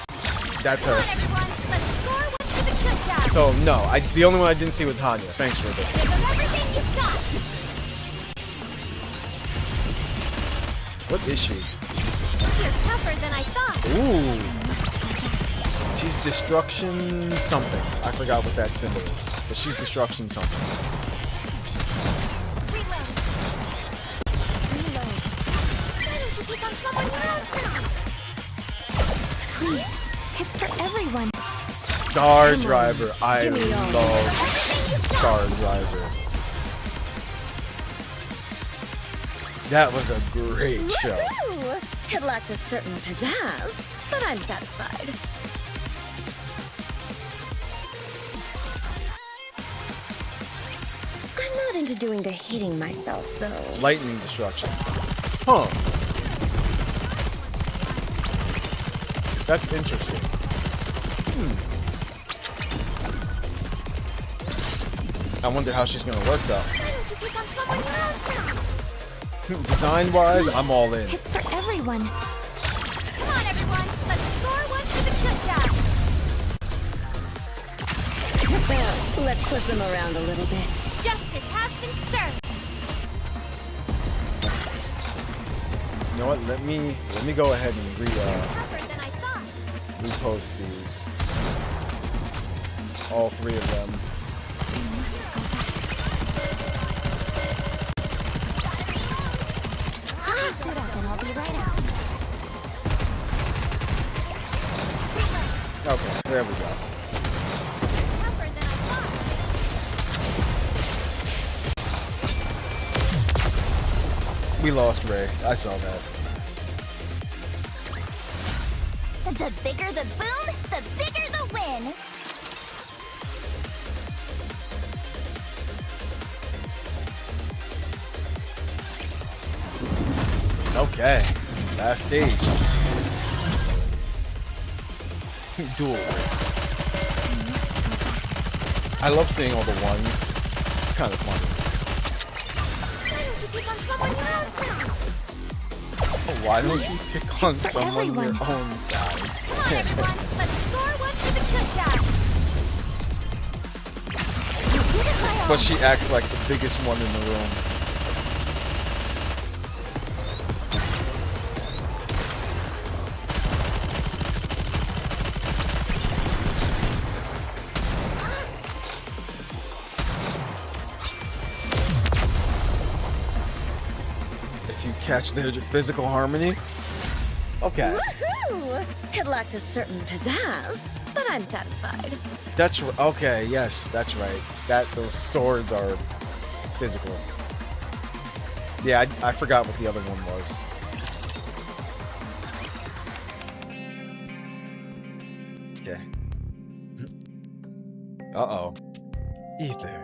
that's her. Come on, everyone. Let's score one for the good guy. So no, the only one I didn't see was Hanya. Thanks for that. Give them everything you've got. What is she? You're tougher than I thought. Ooh. She's destruction something. I forgot what that symbol is. But she's destruction something. Reload. Why don't you pick on someone else? Please, it's for everyone. Star Driver. I Give me all. love Star Driver. That was a great show. Woohoo! It lacked a certain pizzazz, but I'm satisfied. I'm not into doing the hitting myself, though. Lightning destruction. Huh. That's interesting. I wonder how she's gonna work though. Why don't you pick on someone else? Design-wise, I'm all in. It's for everyone. Come on, everyone. Let's score one for the good guy. Let's push them around a little bit. Justice has been served. You know what? Let me go ahead and Tougher than I thought. repost these. All three of them. Suit up and I'll be right out. Okay, there we go. Tougher than I thought. We lost Ray. I saw that. The bigger the boom, the bigger the win. Okay. Last stage. Duel. I love seeing all the ones. It's kind of funny. Why don't you pick on Oh, why don't you pick on someone else? For someone your everyone. own size? Come on, everyone. Let's score one for the good guy. You did it, my But she acts like the biggest one in the room. Catch their physical harmony? Okay. Woohoo! It lacked a certain pizzazz, but I'm satisfied. That's okay, yes, that's right. Those swords are physical. Yeah, I forgot what the other one was. Okay. Uh-oh. Ether.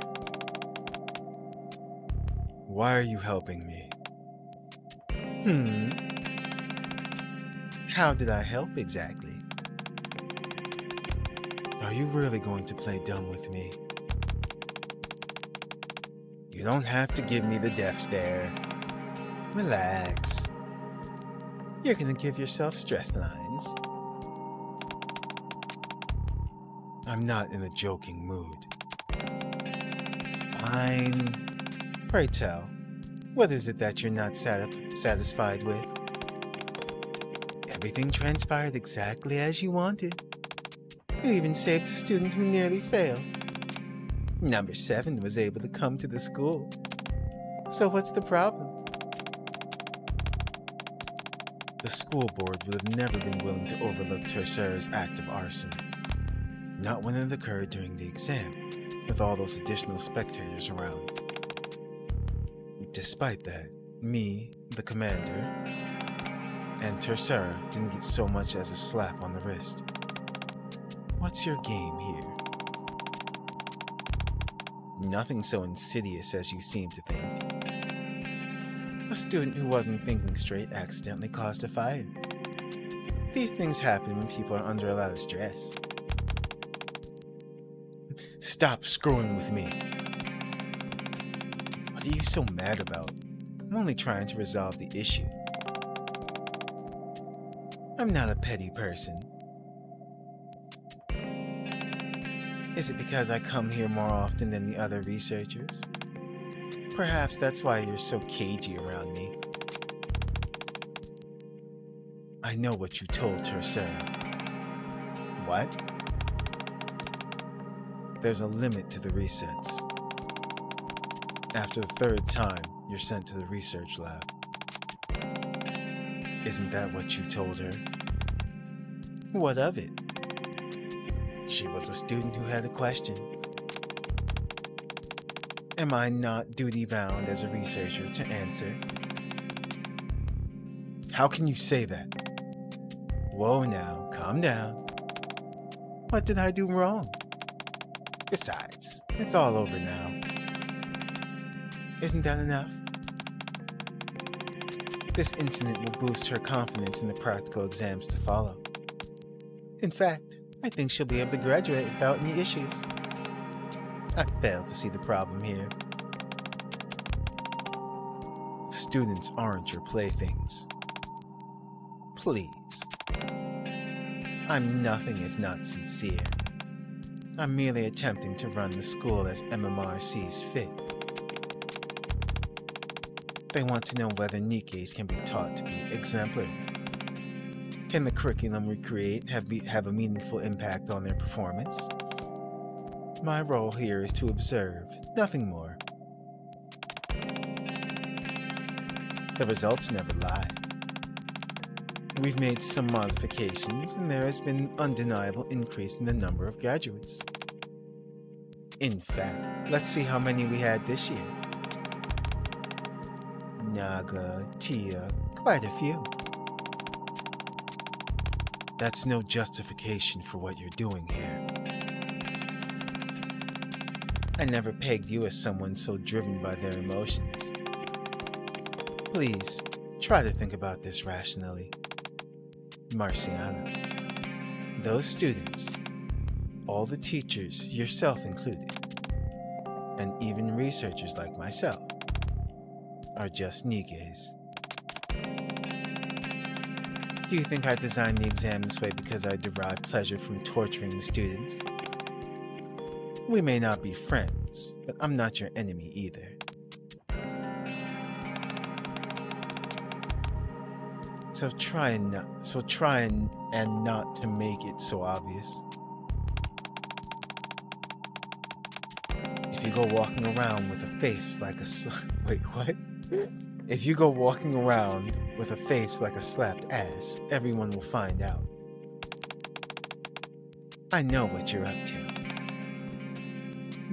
Why are you helping me? How did I help exactly? Are you really going to play dumb with me? You don't have to give me the death stare. Relax. You're gonna give yourself stress lines. I'm not in a joking mood. Fine. Pray tell, what is it that you're not satisfied with? Everything transpired exactly as you wanted. You even saved a student who nearly failed. Number 7 was able to come to the school. So what's the problem? The school board would have never been willing to overlook Tercera's act of arson. Not when it occurred during the exam, with all those additional spectators around. Despite that, me, the commander, and Tercera didn't get so much as a slap on the wrist. What's your game here? Nothing so insidious as you seem to think. A student who wasn't thinking straight accidentally caused a fire. These things happen when people are under a lot of stress. Stop screwing with me. What are you so mad about? I'm only trying to resolve the issue. I'm not a petty person. Is it because I come here more often than the other researchers? Perhaps that's why you're so cagey around me. I know what you told Tercera. What? There's a limit to the resets. After the 3rd time, you're sent to the research lab. Isn't that what you told her? What of it? She was a student who had a question. Am I not duty-bound as a researcher to answer? How can you say that? Whoa now, calm down. What did I do wrong? Besides, it's all over now. Isn't that enough? This incident will boost her confidence in the practical exams to follow. In fact, I think she'll be able to graduate without any issues. I fail to see the problem here. Students aren't your playthings. Please. I'm nothing if not sincere. I'm merely attempting to run the school as MMR sees fit. They want to know whether Nikkes can be taught to be exemplary. Can the curriculum we create have a meaningful impact on their performance? My role here is to observe, nothing more. The results never lie. We've made some modifications, and there has been an undeniable increase in the number of graduates. In fact, let's see how many we had this year. Naga, Tia, quite a few. That's no justification for what you're doing here. I never pegged you as someone so driven by their emotions. Please, try to think about this rationally. Marciana, those students, all the teachers, yourself included, and even researchers like myself, are just Nikkes. Do you think I designed the exam this way because I derive pleasure from torturing the students? We may not be friends, but I'm not your enemy either. So try and not to make it so obvious. If you go walking around with a face like a wait, what? If you go walking around with a face like a slapped ass, everyone will find out. I know what you're up to.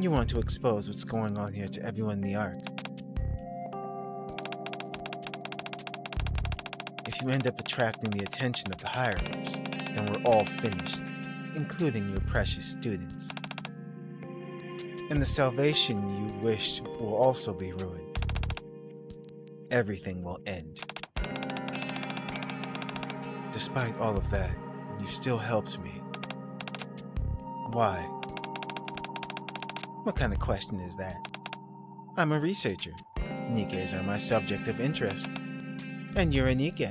You want to expose what's going on here to everyone in the Ark. If you end up attracting the attention of the higher-ups, then we're all finished, including your precious students. And the salvation you wished will also be ruined. Everything will end. Despite all of that, you still helped me. Why? What kind of question is that? I'm a researcher. Nikkes are my subject of interest. And you're a Nikke.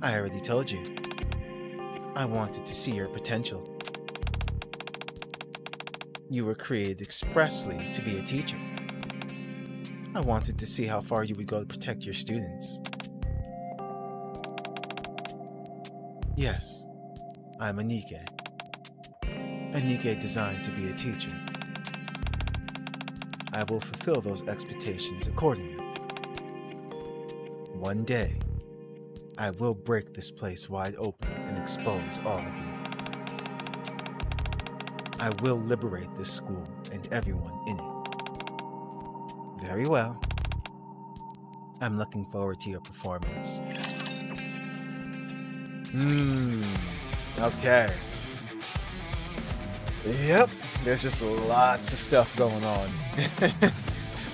I already told you. I wanted to see your potential. You were created expressly to be a teacher. I wanted to see how far you would go to protect your students. Yes, I'm a Nikke. A Nikke designed to be a teacher. I will fulfill those expectations accordingly. One day, I will break this place wide open and expose all of you. I will liberate this school and everyone in it. Very well. I'm looking forward to your performance. Okay. Yep, there's just lots of stuff going on.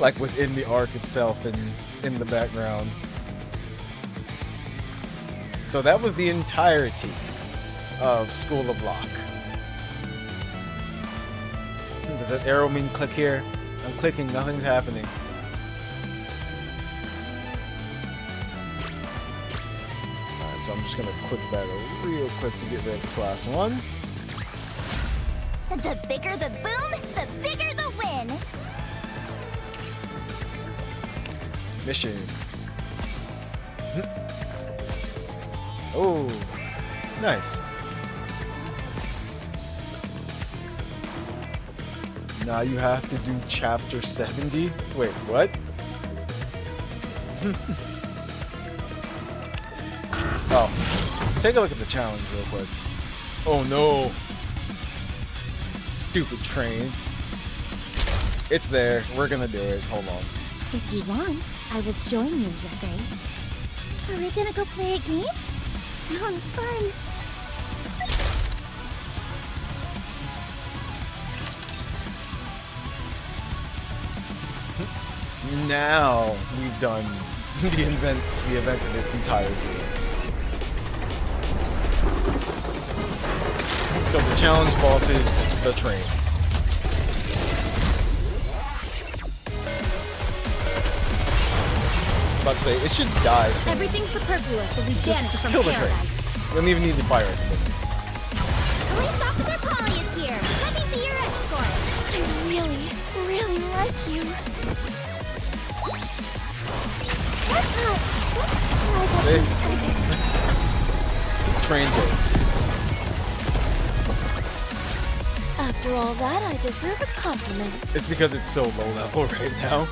Like within the Ark itself and in the background. So that was the entirety of School of Lock. Does that arrow mean click here? I'm clicking, nothing's happening. Alright, so I'm just gonna quick battle real quick to get rid of this last one. The bigger the boom, the bigger the win. Mission. Oh, nice. Now you have to do chapter 70? Wait, what? Oh, let's take a look at the challenge real quick. Oh no. Stupid train. It's there. We're gonna do it. Hold on. If you want, I will join you, your face. Are we gonna go play a game? Sounds fun. Now we've done the event in its entirety. So the challenge boss is the train. About to say it should die soon. Everything superfluous will be banished Just from kill the train. paradise. You don't even need the fire explosives. Police Officer Polly is here. Let me be your escort. I really like you. What's up? Hey. Train day. After all that, I deserve a compliment. It's because it's so low level right now.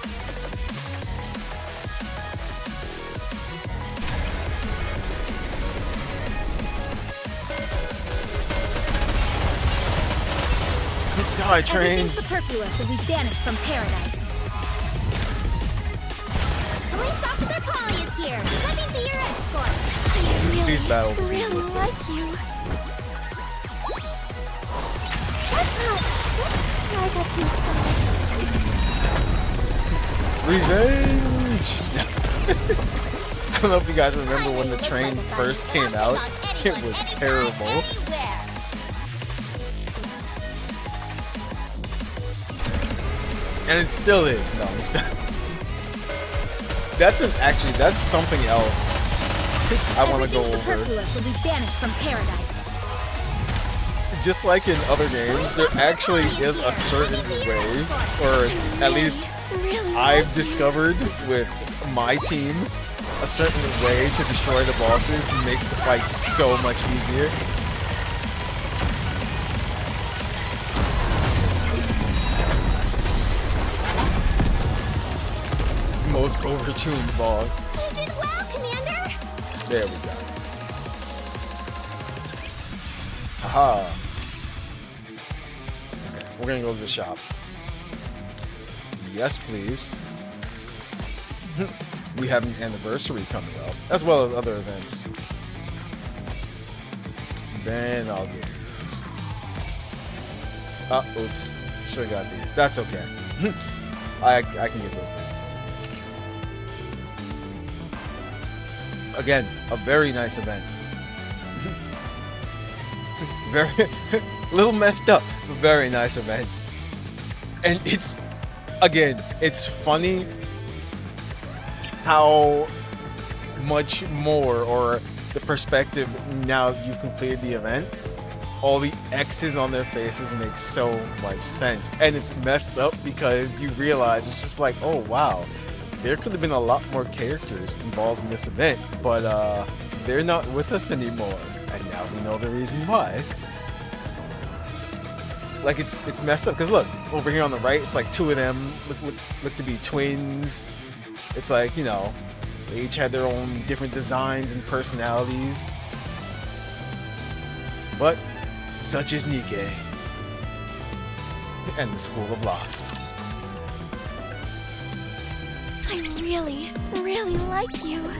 Die, train. Everything superfluous will be banished from paradise. Police Officer Polly is here. Let me be your escort. These battles. Really like you. What's up? I got too excited. Revenge! I don't know if you guys remember when the train first came out. It was terrible. And it still is. No, it's not. That's something else I want to go over. Superfluous will be banished from paradise. Just like in other games, there actually is a certain way, or at least I've discovered with my team, a certain way to destroy the bosses makes the fight so much easier. those overtuned balls. You did well, Commander! There we go. Aha. Okay, we're gonna go to the shop. Yes, please. We have an anniversary coming up, as well as other events. Then I'll get these. Oops. Should've got these. That's okay. I can get those things. Again, a very nice event. Very little messed up, but very nice event. And it's funny how much more, or the perspective now you've completed the event, all the X's on their faces make so much sense. And it's messed up because you realize it's just like, oh wow, there could have been a lot more characters involved in this event, but they're not with us anymore. And now we know the reason why. Like, it's messed up because look, over here on the right, it's like two of them look to be twins. It's like, you know, they each had their own different designs and personalities. But such is Nikke and the School of Law. I really, really like you.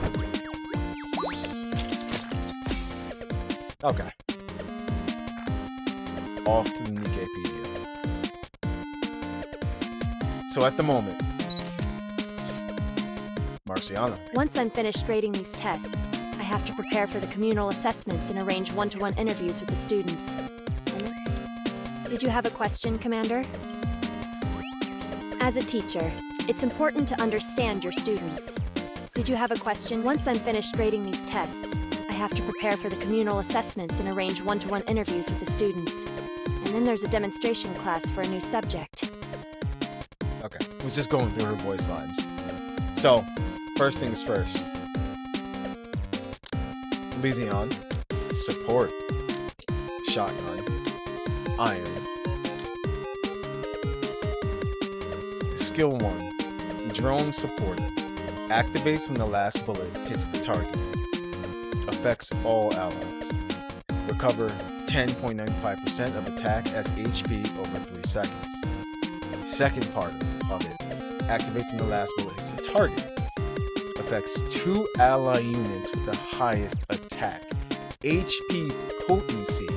Okay. Off to the Nikkepedia. So at the moment, Marciana. Once I'm finished grading these tests, I have to prepare for the communal assessments and arrange one-to-one interviews with the students. Did you have a question, Commander? As a teacher, it's important to understand your students. Did you have a question? Once I'm finished grading these tests, I have to prepare for the communal assessments and arrange one-to-one interviews with the students. And then there's a demonstration class for a new subject. Okay, I was just going through her voice lines. So, first things first. Lysion, support, shotgun, iron. Skill 1, drone supported. Activates when the last bullet hits the target. Affects all allies. Recover 10.95% of attack as HP over 3 seconds. Second part of it. Activates when the last bullet hits the target. Affects 2 ally units with the highest attack. HP potency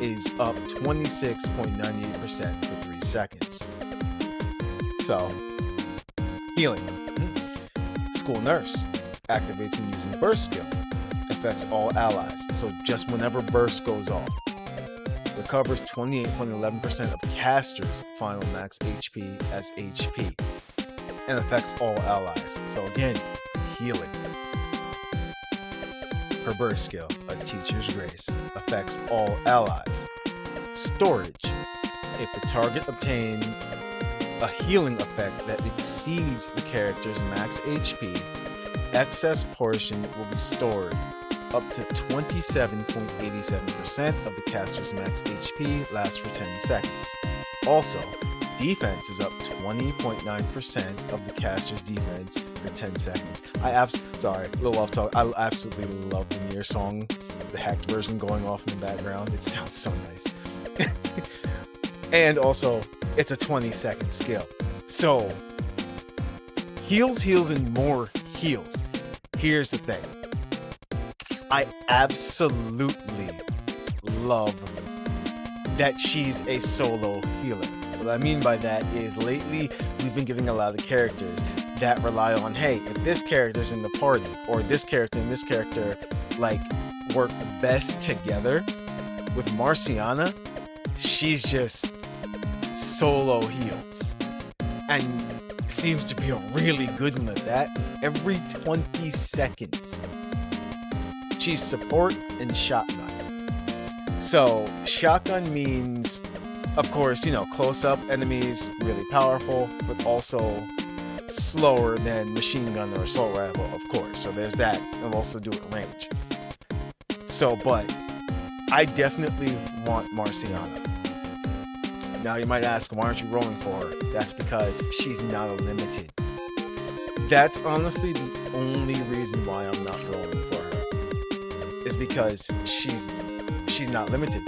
is up 26.98% for 3 seconds. So, healing. School Nurse activates when using burst skill. Affects all allies, so just whenever burst goes off. Recovers 28.11% of caster's final max HP as HP. And affects all allies, so again, healing. Her burst skill, a Teacher's Grace, affects all allies. Storage. If the target obtained a healing effect that exceeds the character's max HP, excess portion will be stored up to 27.87% of the caster's max HP, lasts for 10 seconds. Also, defense is up 20.9% of the caster's defense for 10 seconds. Sorry, a little off topic. I absolutely love the Nier song, the hacked version going off in the background. It sounds so nice. And also, it's a 20-second skill. So, heals, and more heals. Here's the thing. I absolutely love that she's a solo healer. What I mean by that is lately we've been giving a lot of characters that rely on, hey, if this character's in the party, or this character and this character like work best together. With Marciana, she's just solo heals and seems to be a really good one at that. Every 20 seconds she's support and shotgun. So shotgun means, of course, you know, close up enemies, really powerful, but also slower than machine gun or assault rifle, of course. So there's that. It'll also do it range. So, but I definitely want Marciana. Now you might ask, why aren't you rolling for her? That's because she's not a limited. That's honestly the only reason why I'm not going for her. Is because she's not limited.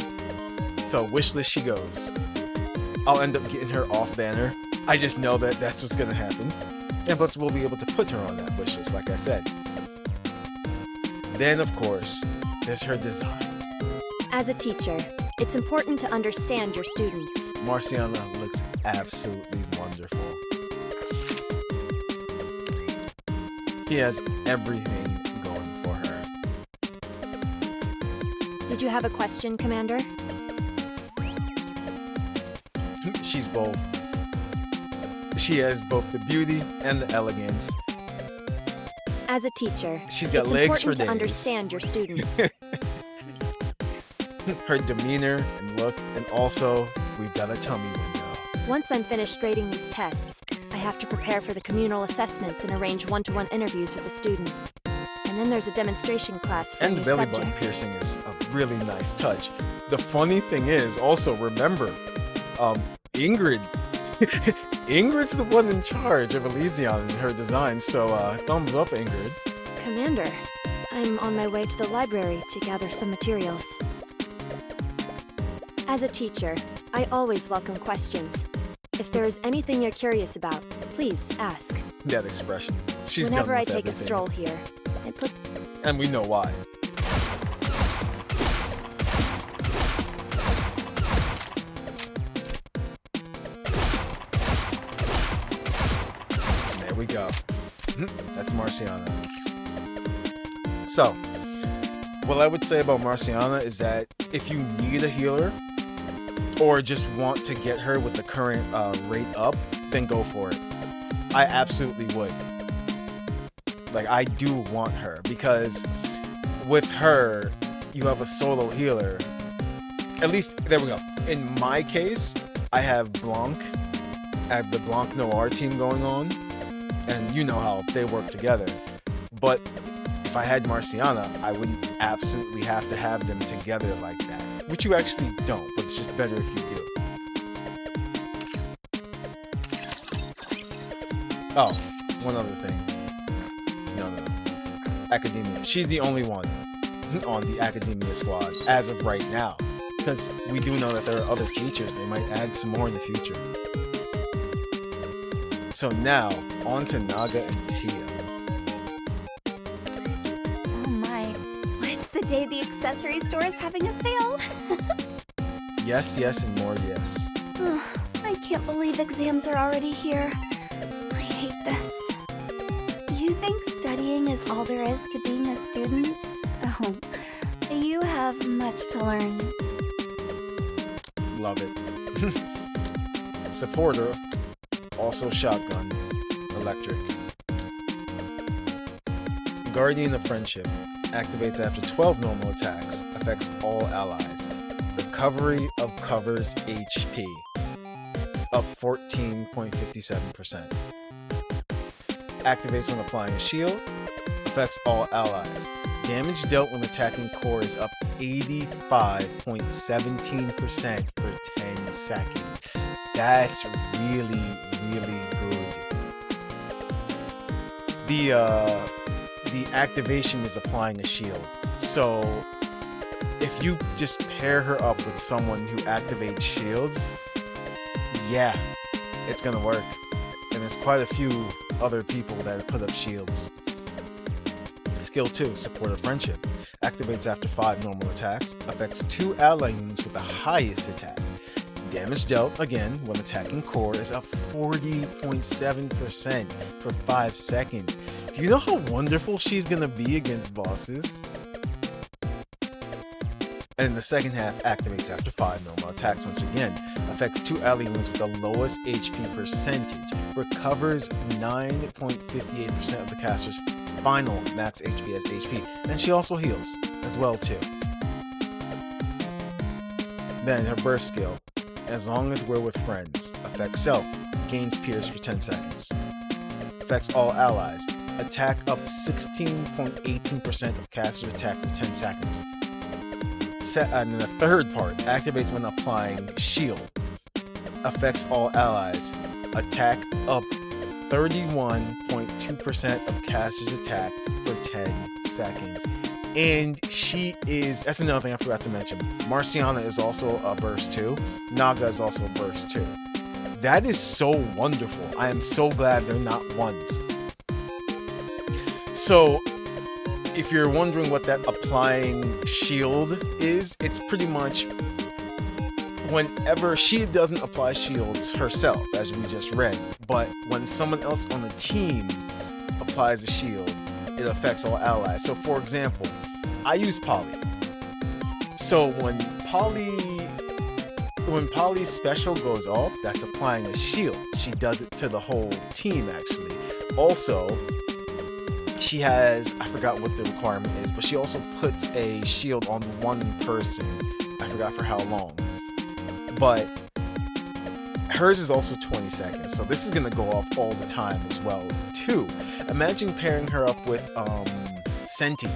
So wishlist she goes. I'll end up getting her off banner. I just know that that's what's gonna happen. And plus we'll be able to put her on that wishlist, like I said. Then of course, there's her design. As a teacher, it's important to understand your students. Marciana looks absolutely wonderful. She has everything going for her. Did you have a question, Commander? She's both. She has both the beauty and the elegance. As a teacher, She's got it's legs for important to days. understand your students. Her demeanor and look, and also we've got a tummy window. Once I'm finished grading these tests, I have to prepare for the communal assessments and arrange one-to-one interviews with the students. And then there's a demonstration class for a And new the belly subject. button piercing is a really nice touch. The funny thing is, also remember, Ingrid. Ingrid's the one in charge of Elysion and her design, so thumbs up, Ingrid. Commander, I'm on my way to the library to gather some materials. As a teacher, I always welcome questions. If there is anything you're curious about, please ask. That expression. She's Whenever done I with take a everything. stroll here, I put And we know why. There we go. That's Marciana. So, what I would say about Marciana is that if you need a healer, or just want to get her with the current rate up, then go for it. I absolutely would. Like, I do want her, because with her, you have a solo healer. At least, there we go. In my case, I have Blanc. I have the Blanc Noir team going on, and you know how they work together. But if I had Marciana, I wouldn't absolutely have to have them together like that. Which you actually don't, but it's just better if you do. Oh, one other thing. No. Academia. She's the only one on the Academia squad as of right now. Because we do know that there are other teachers. They might add some more in the future. So now, on to Naga and Tia. Oh my. What's the day the accessory store is having a sale? Yes, and more yes. I can't believe exams are already here. I hate this. You think studying is all there is to being a student? Oh, you have much to learn. Love it. Supporter, also shotgun, electric. Guardian of Friendship activates after 12 normal attacks, affects all allies. Recovery of covers HP, up 14.57%. Activates when applying a shield, affects all allies. Damage dealt when attacking core is up 85.17% for 10 seconds. That's really, really good. The activation is applying a shield. So if you just pair her up with someone who activates shields, yeah, it's gonna work. And there's quite a few other people that put up shields. Skill 2, Support of Friendship. Activates after 5 normal attacks. Affects 2 ally units with the highest attack. Damage dealt, again, when attacking core is up 40.7% for 5 seconds. Do you know how wonderful she's gonna be against bosses? And in the second half, activates after 5 normal attacks once again. Affects 2 ally units with the lowest HP percentage. Recovers 9.58% of the caster's final max HP as HP. And she also heals as well too. Then her burst skill. As long as we're with friends. Affects self. Gains pierce for 10 seconds. Affects all allies. Attack up 16.18% of caster's attack for 10 seconds. And then the third part activates when applying shield. Affects all allies. Attack up 31.2% of caster's attack for 10 seconds. And that's another thing I forgot to mention. Marciana is also a burst 2. Naga is also a burst 2. That is so wonderful. I am so glad they're not ones. So, if you're wondering what that applying shield is, it's pretty much whenever she doesn't apply shields herself, as we just read, but when someone else on the team applies a shield, it affects all allies. So for example, I use Polly. So when Polly's special goes off, that's applying a shield. She does it to the whole team actually. Also, she has, I forgot what the requirement is, but she also puts a shield on one person. I forgot for how long. But hers is also 20 seconds, so this is going to go off all the time as well, too. Imagine pairing her up with Senti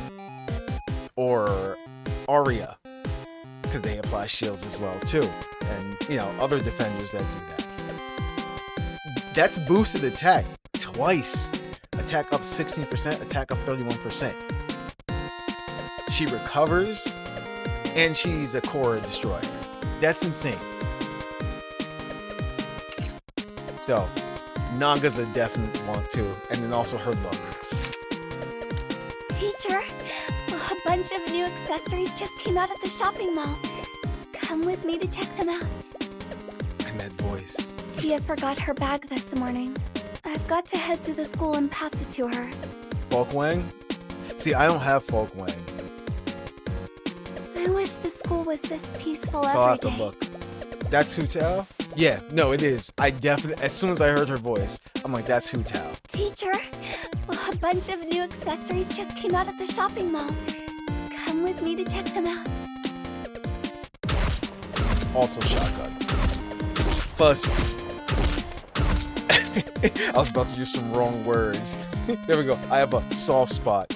or Aria, because they apply shields as well, too. And, you know, other defenders that do that. That's boosted attack twice. Attack up 16%, attack up 31%. She recovers, and she's a core destroyer. That's insane. So, Naga's a definite one too, and then also her look. Teacher, a bunch of new accessories just came out at the shopping mall. Come with me to check them out. And that voice. Tia forgot her bag this morning. I've got to head to the school and pass it to her. Folk Wang? See, I don't have Folk Wang. I wish the school was this peaceful So I'll every have to day. look. That's Hu Tao? Yeah, no, it is. I definitely, as soon as I heard her voice, I'm like, that's Hu Tao. Teacher, a bunch of new accessories just came out at the shopping mall. Come with me to check them out. Also shotgun. Plus, I was about to use some wrong words. There we go. I have a soft spot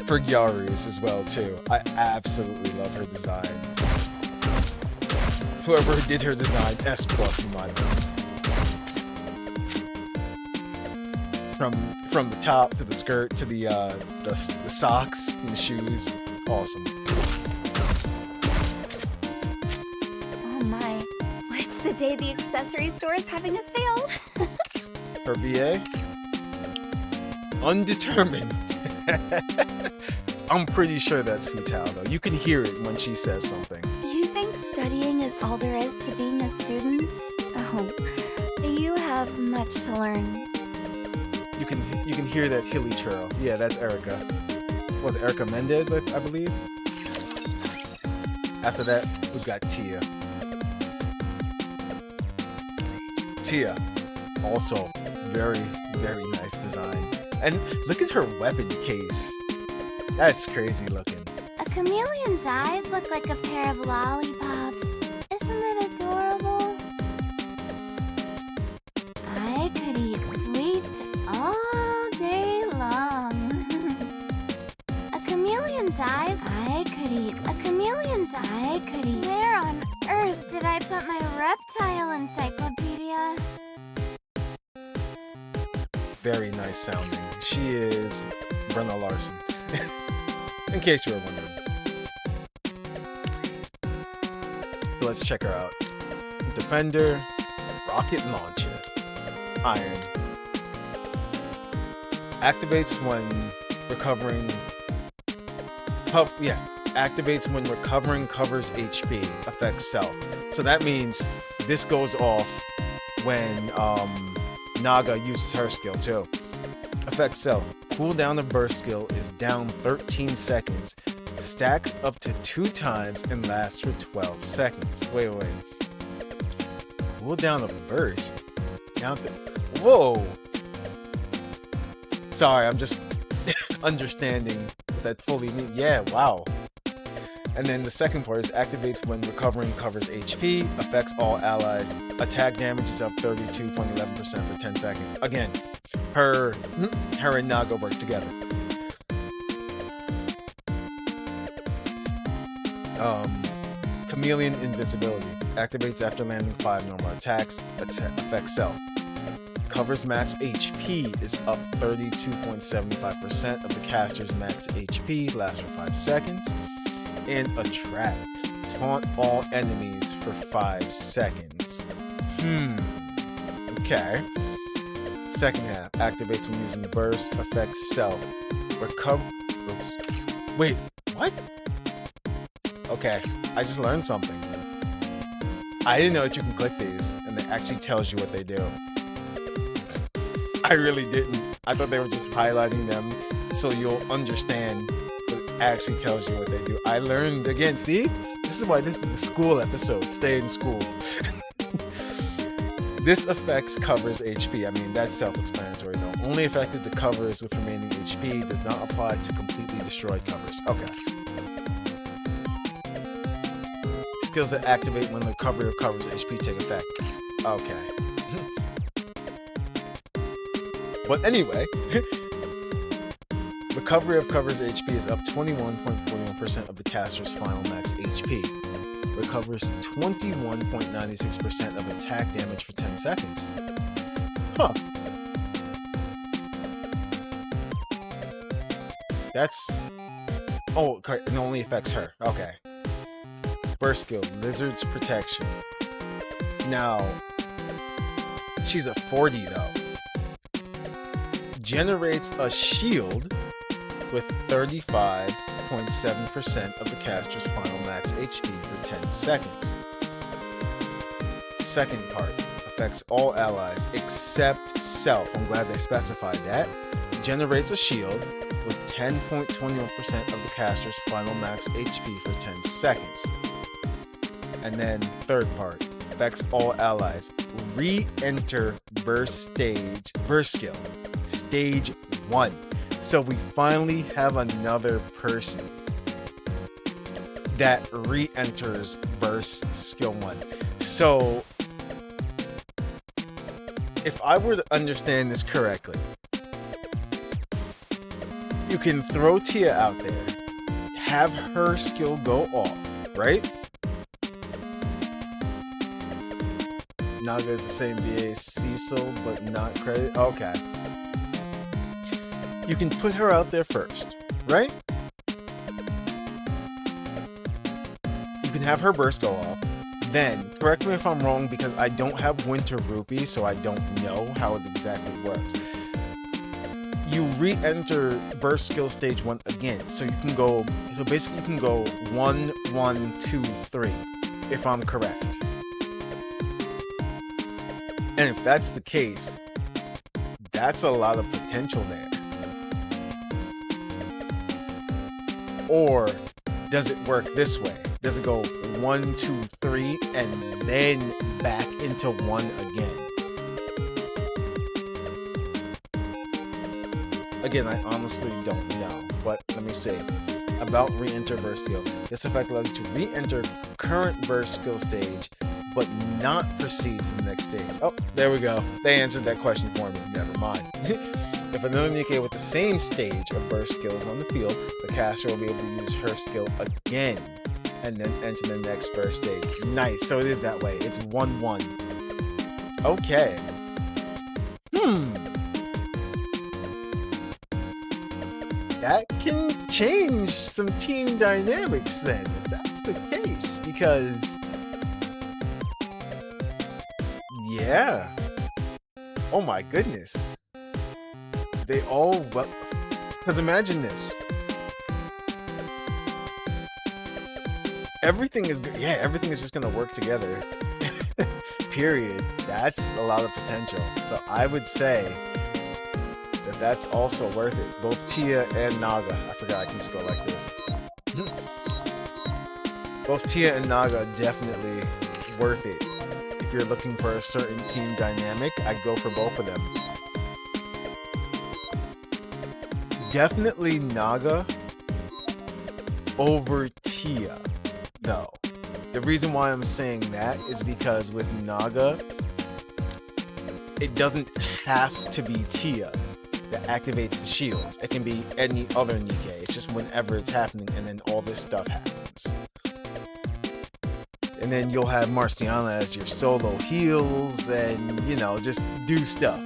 for Gyarius as well, too. I absolutely love her design. Whoever did her design, S+ in my book. From the top to the skirt to the socks and the shoes, awesome. Oh my, what's the day the accessory store is having a sale? Her VA? Undetermined. I'm pretty sure that's Hu Tao, though. You can hear it when she says something. You think studying is all there is to being a student? Oh, you have much to learn. You can hear that hilly trail. Yeah, that's Erica. Was it Erica Mendez, I believe? After that, we've got Tia. Tia, also very, very nice design. And look at her weapon case. That's crazy looking. A chameleon's eyes look like a pair of lollipops. Isn't it adorable? I could eat sweets all day long. A chameleon's eyes. I could eat. A chameleon's eye could eat. Where on earth did I put my reptile encyclopedia? Very nice sounding. She is Brenna Larson. In case you were wondering. So let's check her out. Defender, rocket launcher, iron. Activates when recovering. Activates when recovering, covers HP, affects self. So that means this goes off when Naga uses her skill too. Affects self. Cooldown of burst skill is down 13 seconds, stacks up to 2 times, and lasts for 12 seconds. Wait. Cooldown of burst? Down to... Whoa! Sorry, I'm just understanding what that fully means. Yeah, wow. And then the second part is activates when recovering, covers HP, affects all allies. Attack damage is up 32.11% for 10 seconds. Again, her and Naga work together. Chameleon invisibility activates after landing 5 normal attacks. Affects self. cover's max HP is up 32.75% of the caster's max HP, lasts for 5 seconds. And Attract, taunt all enemies for 5 seconds. Okay. Second half, activates when using burst, affects self. Recover. Oops. Wait, what? Okay, I just learned something. I didn't know that you can click these, and it actually tells you what they do. I really didn't. I thought they were just highlighting them so you'll understand, but it actually tells you what they do. I learned again, see? This is why this is the school episode. Stay in school. This affects covers HP. I mean, that's self-explanatory though. Only affected the covers with remaining HP, does not apply to completely destroyed covers. Okay. Skills that activate when the recovery of covers HP take effect. Okay. But anyway, recovery of covers HP is up 21.41% of the caster's final max HP. Recovers 21.96% of attack damage for 10 seconds. Huh. That's... Oh, it only affects her. Okay. Burst skill, Lizard's Protection. Now, she's a 40 though. Generates a shield with 35.7% of the caster's final max HP for 10 seconds. Second part, affects all allies except self. I'm glad they specified that. Generates a shield with 10.21% of the caster's final max HP for 10 seconds. And then third part, affects all allies. Re-enter burst skill, stage 1. So we finally have another person that re-enters burst skill 1. So if I were to understand this correctly, you can throw Tia out there, have her skill go off, right? Naga is the same VA as Cecil, but not credit. Okay. You can put her out there first, right? You can have her burst go off. Then, correct me if I'm wrong because I don't have Winter Rupee, so I don't know how it exactly works. You re-enter burst skill stage 1 again. So you can go, so basically you can go 1, 1, 2, 3, if I'm correct. And if that's the case, that's a lot of potential there. Or does it work this way? Does it go 1, 2, 3 and then back into 1 again? Again, I honestly don't know, but let me see. About re-enter burst skill. This effect allows you to re-enter current burst skill stage but not proceed to the next stage. Oh, there we go. They answered that question for me. Never mind. If another Nikke with the same stage of burst skill is on the field, the caster will be able to use her skill again and then enter the next burst stage. Nice. So it is that way. It's 1-1. Okay. That can change some team dynamics then, if that's the case, because yeah. Oh my goodness. They all, well, because imagine this. Everything is good. Yeah, everything is just going to work together. Period. That's a lot of potential. So I would say that that's also worth it. Both Tia and Naga. I forgot I can just go like this. Both Tia and Naga definitely worth it. If you're looking for a certain team dynamic, I'd go for both of them. Definitely Naga over Tia, though. The reason why I'm saying that is because with Naga, it doesn't have to be Tia that activates the shields. It can be any other Nikke. It's just whenever it's happening and then all this stuff happens. And then you'll have Marciana as your solo heals and, you know, just do stuff.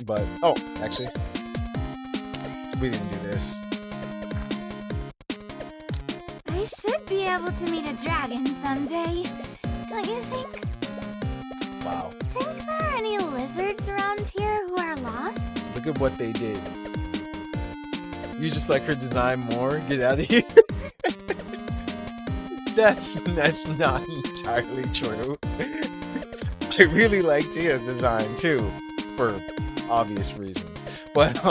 But, oh, actually, we didn't do this. I should be able to meet a dragon someday. Don't you think? Wow. Think there are any lizards around here who are lost? Look at what they did. You just like her design more? Get out of here. That's not entirely true. I really like Tia's design too, for obvious reasons. But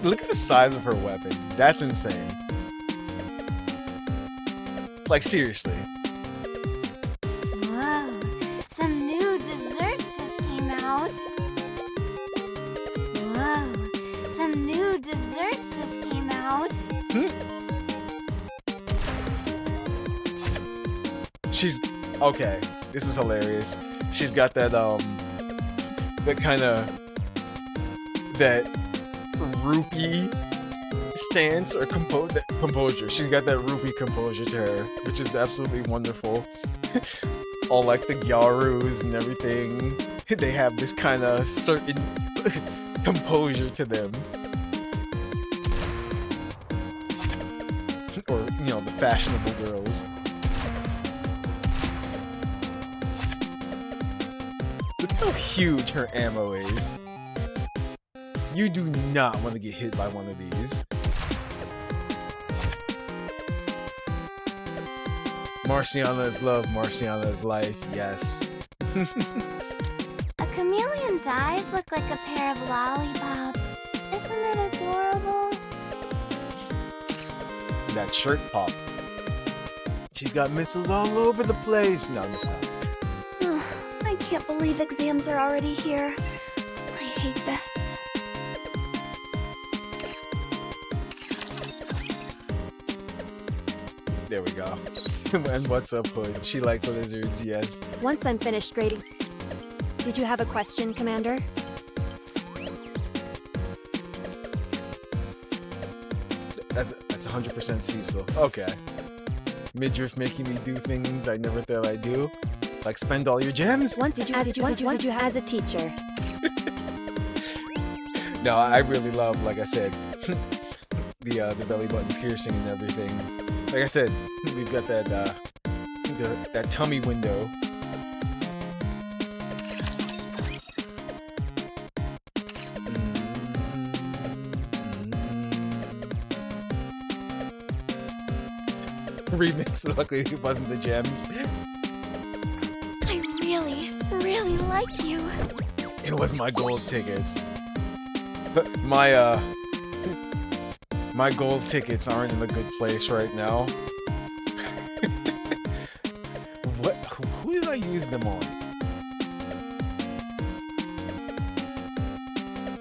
look at the size of her weapon. That's insane. Like seriously. Whoa, some new desserts just came out. Whoa, some new desserts just came out. She's okay. This is hilarious. She's got that that kind of that rupee stance or composure. She's got that rupee composure to her, which is absolutely wonderful. All like the Gyarus and everything, they have this kind of certain composure to them. Or, you know, the fashionable girls. Look how huge her ammo is. You do not want to get hit by one of these. Marciana is love, Marciana is life, yes. A chameleon's eyes look like a pair of lollipops. Isn't it adorable? That shirt pop. She's got missiles all over the place. No, I'm stop. I can't believe exams are already here. I hate this. There we go. And what's up, Hood? She likes lizards, yes. Once I'm finished grading... Did you have a question, Commander? That's 100% Cecil. Okay. Midriff making me do things I never thought I'd do. Like spend all your gems? Once did you as a teacher? No, I really love, like I said, the belly button piercing and everything. Like I said, we've got that tummy window. Remix, luckily it wasn't the gems. I really like you. It was my gold tickets. My gold tickets aren't in a good place right now. What? Who did I use them on?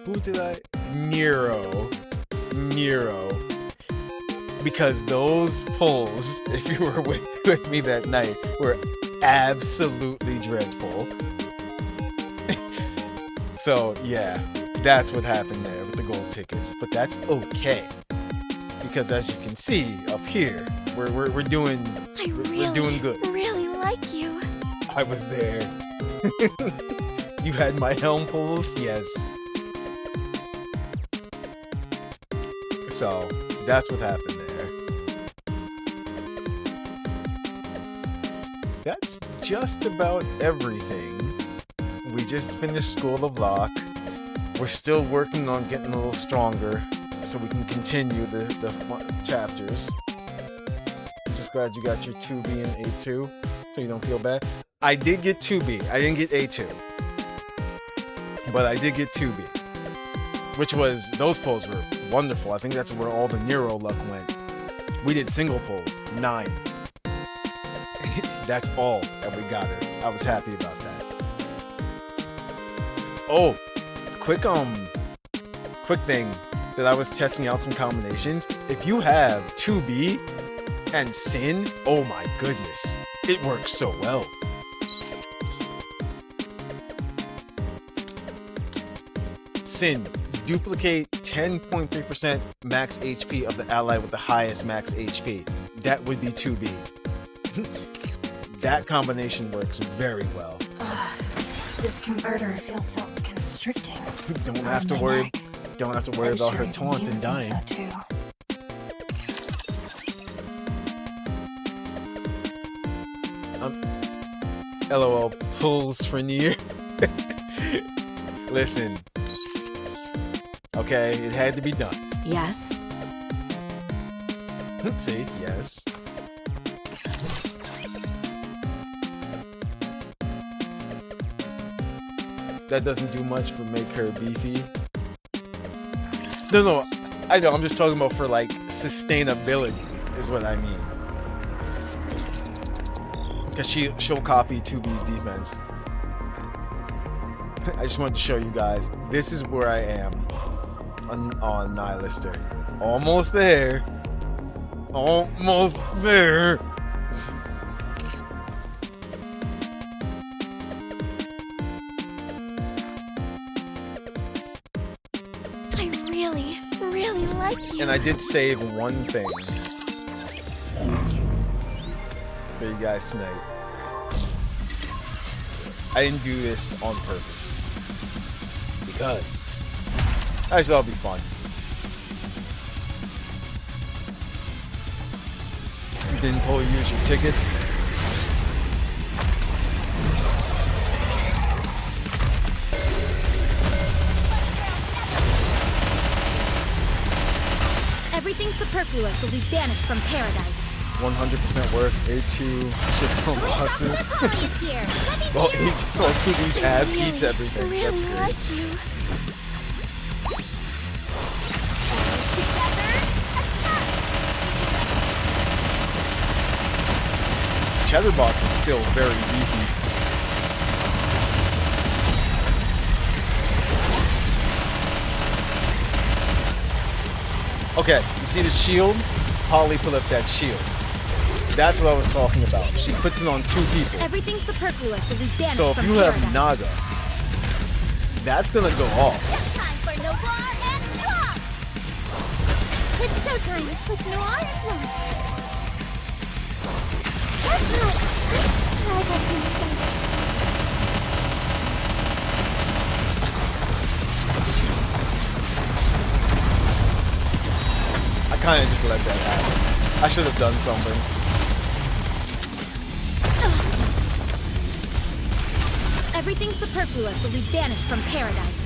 Who did I? Nero. Because those pulls, if you were with me that night, were absolutely dreadful. So yeah, that's what happened there with the gold tickets. But that's okay, because as you can see up here, we're doing good. Really like you. I was there. You had my helm pulls, yes. So that's what happened there. That's just about everything. We just finished School of Lock. We're still working on getting a little stronger so we can continue the chapters. I'm just glad you got your 2B and A2 so you don't feel bad. I did get 2B. I didn't get A2. But I did get 2B. Which was, those pulls were wonderful. I think that's where all the Nero luck went. We did single pulls, 9. That's all that we got it. I was happy about that. Oh, quick thing that I was testing out some combinations. If you have 2B and Sin, oh my goodness, it works so well. Sin, Duplicate 10.3% max HP of the ally with the highest max HP. That would be 2B. That combination works very well. This converter feels so constricting. Don't have to worry. Don't have to worry about her taunt and dying. LOL pulls for Nier. Listen. Okay, it had to be done. Yes. See, yes. That doesn't do much but make her beefy. No, I know, I'm just talking about for like sustainability is what I mean. Because she'll copy 2B's defense. I just wanted to show you guys, this is where I am on Nihilister. Almost there. Almost there. I really, really like you. And I did save one thing for you guys tonight. I didn't do this on purpose because I just thought it'd be fun. You didn't pull use your tickets. Everything superfluous will be banished from paradise. 100% work. A2 shits on bosses. Here. Well, A2 abs eats everything. Really That's great. like you. Chatterbox is still very beefy. Okay, you see the shield? Holly put up that shield. That's what I was talking about. She puts it on 2 people. Everything superfluous will be banished So if from you have paradise. Naga, that's gonna go off. Time for Noir and Plum! It's showtime with Noir and Plum. I kind of just let that happen. I should have done something. Everything superfluous will be banished from paradise.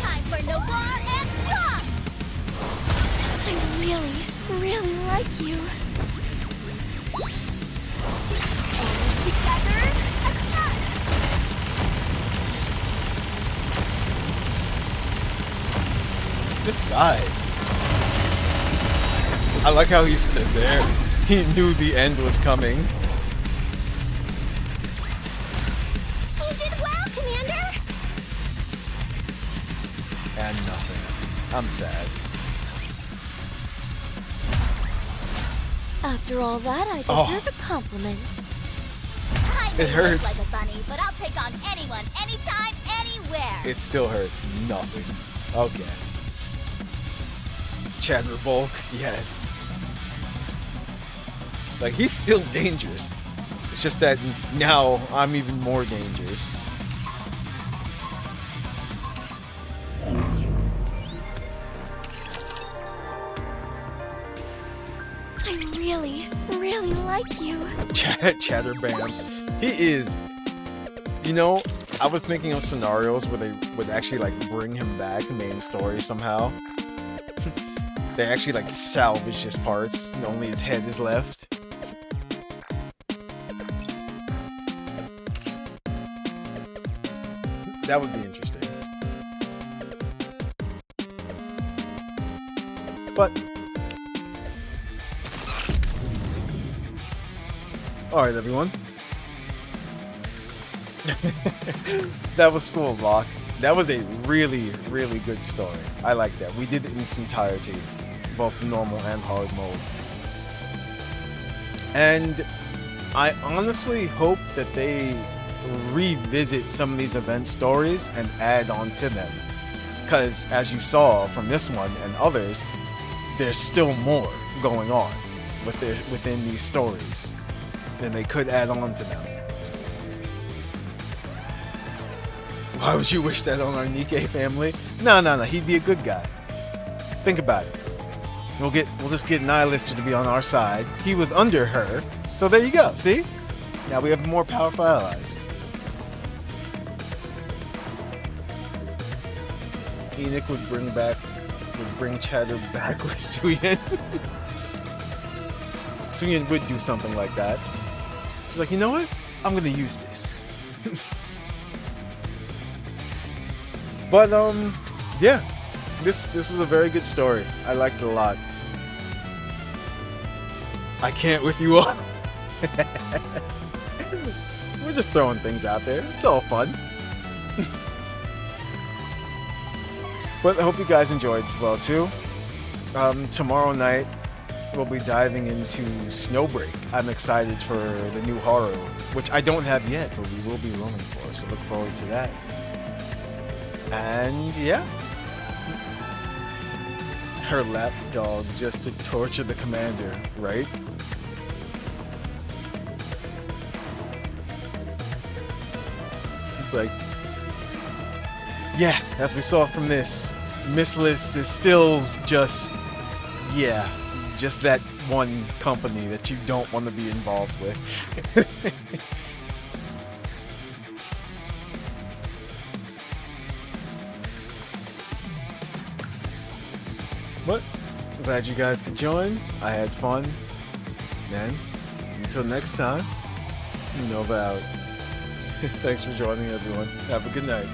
Time for Noir and Plum! I really, really like you. Together, attack! Just die. I like how he stood there. He knew the end was coming. You did well, Commander! And nothing. I'm sad. After all that, I deserve a compliment. I may It hurts. look like a bunny, but I'll take on anyone, anytime, anywhere. It still hurts. Nothing. Okay. Chatterbulk, yes. Like, he's still dangerous. It's just that now I'm even more dangerous. I really, really like you. Chatterbam. He is. You know, I was thinking of scenarios where they would actually like bring him back main story somehow. They actually like salvage his parts and only his head is left. That would be interesting. But alright, everyone. That was Skooled Lock. That was a really, really good story. I like that. We did it in its entirety, both normal and hard mode. And I honestly hope that they revisit some of these event stories and add on to them. Because as you saw from this one and others, there's still more going on within these stories, and they could add on to them. Why would you wish that on our Nikke family? No, he'd be a good guy. Think about it. We'll just get Nihilister to be on our side. He was under her, so there you go. See? Now we have more powerful allies. Enoch would bring Chatter back with Suyin. Suyin would do something like that. She's like, you know what? I'm gonna use this. But yeah, this was a very good story. I liked it a lot. I can't with you all. We're just throwing things out there. It's all fun. But I hope you guys enjoyed as well too. Tomorrow night we'll be diving into Snowbreak. I'm excited for the new horror, which I don't have yet, but we will be rolling for. So look forward to that. And yeah, her lapdog just to torture the commander, right? It's like, yeah, as we saw from this, Missless is still just, yeah, just that one company that you don't want to be involved with. But I'm glad you guys could join. I had fun. And until next time, Nova out. Thanks for joining, everyone. Have a good night.